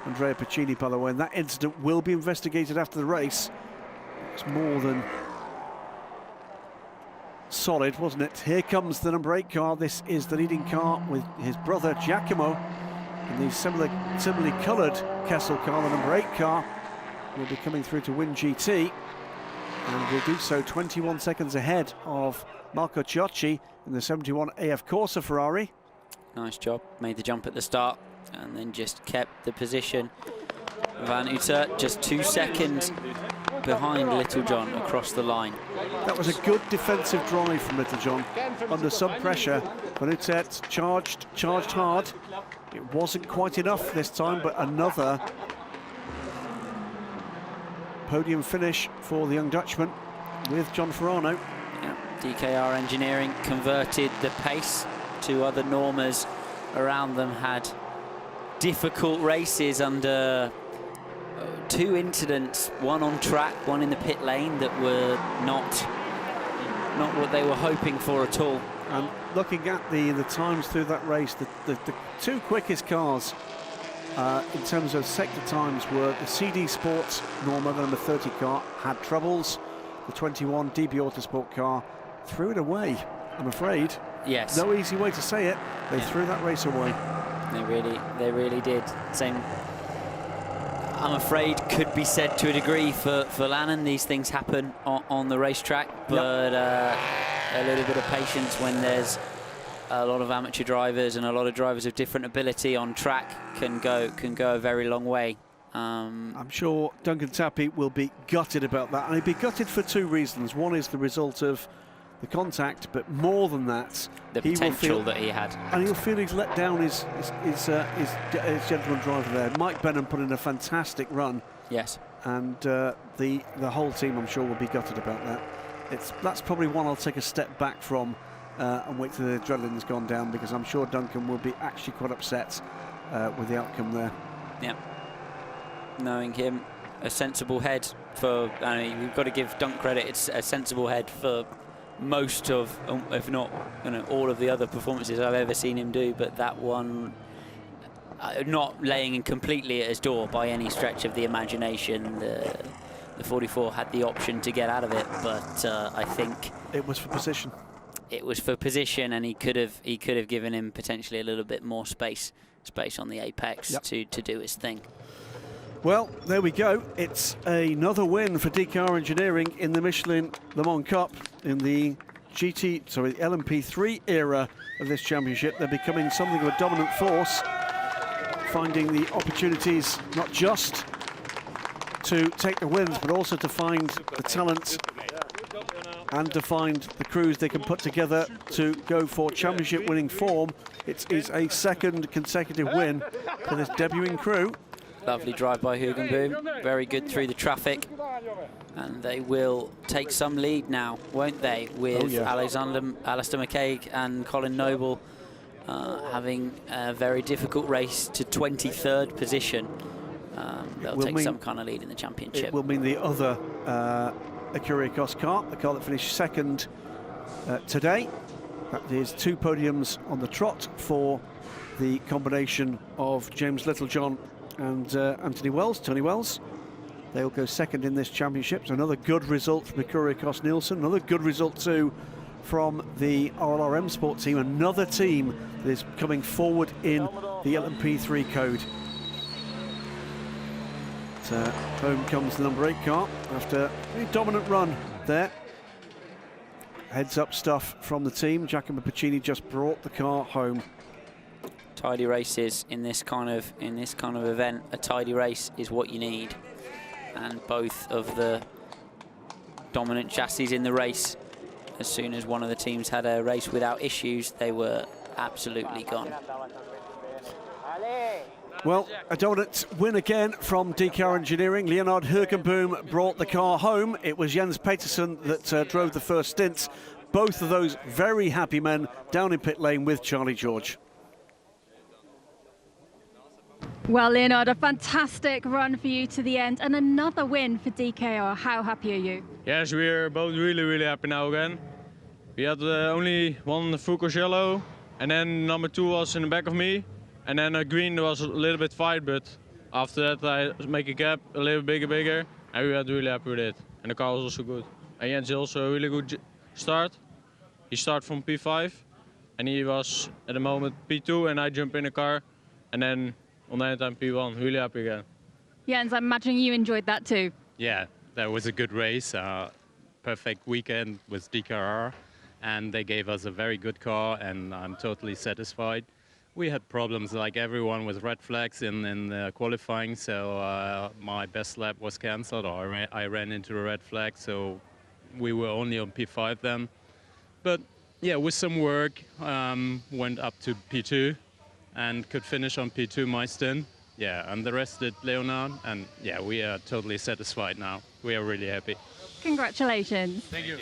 Andrea Pacini, by the way, and that incident will be investigated after the race. It's more than solid, wasn't it? Here comes the number 8 car. This is the leading car with his brother Giacomo in the similarly coloured Kessel car. The number 8 car will be coming through to win GT, and will do so 21 seconds ahead of Marco Ciocci in the 71 AF Corsa Ferrari.
Nice job, made the jump at the start and then just kept the position. Van Uter just 2 seconds behind Little John across the line.
That was a good defensive drive from Little John. Under some pressure, Van Uter charged hard. It wasn't quite enough this time, but another podium finish for the young Dutchman with John Ferrano.
Yeah, DKR Engineering converted the pace. 2 other Normas around them had difficult races under 2 incidents, one on track, one in the pit lane, that were not what they were hoping for at all.
And looking at the times through that race, the 2 quickest cars in terms of sector times were the CD Sports Norma, the number 30 car, had troubles. The 21 DB Autosport car threw it away, I'm afraid.
Yes.
No easy way to say it. They threw that race away.
They really did. Same, I'm afraid, could be said to a degree for Lannon. These things happen on the racetrack, but a little bit of patience when there's a lot of amateur drivers and a lot of drivers of different ability on track can go a very long way.
I'm sure Duncan Tappy will be gutted about that, and he'd be gutted for 2 reasons. One is the result of the contact, but more than that,
the potential that he had, and
he'll feel he's let down his gentleman driver there. Mike Benham put in a fantastic run.
Yes,
and the whole team, I'm sure, will be gutted about that. That's probably one I'll take a step back from and wait till the adrenaline's gone down, because I'm sure Duncan will be actually quite upset with the outcome there.
Yeah, knowing him, a sensible head for. We've got to give Dunk credit. It's a sensible head for most of, if not all of the other performances I've ever seen him do, but that one, not laying in completely at his door by any stretch of the imagination. The 44 had the option to get out of it, but I think
it was for position.
It was for position, and he could have given him potentially a little bit more space on the apex to do his thing.
Well, there we go. It's another win for DKR Engineering in the Michelin Le Mans Cup in the LMP3 era of this championship. They're becoming something of a dominant force, finding the opportunities not just to take the wins, but also to find the talent and to find the crews they can put together to go for championship winning form. It is a second consecutive win for this debuting crew.
Lovely drive by Hugenboom, very good through the traffic. And they will take some lead now, won't they, with Alistair McCaig and Colin Noble having a very difficult race to 23rd position. They'll take some kind of lead in the championship.
It will mean the other Kyrgios car, the car that finished second today. That is 2 podiums on the trot for the combination of James Littlejohn and Tony Wells. They'll go second in this championship. So another good result from Kyrgios Nielsen. Another good result too from the RLRM Sport team. Another team that is coming forward in the LMP3 code. So home comes the number 8 car after a dominant run there. Heads up stuff from the team. Giacomo Piccini just brought the car home.
Tidy races in this kind of event. A tidy race is what you need. And both of the dominant chassis in the race, as soon as one of the teams had a race without issues, they were absolutely gone.
Well, a dominant win again from DKR Engineering. Leonard Hugenboom brought the car home. It was Jens Petersen that drove the first stints. Both of those very happy men down in pit lane with Charlie George.
Well, Leonard, a fantastic run for you to the end and another win for DKR. How happy are you?
Yes, we're both really happy now again. We had only one Foucault yellow, and then number 2 was in the back of me, and then green was a little bit fight, but after that I make a gap a little bigger, and we were really happy with it. And the car was also good. And Jens also a really good start. He started from P5, and he was at the moment P2, and I jumped in the car, and then on the end I'm P1, really happy again.
Jens, I'm imagining you enjoyed that too.
Yeah, that was a good race. Perfect weekend with DKR, and they gave us a very good car, and I'm totally satisfied. We had problems like everyone with red flags in the qualifying, so my best lap was cancelled, or I ran into a red flag, so we were only on P5 then. But yeah, with some work, went up to P2 and could finish on P2 my stint. Yeah, and the rest did Leonard, and yeah, we are totally satisfied now. We are really happy.
Congratulations.
Thank you.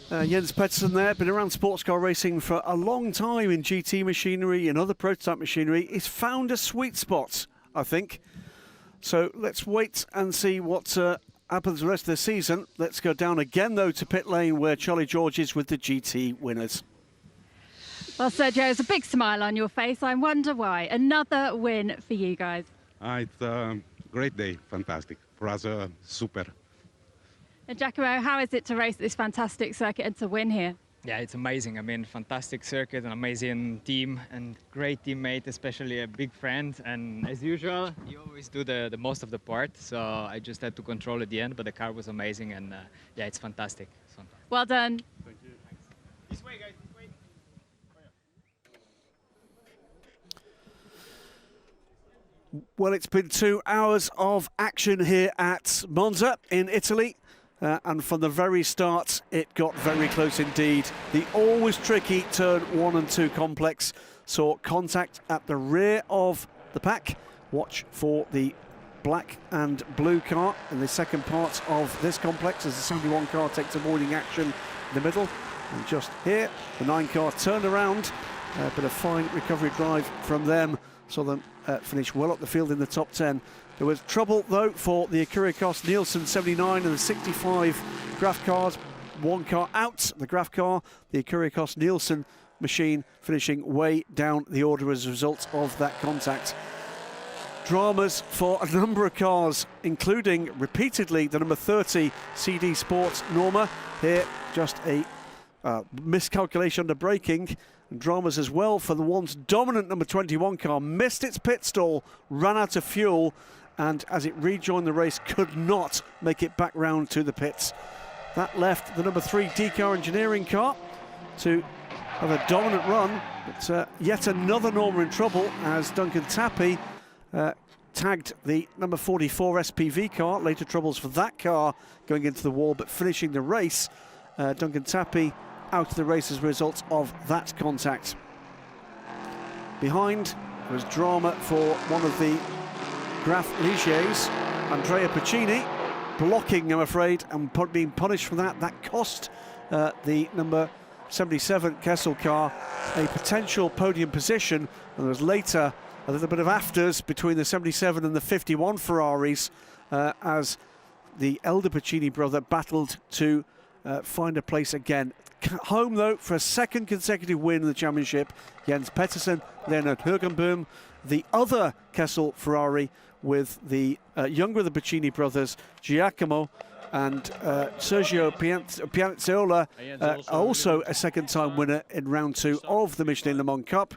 Jens Petersen there, been around sports car racing for a long time in GT machinery and other prototype machinery. He's found a sweet spot, I think. So let's wait and see what happens the rest of the season. Let's go down again, though, to pit lane where Charlie George is with the GT winners.
Well, Sergio, there's a big smile on your face. I wonder why. Another win for you guys.
It's a great day, fantastic. For us, super.
And Giacomo, how is it to race this fantastic circuit and to win here?
Yeah, it's amazing. I mean, fantastic circuit, an amazing team, and great teammate, especially a big friend. And as usual, you always do the most of the part. So I just had to control at the end, but the car was amazing, and yeah, it's fantastic.
Well done.
Thank you. This way, guys. This way.
Well, it's been 2 hours of action here at Monza in Italy. And from the very start, it got very close indeed. The always tricky turn 1 and 2 complex saw contact at the rear of the pack. Watch for the black and blue car in the second part of this complex as the 71 car takes avoiding action in the middle. And just here, the 9 car turned around, but a fine recovery drive from them. Saw them finish well up the field in the top 10. There was trouble, though, for the Kyrgios Nielsen 79 and the 65 Graf cars. 1 car out, the Graf car, the Kyrgios Nielsen machine finishing way down the order as a result of that contact. Dramas for a number of cars, including repeatedly the number 30 CD Sports Norma. Here, just a miscalculation under braking. And dramas as well for the once dominant number 21 car. Missed its pit stall, ran out of fuel, and as it rejoined the race, could not make it back round to the pits. That left the number 3 D-Car Engineering car to have a dominant run, but yet another Norma in trouble as Duncan Tappy tagged the number 44 SPV car. Later troubles for that car going into the wall, but finishing the race. Duncan Tappy out of the race as a result of that contact. Behind was drama for one of the Graf Ligiers, Andrea Piccini, blocking, I'm afraid, and being punished for that. That cost the number 77 Kessel car a potential podium position, and there was later a little bit of afters between the 77 and the 51 Ferraris as the elder Piccini brother battled to find a place again. Home, though, for a second consecutive win in the championship. Jens Pettersson, Leonard Högenboom, the other Kessel Ferrari with the younger of the Piccini brothers, Giacomo, and Sergio Pianezzola, also a second-time winner in round 2 of the Michelin Le Mans Cup.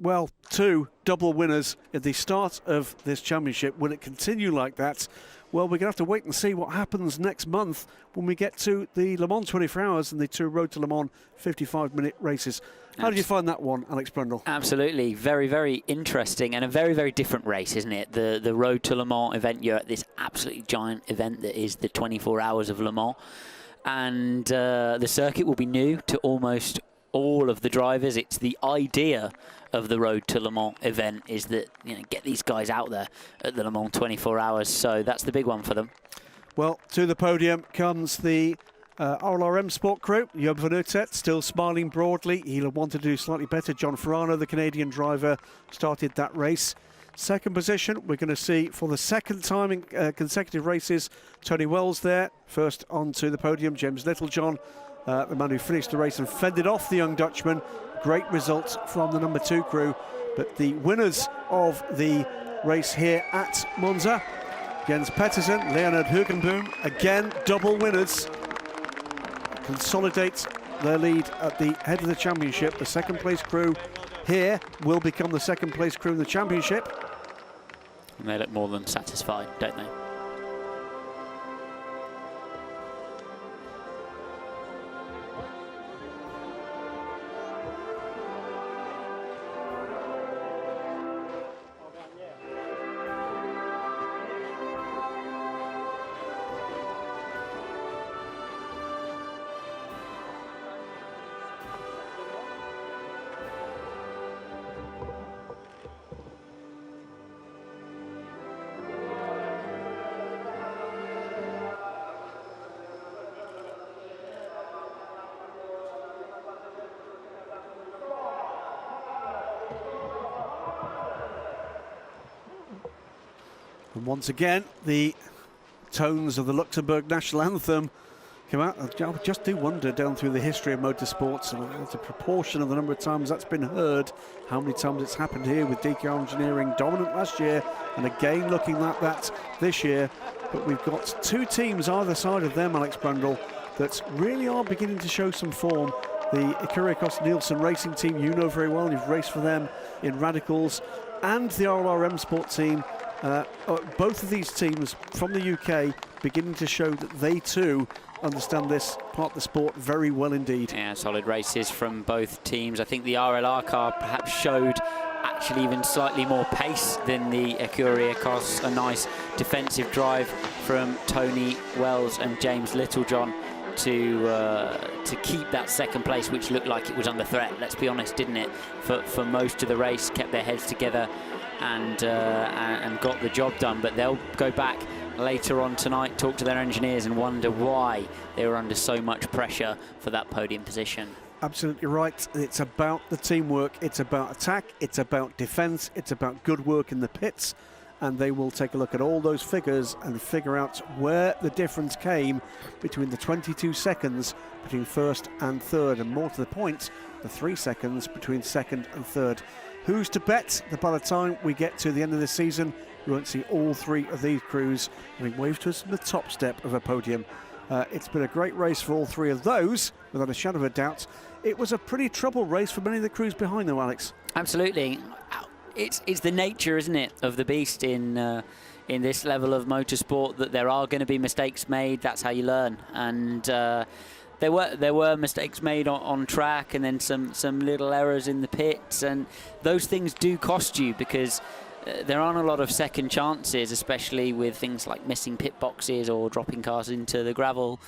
Well, 2 double winners at the start of this championship. Will it continue like that? Well, we're going to have to wait and see what happens next month when we get to the Le Mans 24 Hours and the 2 Road to Le Mans 55-minute races. How did you find that one, Alex Brundle?
Absolutely. Very, very interesting and a very, very different race, isn't it? The Road to Le Mans event, you're at this absolutely giant event that is the 24 Hours of Le Mans. And the circuit will be new to almost all of the drivers. It's the idea of the Road to Le Mans event is that, you know, get these guys out there at the Le Mans 24 Hours. So that's the big one for them.
Well, to the podium comes the RLRM Sport crew. Job van Uitert still smiling broadly. He'll want to do slightly better. John Ferrano, the Canadian driver, started that race. Second position, we're going to see for the second time in consecutive races, Tony Wells there. First onto the podium, James Littlejohn, the man who finished the race and fended off the young Dutchman. Great results from the number 2 crew. But the winners of the race here at Monza, Jens Pettersson, Leonard Högenboom, again double winners, consolidate their lead at the head of the championship. The second place crew here will become the second place crew in the championship.
And they look more than satisfied, don't they?
And once again, the tones of the Luxembourg national anthem come out. I just do wonder, down through the history of motorsports, and the proportion of the number of times that's been heard, how many times it's happened here with D-Car Engineering dominant last year, and again looking like that this year. But we've got 2 teams either side of them, Alex Brundle, that really are beginning to show some form. The Ikuriakos Nielsen racing team, you know very well, you've raced for them in Radicals, and the RLRM Sport team. Both of these teams from the UK beginning to show that they too understand this part of the sport very well indeed.
Yeah, solid races from both teams. I think the RLR car perhaps showed actually even slightly more pace than the Ikuriakos. A nice defensive drive from Tony Wells and James Littlejohn to keep that second place, which looked like it was under threat, let's be honest, didn't it? For most of the race, kept their heads together and got the job done. But they'll go back later on tonight, talk to their engineers and wonder why they were under so much pressure for that podium position.
Absolutely right. It's about the teamwork, it's about attack, it's about defence, it's about good work in the pits, and they will take a look at all those figures and figure out where the difference came between the 22 seconds between first and third, and more to the point, the 3 seconds between second and third. Who's to bet that by the time we get to the end of the season, we won't see all 3 of these crews having waved to us from the top step of a podium. It's been a great race for all 3 of those, without a shadow of a doubt. It was a pretty troubled race for many of the crews behind, though, Alex.
Absolutely. It's the nature, isn't it, of the beast in in this level of motorsport that there are going to be mistakes made. That's how you learn. And there were mistakes made on track, and then some little errors in the pits, and those things do cost you, because there aren't a lot of second chances, especially with things like missing pit boxes or dropping cars into the gravel.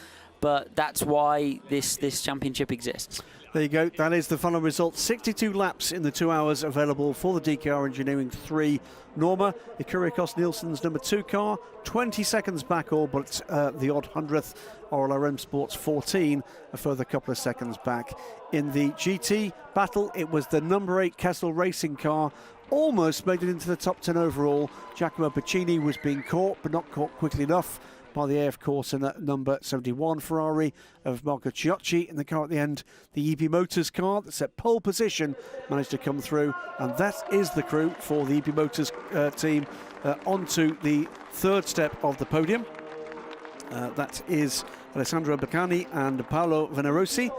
But that's why this championship exists.
There you go. That is the final result. 62 laps in the 2 hours available for the DKR Engineering 3 Norma. Ikuriakos Nielsen's number 2 car, 20 seconds back all, but the odd 100th. Oral RM Sports 14, a further couple of seconds back. In the GT battle, it was the number 8 Kessel Racing car. Almost made it into the top 10 overall. Giacomo Piccini was being caught, but not caught quickly enough by the AF Corsa number 71 Ferrari of Marco Ciocci in the car at the end. The EB Motors car that set pole position managed to come through, and that is the crew for the EB Motors team onto the third step of the podium. That is Alessandro Baccani and Paolo Venerosi.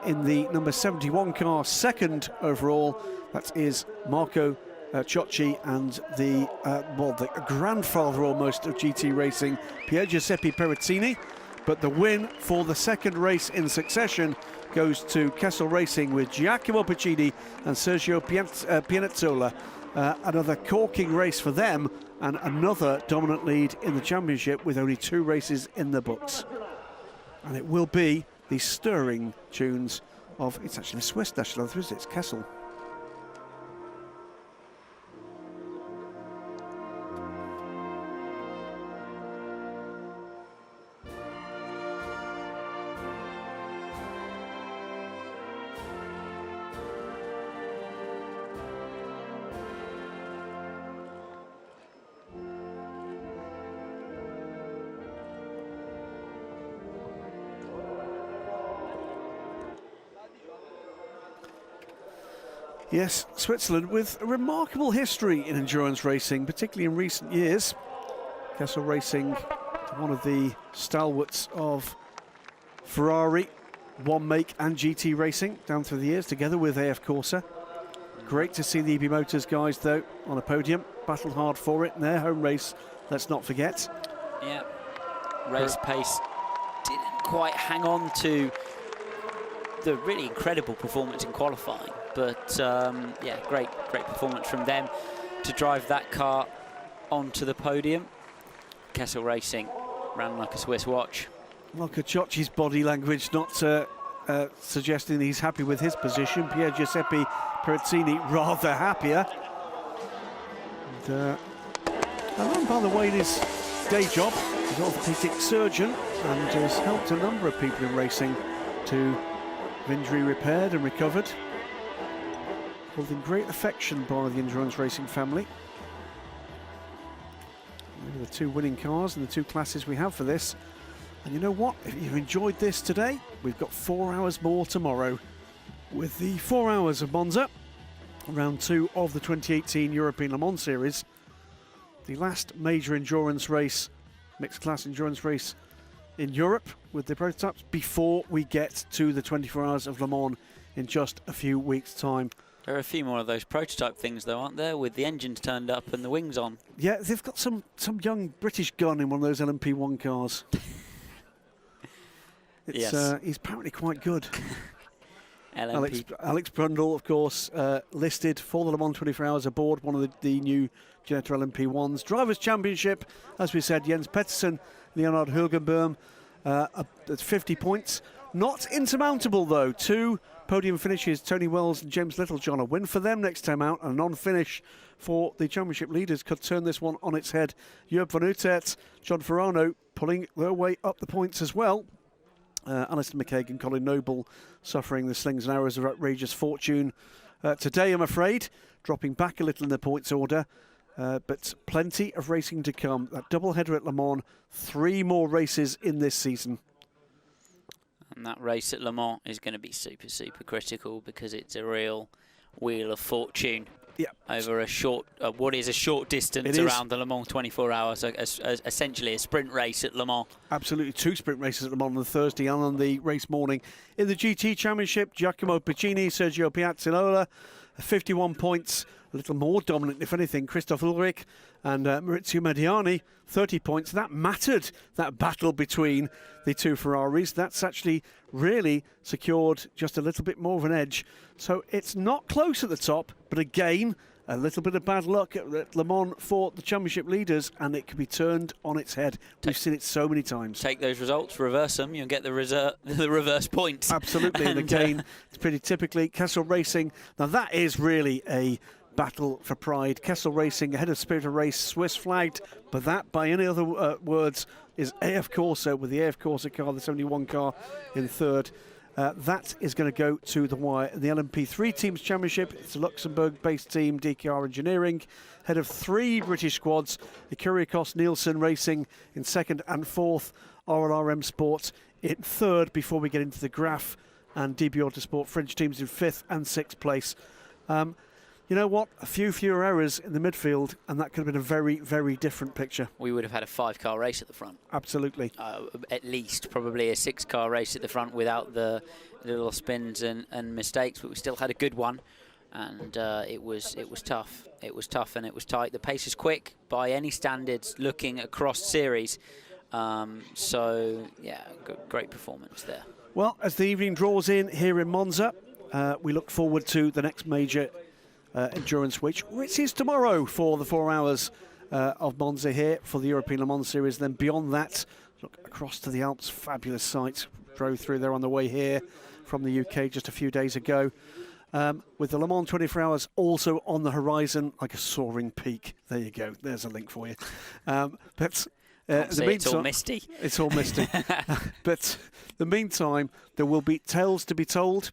In the number 71 car, second overall, that is Marco Ciocci and the grandfather almost of GT racing, Pier Giuseppe Perezzini. But the win for the second race in succession goes to Kessel Racing with Giacomo Piccini and Sergio Pianezzola. Another corking race for them, and another dominant lead in the championship with only 2 races in the books. And it will be the stirring tunes of, it's actually a Swiss national anthem, isn't it? It's Kessel. Yes, Switzerland with a remarkable history in endurance racing, particularly in recent years. Kessel Racing, one of the stalwarts of Ferrari, one make and GT racing down through the years, together with AF Corsa. Great to see the EB Motors guys, though, on a podium. Battled hard for it in their home race, let's not forget.
Yeah, race pace didn't quite hang on to the really incredible performance in qualifying. But yeah, great performance from them to drive that car onto the podium. Kessel Racing ran like a Swiss watch.
Marco Ciocci's body language not suggesting he's happy with his position. Pier Giuseppe Perezzini rather happier. And by the way, in his day job, he's an orthopedic surgeon and has helped a number of people in racing to have injury repaired and recovered. Holding great affection by the endurance racing family. The 2 winning cars and the 2 classes we have for this. And you know what? If you've enjoyed this today, we've got 4 hours more tomorrow with the 4 hours of Monza, round 2 of the 2018 European Le Mans Series. The last major endurance race, mixed class endurance race in Europe with the prototypes before we get to the 24 hours of Le Mans in just a few weeks' time.
There are a few more of those prototype things, though, aren't there, with the engines turned up and the wings on?
Yeah, they've got some young British gun in one of those LMP1 cars.
Yes.
He's apparently quite good.
LMP.
Alex Brundle, of course, listed for the Le Mans 24 Hours aboard one of the new Ginetta LMP1s. Drivers' Championship, as we said, Jens Pettersson, Leonard Hülkenberg, at 50 points. Not insurmountable, though. 2 podium finishes, Tony Wells and James Littlejohn. A win for them next time out, and a non-finish for the championship leaders could turn this one on its head. Joop van Uitert, John Ferrano pulling their way up the points as well. Alistair McKagan and Colin Noble suffering the slings and arrows of outrageous fortune today, I'm afraid, dropping back a little in the points order. But plenty of racing to come. That double header at Le Mans, 3 more races in this season.
And that race at Le Mans is going to be super, super critical, because it's a real wheel of fortune. Yeah. Over a short, what is a short distance around the Le Mans 24 hours, essentially a sprint race at Le Mans.
Absolutely, 2 sprint races at Le Mans on the Thursday and on the race morning. In the GT Championship, Giacomo Piccini, Sergio Piazzola, 51 points, a little more dominant, if anything, Christoph Ulrich and Maurizio Mediani, 30 points. That mattered, that battle between the two Ferraris. That's actually really secured just a little bit more of an edge. So it's not close at the top, but again, a little bit of bad luck at Le Mans for the championship leaders, and it can be turned on its head. We've seen it so many times.
Take those results, reverse them, you'll get the reverse points.
Absolutely, and again, it's pretty typically Kessel Racing. Now that is really a battle for pride. Kessel Racing ahead of Spirit of Race, Swiss flagged, but that, by any other words, is AF Corsa, with the AF Corsa car, the 71 car, in third. That is going to go to the wire. The LMP3 Teams Championship, it's a Luxembourg-based team, DKR Engineering, head of 3 British squads, the Kyriakos Nielsen Racing in second and fourth, RLRM Sport in third, before we get into the Graph and DB Autosport French teams in 5th and 6th place. You know what? A few fewer errors in the midfield, and that could have been a very, very different picture.
We would have had a 5-car race at the front.
Absolutely.
At least, probably a 6-car race at the front without the little spins and mistakes, but we still had a good one, and it was tough. It was tough and it was tight. The pace is quick by any standards, looking across series. So, yeah, great performance there.
Well, as the evening draws in here in Monza, we look forward to the next major endurance which is tomorrow for the 4 hours of Monza here for the European Le Mans Series. Then beyond that, look across to the Alps, fabulous sight. Drove through there on the way here from the UK just a few days ago. With the Le Mans 24 hours also on the horizon, like a soaring peak. There you go, there's a link for you. But
it's all misty.
It's all misty. But the meantime, there will be tales to be told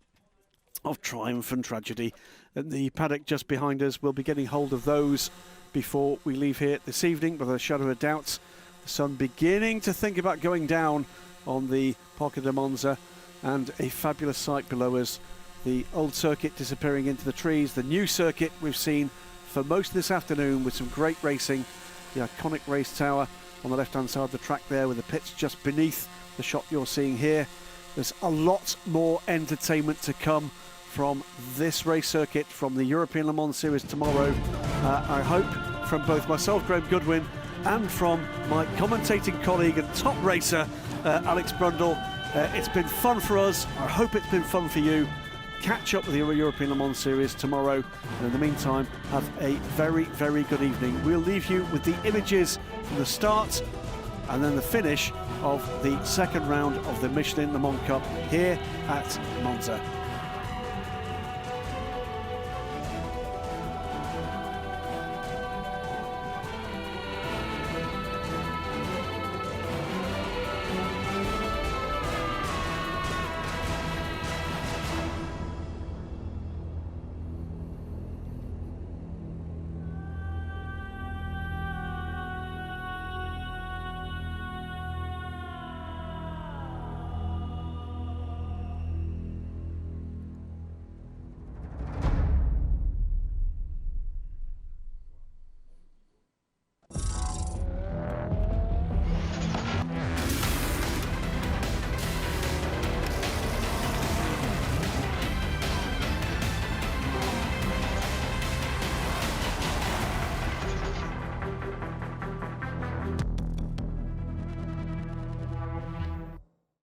of triumph and tragedy. And the paddock just behind us, will be getting hold of those before we leave here this evening, without a shadow of a doubt. The sun beginning to think about going down on the Parc de Monza, and a fabulous sight below us. The old circuit disappearing into the trees, the new circuit we've seen for most of this afternoon with some great racing. The iconic race tower on the left-hand side of the track there, with the pits just beneath the shot you're seeing here. There's a lot more entertainment to come from this race circuit, from the European Le Mans Series tomorrow. I hope from both myself, Graham Goodwin, and from my commentating colleague and top racer, Alex Brundle. It's been fun for us. I hope it's been fun for you. Catch up with the European Le Mans Series tomorrow. And in the meantime, have a very, very good evening. We'll leave you with the images from the start and then the finish of the second round of the Michelin Le Mans Cup here at Monza.